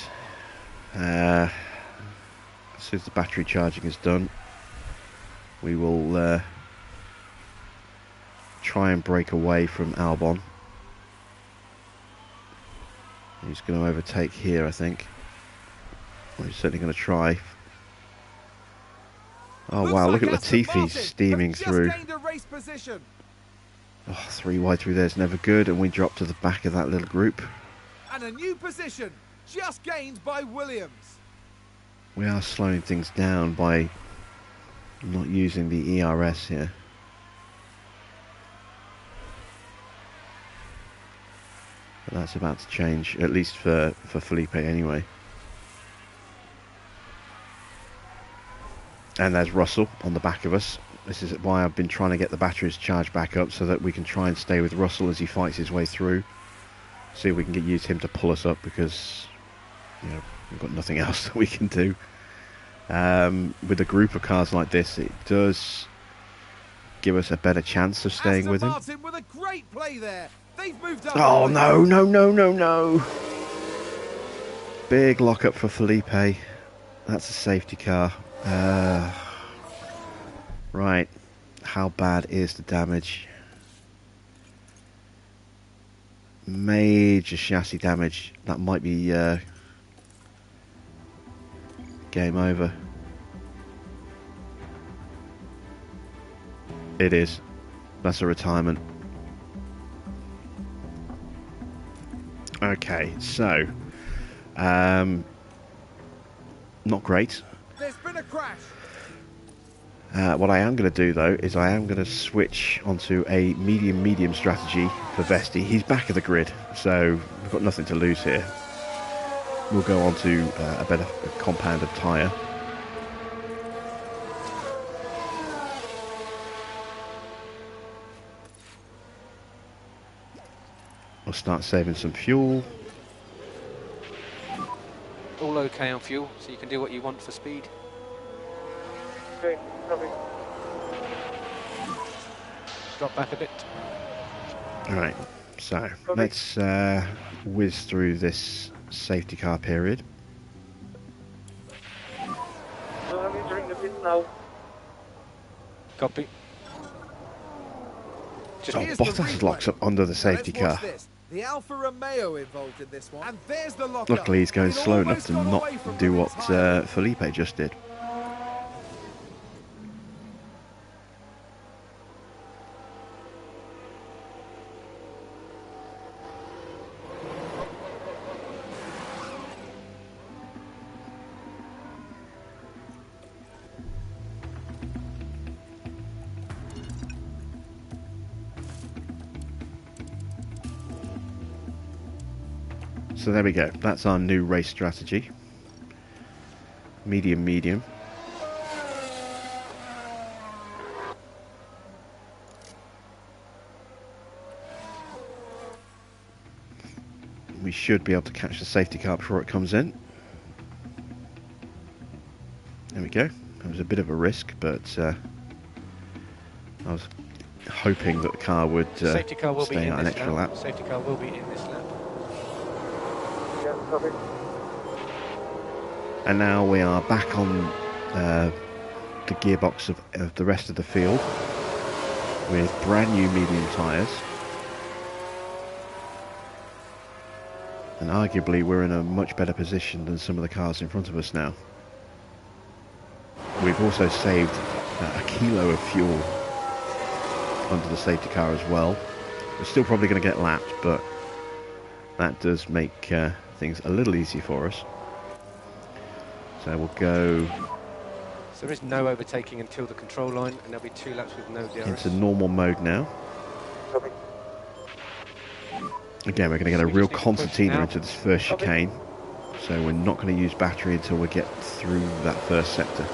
As soon as the battery charging is done, we will try and break away from Albon. He's going to overtake here, I think. Well, he's certainly going to try. Oh Looks wow, like look at Aston Latifi Martin steaming have just through. gained a race position. Oh, 3 wide through there's never good, and we drop to the back of that little group. And a new position just gained by Williams. We are slowing things down by not using the ERS here. But that's about to change, at least for Felipe anyway. And there's Russell on the back of us. This is why I've been trying to get the batteries charged back up, so that we can try and stay with Russell as he fights his way through. See if we can use him to pull us up, because we've got nothing else that we can do. With a group of cars like this, it does give us a better chance of staying Aston with him. Martin with a great play there. They've moved up. Oh no, no, no, no, no. Big lockup for Felipe. That's a safety car. Right. How bad is the damage? Major chassis damage. That might be game over. It is. That's a retirement. Okay, so not great. There's been a crash. What I am going to do though is I am going to switch onto a medium strategy for Vesti. He's back of the grid, so we've got nothing to lose here. We'll go on to a better compounded tyre. We'll start saving some fuel. All okay on fuel, so you can do what you want for speed. Okay, copy. Drop back a bit. Alright, so Okay. let's whiz through this safety car period. So I'm entering the pit now. Copy. Just Oh, Here's the Bottas replay. locks up under the safety Let's watch car. this. The Alfa Romeo involved in this one. And there's the lockup. Luckily he's going He'd slow enough almost to gone not away from do the what retire. Felipe just did. So there we go. That's our new race strategy. Medium. We should be able to catch the safety car before it comes in. There we go. It was a bit of a risk, but I was hoping that the car would safety car will be stay in out an this extra lap. lap. Safety car will be in this lap. Yeah, copy. And now we are back on the gearbox of the rest of the field with brand new medium tyres. And arguably we're in a much better position than some of the cars in front of us now. We've also saved a kilo of fuel under the safety car as well. We're still probably going to get lapped, but that does make things a little easier for us. So we'll go So there is no overtaking until the control line, and there'll be 2 laps with no DRS. into normal mode now. Copy. Again, we're going to get a So we real just need to push concertina now. into this first chicane. So we're not going to use battery until we get through that first sector.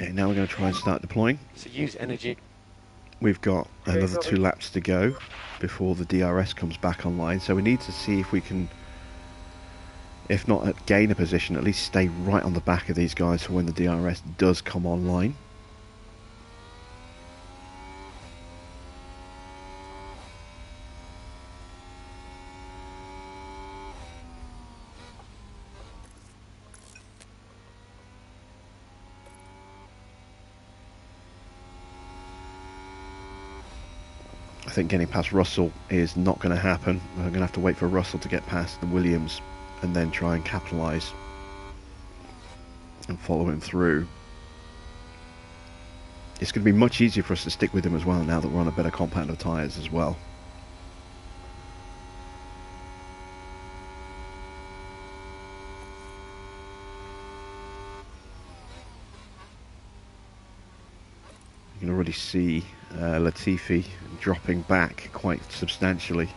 Okay, now we're going to try and start deploying. So use energy. We've got another copy. 2 laps to go before the DRS comes back online, so we need to see if we can, if not gain a position, at least stay right on the back of these guys for when the DRS does come online. I think getting past Russell is not going to happen. I'm going to have to wait for Russell to get past the Williams and then try and capitalise and follow him through. It's going to be much easier for us to stick with him as well now that we're on a better compound of tyres as well. You can already see Latifi dropping back quite substantially.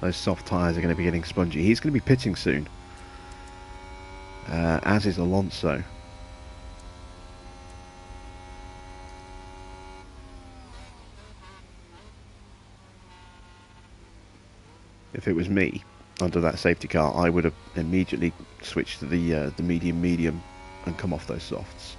Those soft tyres are going to be getting spongy. He's going to be pitting soon, as is Alonso. If it was me under that safety car, I would have immediately switched to the medium and come off those softs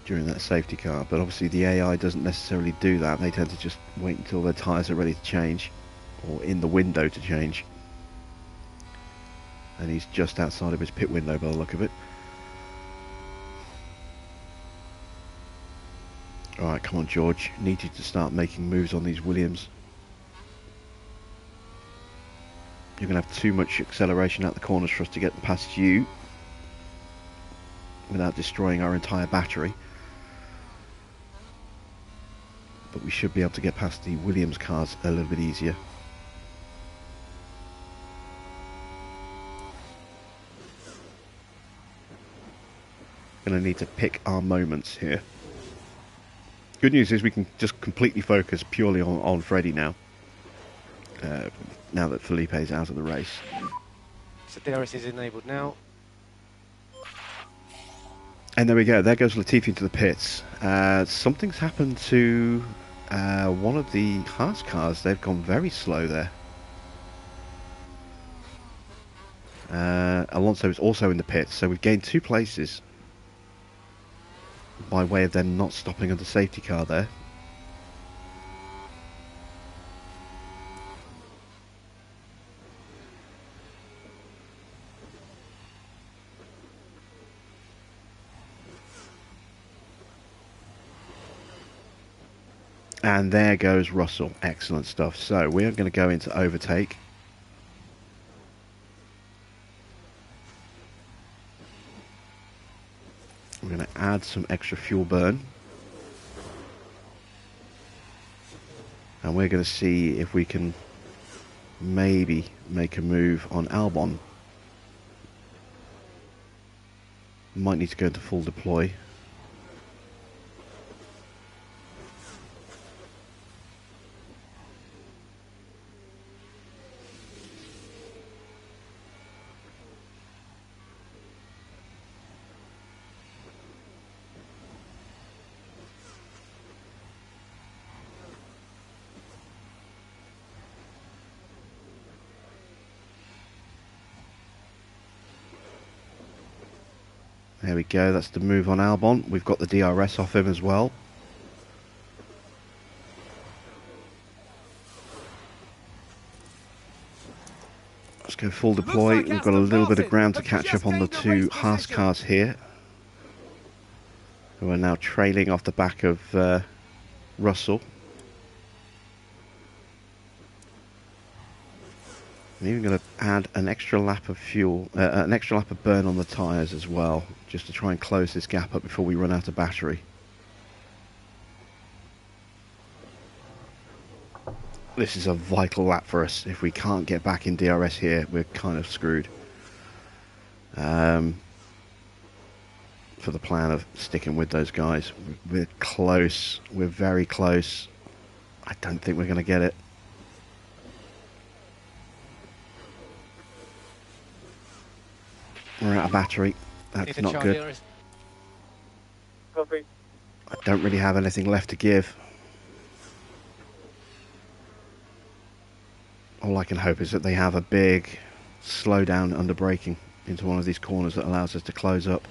during that safety car. But obviously the AI doesn't necessarily do that. They tend to just wait until their tyres are ready to change, or in the window to change. And he's just outside of his pit window by the look of it. Alright, come on George, need you to start making moves on these Williams. You're going to have too much acceleration out the corners for us to get past you without destroying our entire battery. But we should be able to get past the Williams cars a little bit easier. Going to need to pick our moments here. Good news is we can just completely focus purely on Freddie now. Now that Felipe is out of the race. So DRS is enabled now. And there we go. There goes Latifi into the pits. Something's happened to one of the Haas cars. They've gone very slow there. Alonso is also in the pits, so we've gained 2 places by way of them not stopping under safety car there. And there goes Russell. Excellent stuff. So we're going to go into overtake. We're going to add some extra fuel burn. And we're going to see if we can maybe make a move on Albon. Might need to go into full deploy. There we go, that's the move on Albon. We've got the DRS off him as well. Let's go full deploy. Like We've got a little bit of ground to have catch just up on the gained a 2 race Haas position. cars here, who are now trailing off the back of Russell. I'm even going to add an extra lap of fuel, an extra lap of burn on the tyres as well, just to try and close this gap up before we run out of battery. This is a vital lap for us. If we can't get back in DRS here, we're kind of screwed. For the plan of sticking with those guys. We're close. We're very close. I don't think we're going to get it. We're out of battery. Need That's to not charge good. yours. Copy. I don't really have anything left to give. All I can hope is that they have a big slowdown under braking into one of these corners that allows us to close up.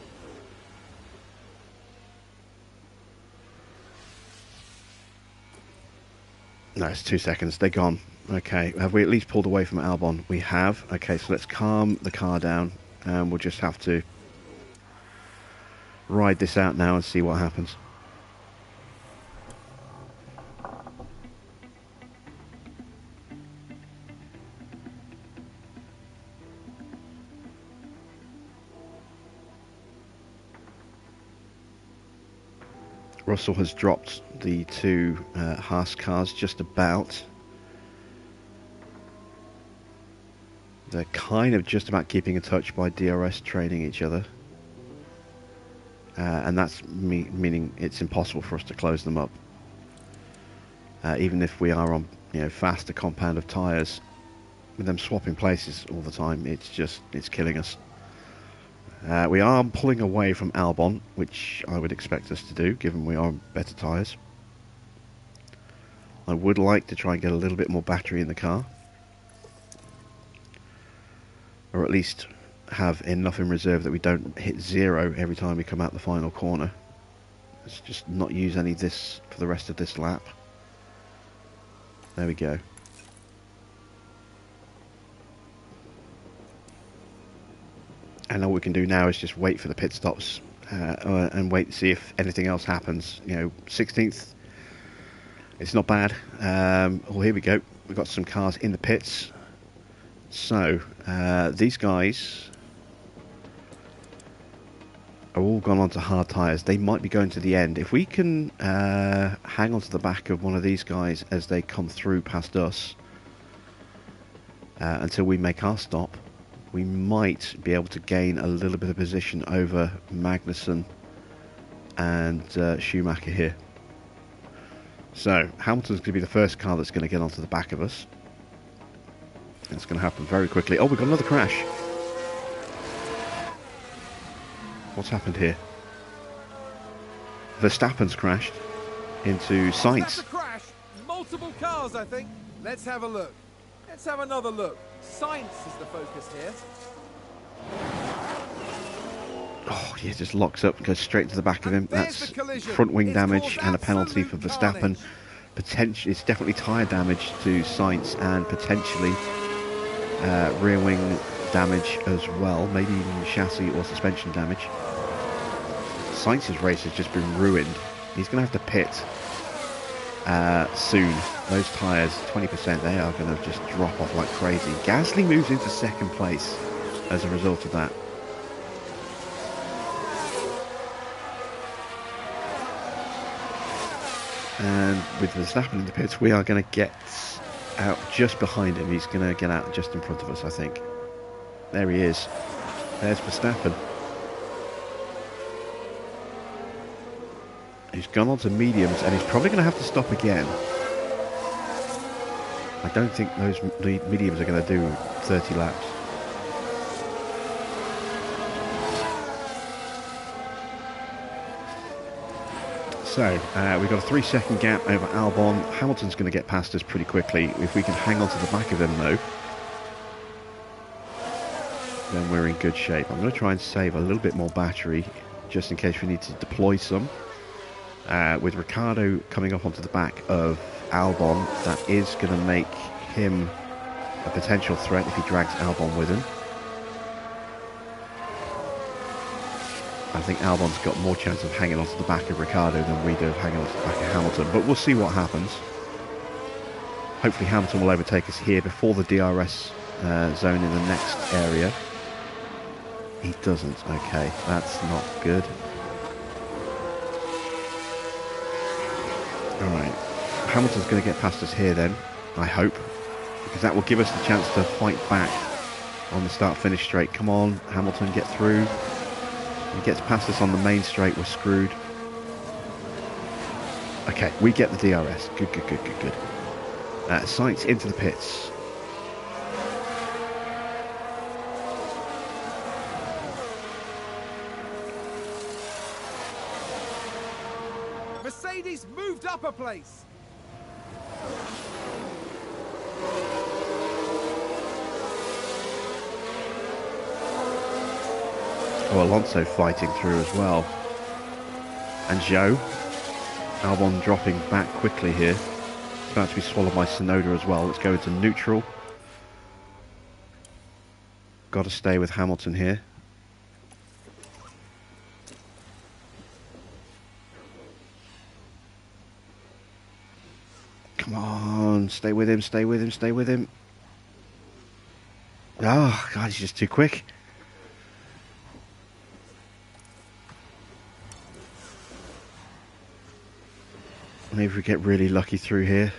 No, it's 2 seconds. They're gone. Okay, have we at least pulled away from Albon? We have. Okay, so let's calm the car down, and we'll just have to ride this out now and see what happens. Russell has dropped the two Haas cars just about. They're kind of just about keeping in touch by DRS training each other. And that's meaning it's impossible for us to close them up. Even if we are on faster compound of tyres, with them swapping places all the time, it's killing us. We are pulling away from Albon, which I would expect us to do, given we are on better tyres. I would like to try and get a little bit more battery in the car. Or at least have enough in reserve that we don't hit zero every time we come out the final corner. Let's just not use any of this for the rest of this lap. There we go. And all we can do now is just wait for the pit stops and wait to see if anything else happens. 16th, it's not bad. Oh, here we go. We've got some cars in the pits. So, these guys are all gone onto hard tyres. They might be going to the end. If we can hang on to the back of one of these guys as they come through past us until we make our stop, we might be able to gain a little bit of position over Magnussen and Schumacher here. So, Hamilton's going to be the first car that's going to get onto the back of us. It's going to happen very quickly. Oh, we've got another crash. What's happened here? Verstappen's crashed into Sainz. That's a crash. Multiple cars, I think. Let's have a look. Let's have another look. Science is the focus here. Oh, he just locks up and goes straight to the back of him. There's That's the collision. front wing It's damage caused and a penalty for absolute Verstappen. carnage. It's definitely tyre damage to Sainz and potentially rear wing damage as well. Maybe even chassis or suspension damage. Sainz's race has just been ruined. He's going to have to pit soon. Those tyres, 20%, they are going to just drop off like crazy. Gasly moves into second place as a result of that. And with Verstappen in the pits, we are going to get out just behind him. He's going to get out just in front of us, I think. There he is. There's Verstappen. He's gone on to mediums, and he's probably going to have to stop again. I don't think those mediums are going to do 30 laps. So, we've got a 3-second gap over Albon. Hamilton's going to get past us pretty quickly. If we can hang on to the back of him, though, then we're in good shape. I'm going to try and save a little bit more battery, just in case we need to deploy some. With Ricciardo coming up onto the back of Albon, that is going to make him a potential threat if he drags Albon with him. I think Albon's got more chance of hanging onto the back of Ricciardo than we do of hanging onto the back of Hamilton, but we'll see what happens. Hopefully Hamilton will overtake us here before the DRS zone in the next area. He doesn't. Okay, that's not good. Alright, Hamilton's going to get past us here then, I hope, because that will give us the chance to fight back on the start-finish straight. Come on, Hamilton, get through. He gets past us on the main straight, we're screwed. Okay, we get the DRS. Good. Sainz into the pits. He's moved up a place. Oh, Alonso fighting through as well. And Zhou. Albon dropping back quickly here. It's about to be swallowed by Tsunoda as well. Let's go into neutral. Got to stay with Hamilton here. Come on, stay with him, stay with him, stay with him. Oh, God, he's just too quick. Maybe we get really lucky through here.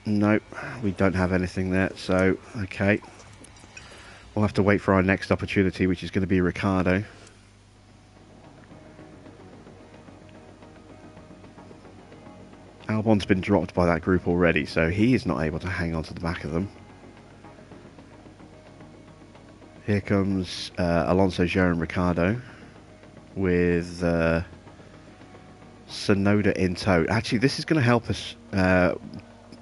Nope, we don't have anything there, so, okay. We'll have to wait for our next opportunity, which is going to be Ricciardo. Albon's been dropped by that group already, so he is not able to hang on to the back of them. Here comes Alonso, Zhou and Ricciardo with Tsunoda in tow. Actually, this is going to help us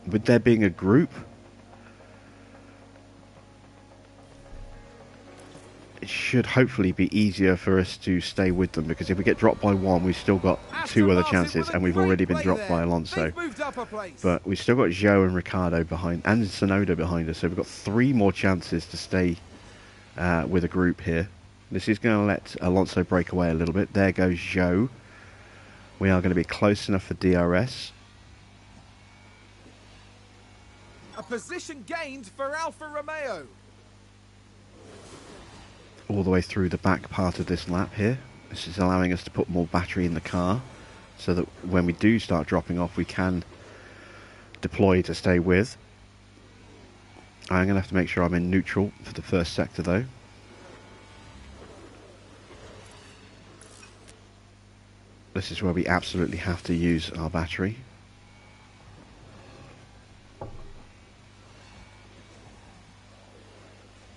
with there being a group. It should hopefully be easier for us to stay with them, because if we get dropped by one, we've still got two other chances, and we've already been dropped by Alonso. But we've still got Zhou and Ricciardo behind, and Tsunoda behind us, so we've got 3 more chances to stay with a group here. This is going to let Alonso break away a little bit. There goes Zhou. We are going to be close enough for DRS. A position gained for Alfa Romeo. All the way through the back part of this lap here. This is allowing us to put more battery in the car, so that when we do start dropping off, we can deploy to stay with. I'm going to have to make sure I'm in neutral for the first sector though. This is where we absolutely have to use our battery.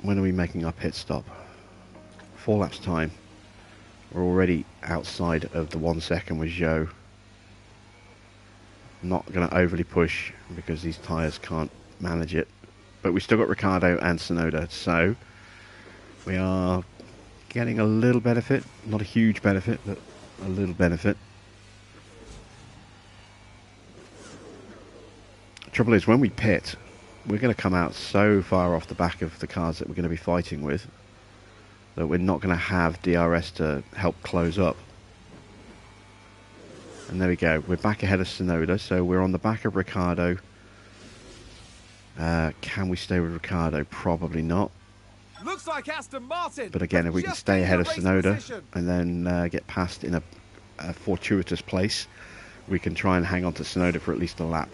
When are we making our pit stop? 4 laps time. We're already outside of the 1 second with Zhou. Not going to overly push because these tyres can't manage it. But we've still got Ricciardo and Tsunoda, so we are getting a little benefit. Not a huge benefit, but a little benefit. Trouble is, when we pit, we're going to come out so far off the back of the cars that we're going to be fighting with that we're not going to have DRS to help close up. And there we go. We're back ahead of Tsunoda, so we're on the back of Ricciardo. Can we stay with Ricciardo? Probably not. Looks like Aston Martin. But again, if we can stay ahead of Tsunoda and then get past in a fortuitous place, we can try and hang on to Tsunoda for at least a lap.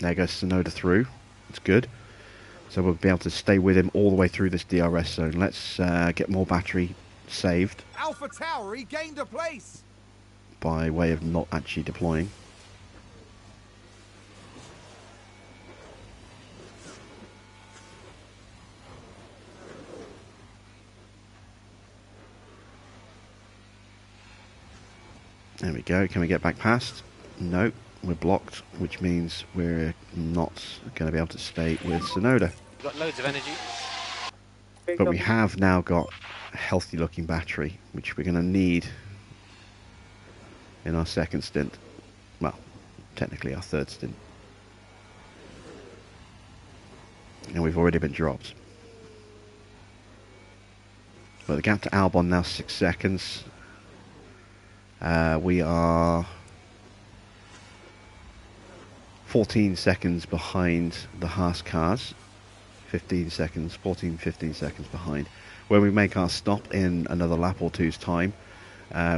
There goes Tsunoda through. It's good. So we'll be able to stay with him all the way through this DRS zone. Let's get more battery saved. Alpha Tower regained a place. By way of not actually deploying. There we go. Can we get back past? No, we're blocked, which means we're not going to be able to stay with Tsunoda. We've got loads of energy. But we have now got a healthy looking battery, which we're going to need in our second stint. Well, technically our third stint. And we've already been dropped. But the gap to Albon now 6 seconds. We are 14 seconds behind the Haas cars. 15 seconds, 14, 15 seconds behind. When we make our stop in another lap or two's time,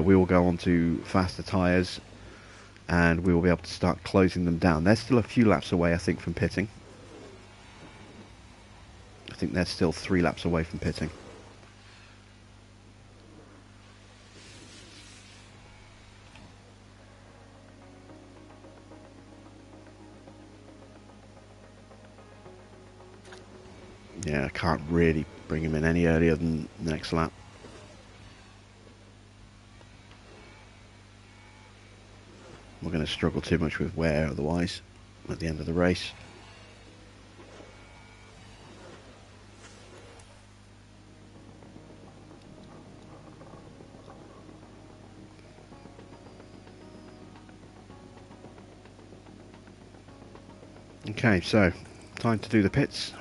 we will go on to faster tyres and we will be able to start closing them down. They're still a few laps away, I think, from pitting. I think they're still 3 laps away from pitting. Yeah, I can't really bring him in any earlier than the next lap. We're going to struggle too much with wear otherwise at the end of the race. Okay, so time to do the pits.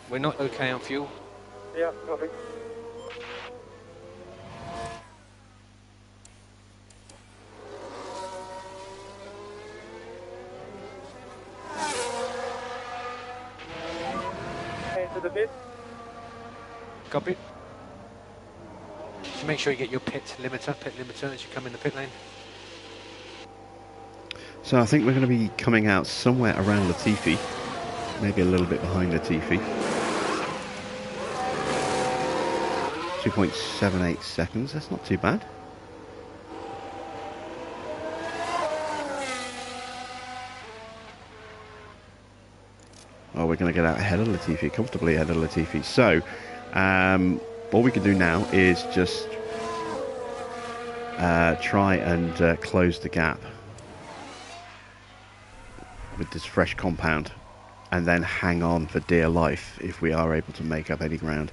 We're not okay on fuel. Yeah, copy. Into the pit. Copy. Just make sure you get your pit limiter as you come in the pit lane. So I think we're going to be coming out somewhere around Latifi, maybe a little bit behind Latifi. 2.78 seconds, that's not too bad. Oh, we're going to get out ahead of Latifi, comfortably ahead of Latifi. So, all we can do now is just try and close the gap with this fresh compound, and then hang on for dear life if we are able to make up any ground.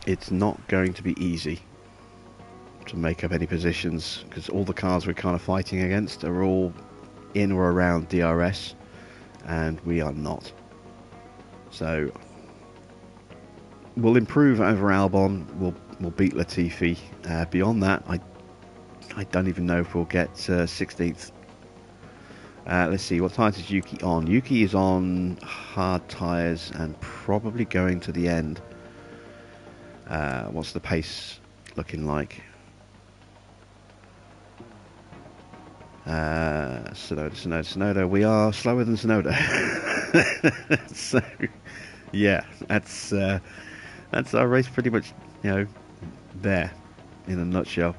It's not going to be easy to make up any positions because all the cars we're kind of fighting against are all in or around DRS and we are not. So we'll improve over Albon, we'll beat Latifi. Beyond that, I don't even know if we'll get 16th. Let's see, what tyres is Yuki on? Yuki is on hard tyres and probably going to the end. What's the pace looking like? Sonoda. We are slower than Sonoda. So, yeah, that's our race pretty much, there in a nutshell.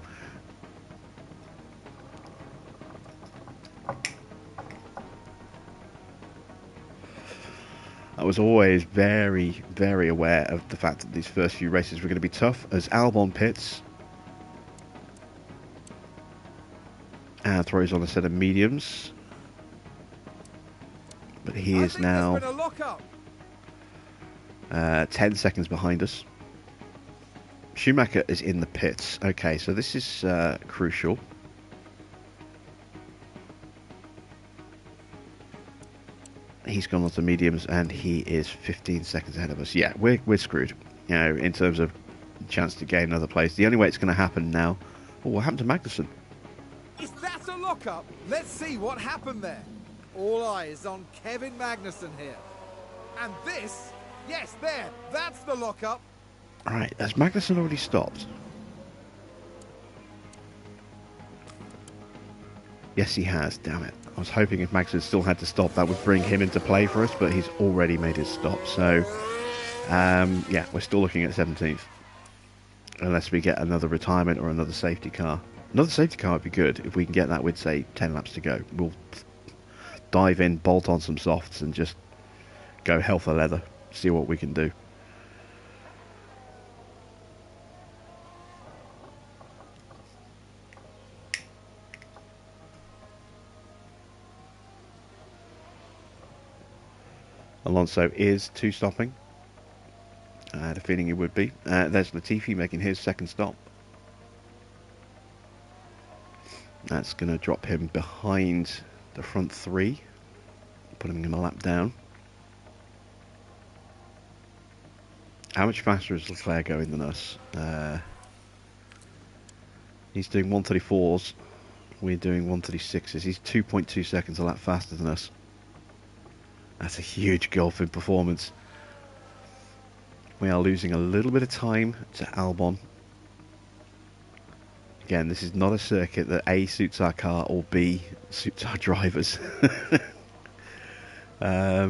I was always very, very aware of the fact that these first few races were going to be tough as Albon pits and throws on a set of mediums. But he is now 10 seconds behind us. Schumacher is in the pits. Okay, so this is crucial. He's gone on to mediums and he is 15 seconds ahead of us. Yeah, we're screwed, in terms of chance to gain another place. The only way it's going to happen now... Oh, what happened to Magnussen? Is that a lockup? Let's see what happened there. All eyes on Kevin Magnussen here. And this, yes, there, that's the lockup. Right, has Magnussen already stopped? Yes, he has, damn it. I was hoping if Magnussen still had to stop, that would bring him into play for us, but he's already made his stop. So, yeah, we're still looking at 17th. Unless we get another retirement or another safety car. Another safety car would be good if we can get that with, say, 10 laps to go. We'll dive in, bolt on some softs, and just go hell for leather. See what we can do. Alonso is two-stopping. I had a feeling he would be. There's Latifi making his second stop. That's going to drop him behind the front three, putting him a lap down. How much faster is Leclerc going than us? He's doing 134s. We're doing 136s. He's 2.2 seconds a lap faster than us. That's a huge gulf in performance. We are losing a little bit of time to Albon. Again, this is not a circuit that A, suits our car, or B, suits our drivers. Yeah,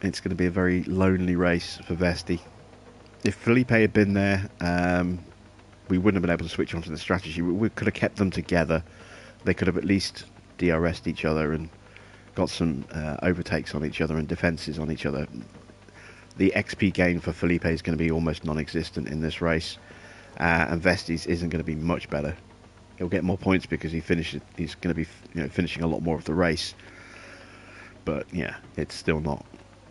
it's going to be a very lonely race for Vesti. If Felipe had been there, we wouldn't have been able to switch onto the strategy. We could have kept them together. They could have at least DRS'd each other and got some overtakes on each other and defences on each other. The XP gain for Felipe is going to be almost non-existent in this race, and Vesti's isn't going to be much better. He'll get more points because he's going to be finishing a lot more of the race. But yeah, it's still not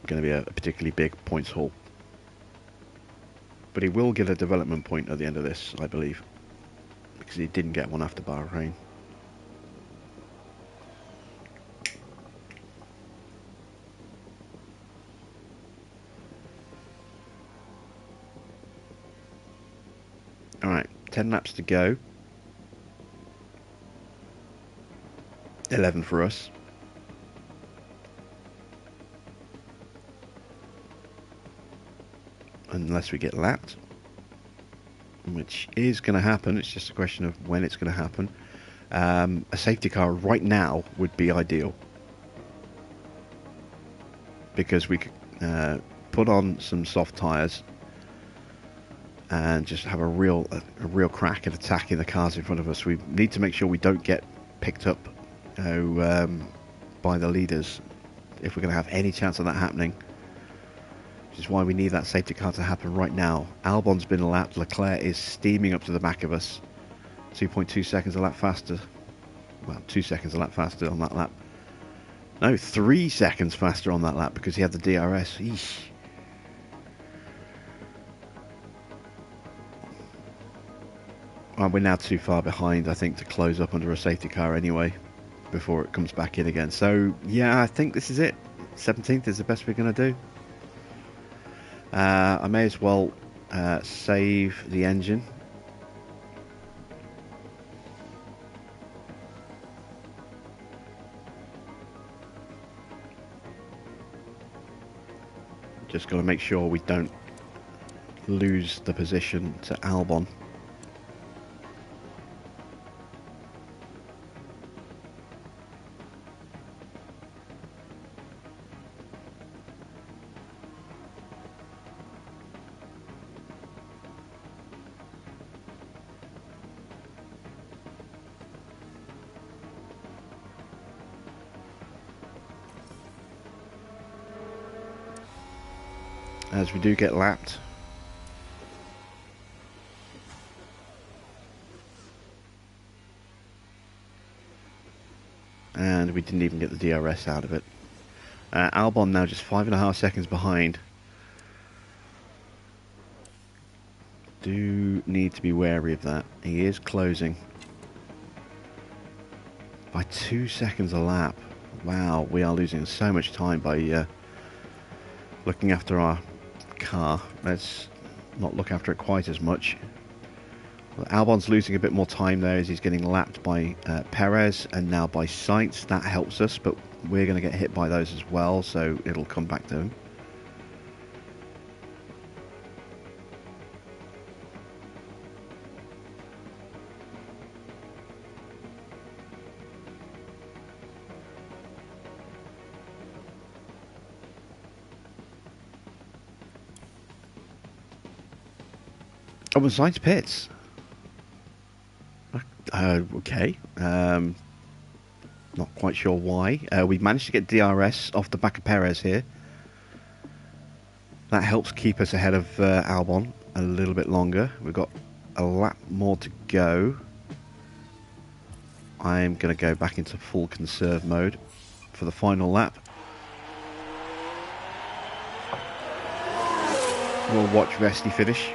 going to be a particularly big points haul. But he will get a development point at the end of this, I believe, because he didn't get one after Bahrain. Alright, 10 laps to go. 11 for us. Unless we get lapped, which is going to happen. It's just a question of when it's going to happen. A safety car right now would be ideal, because we could put on some soft tyres and just have a real crack at attacking the cars in front of us. We need to make sure we don't get picked up by the leaders if we're going to have any chance of that happening. Which is why we need that safety car to happen right now. Albon's been lapped. Leclerc is steaming up to the back of us. 2.2 seconds a lap faster. Well, 2 seconds a lap faster on that lap. No, 3 seconds faster on that lap because he had the DRS. Eesh. Well, we're now too far behind, I think, to close up under a safety car anyway before it comes back in again. So, yeah, I think this is it. 17th is the best we're going to do. I may as well save the engine. Just got to make sure we don't lose the position to Albon. As we do get lapped. And we didn't even get the DRS out of it. Albon now just 5.5 seconds behind. Do need to be wary of that. He is closing by 2 seconds a lap. Wow, we are losing so much time by looking after our car. Let's not look after it quite as much. Well, Albon's losing a bit more time there as he's getting lapped by Perez and now by Sainz. That helps us, but we're going to get hit by those as well, so it'll come back to him. Oh, and Sainz pits. Okay. Not quite sure why. We managed to get DRS off the back of Perez here. That helps keep us ahead of Albon a little bit longer. We've got a lap more to go. I'm going to go back into full conserve mode for the final lap. We'll watch Vesti finish.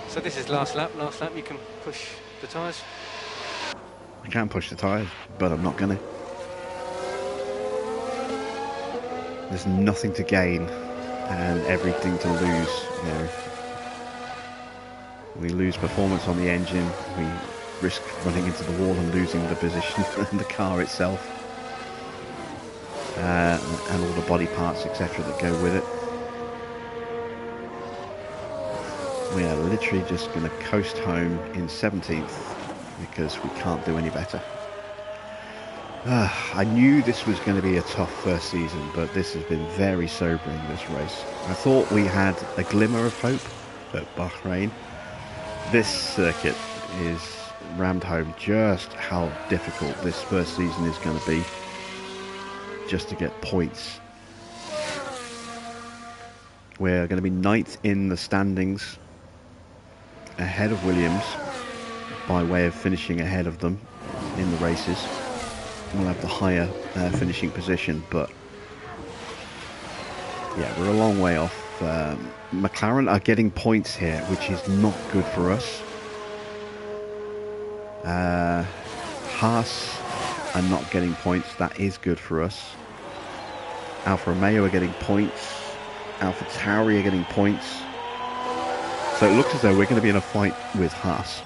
So this is last lap. Last lap, you can push the tyres. I can push the tyres, but I'm not going to. There's nothing to gain and everything to lose. You know, we lose performance on the engine. We risk running into the wall and losing the position in the car itself, and all the body parts, etc., that go with it. We are literally just going to coast home in 17th because we can't do any better. I knew this was going to be a tough first season, but this has been very sobering, this race. I thought we had a glimmer of hope at Bahrain. This circuit is rammed home just how difficult this first season is going to be just to get points. We're going to be 9th in the standings, ahead of Williams, by way of finishing ahead of them in the races. We'll have the higher finishing position, but yeah, we're a long way off. McLaren are getting points here, which is not good for us. Haas are not getting points. That is good for us. Alfa Romeo are getting points. Alpha Tauri are getting points. So it looks as though we're going to be in a fight with Haas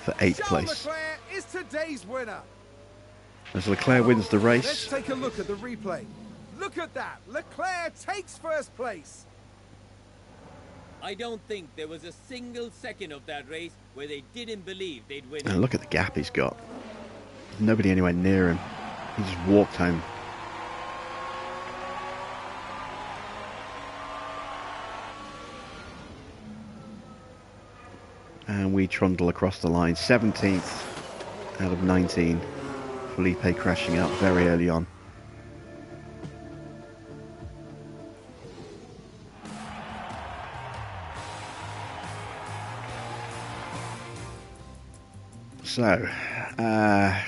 for 8th place. Leclerc is today's winner. As Leclerc wins the race. Let's take a look at the replay. Look at that. Leclerc takes first place. I don't think there was a single second of that race where they didn't believe they'd win. And look at the gap he's got. There's nobody anywhere near him. He just walked home. And we trundle across the line. 17th out of 19. Felipe crashing out very early on. So,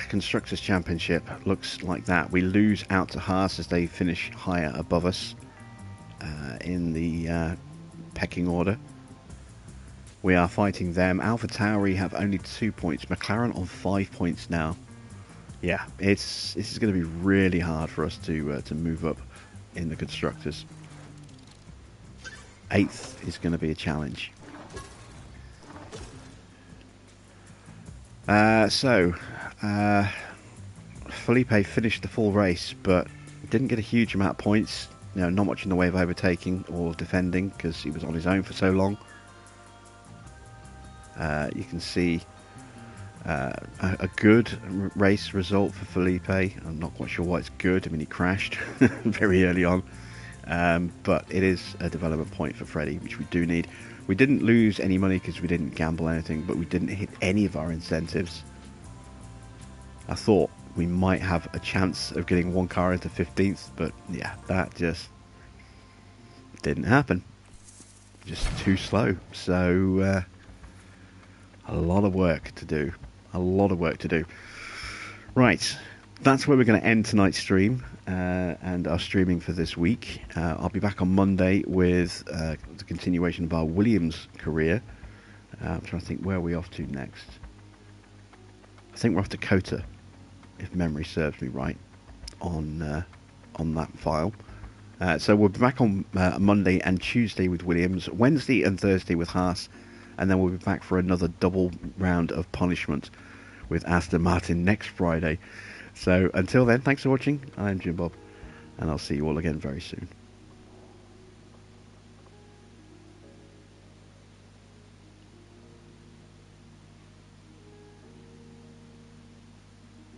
Constructors' Championship looks like that. We lose out to Haas as they finish higher above us in the pecking order. We are fighting them. Alpha Tauri have only 2 points. McLaren on 5 points now. Yeah, this is going to be really hard for us to move up in the Constructors. 8th is going to be a challenge. Felipe finished the full race, but didn't get a huge amount of points. You know, not much in the way of overtaking or defending because he was on his own for so long. You can see a good race result for Felipe. I'm not quite sure why it's good. I mean, he crashed very early on. But it is a development point for Freddie, which we do need. We didn't lose any money because we didn't gamble anything, but we didn't hit any of our incentives. I thought we might have a chance of getting one car into 15th, but yeah, that just didn't happen. Just too slow. So a lot of work to do. A lot of work to do. Right, that's where we're going to end tonight's stream and our streaming for this week. I'll be back on Monday with the continuation of our Williams career. I'm trying to think, where are we off to next? I think we're off to Kota, if memory serves me right, on that file. So we'll be back on Monday and Tuesday with Williams, Wednesday and Thursday with Haas, and then we'll be back for another double round of punishment with Aston Martin next Friday. So until then, thanks for watching. I'm Jim Bob, and I'll see you all again very soon.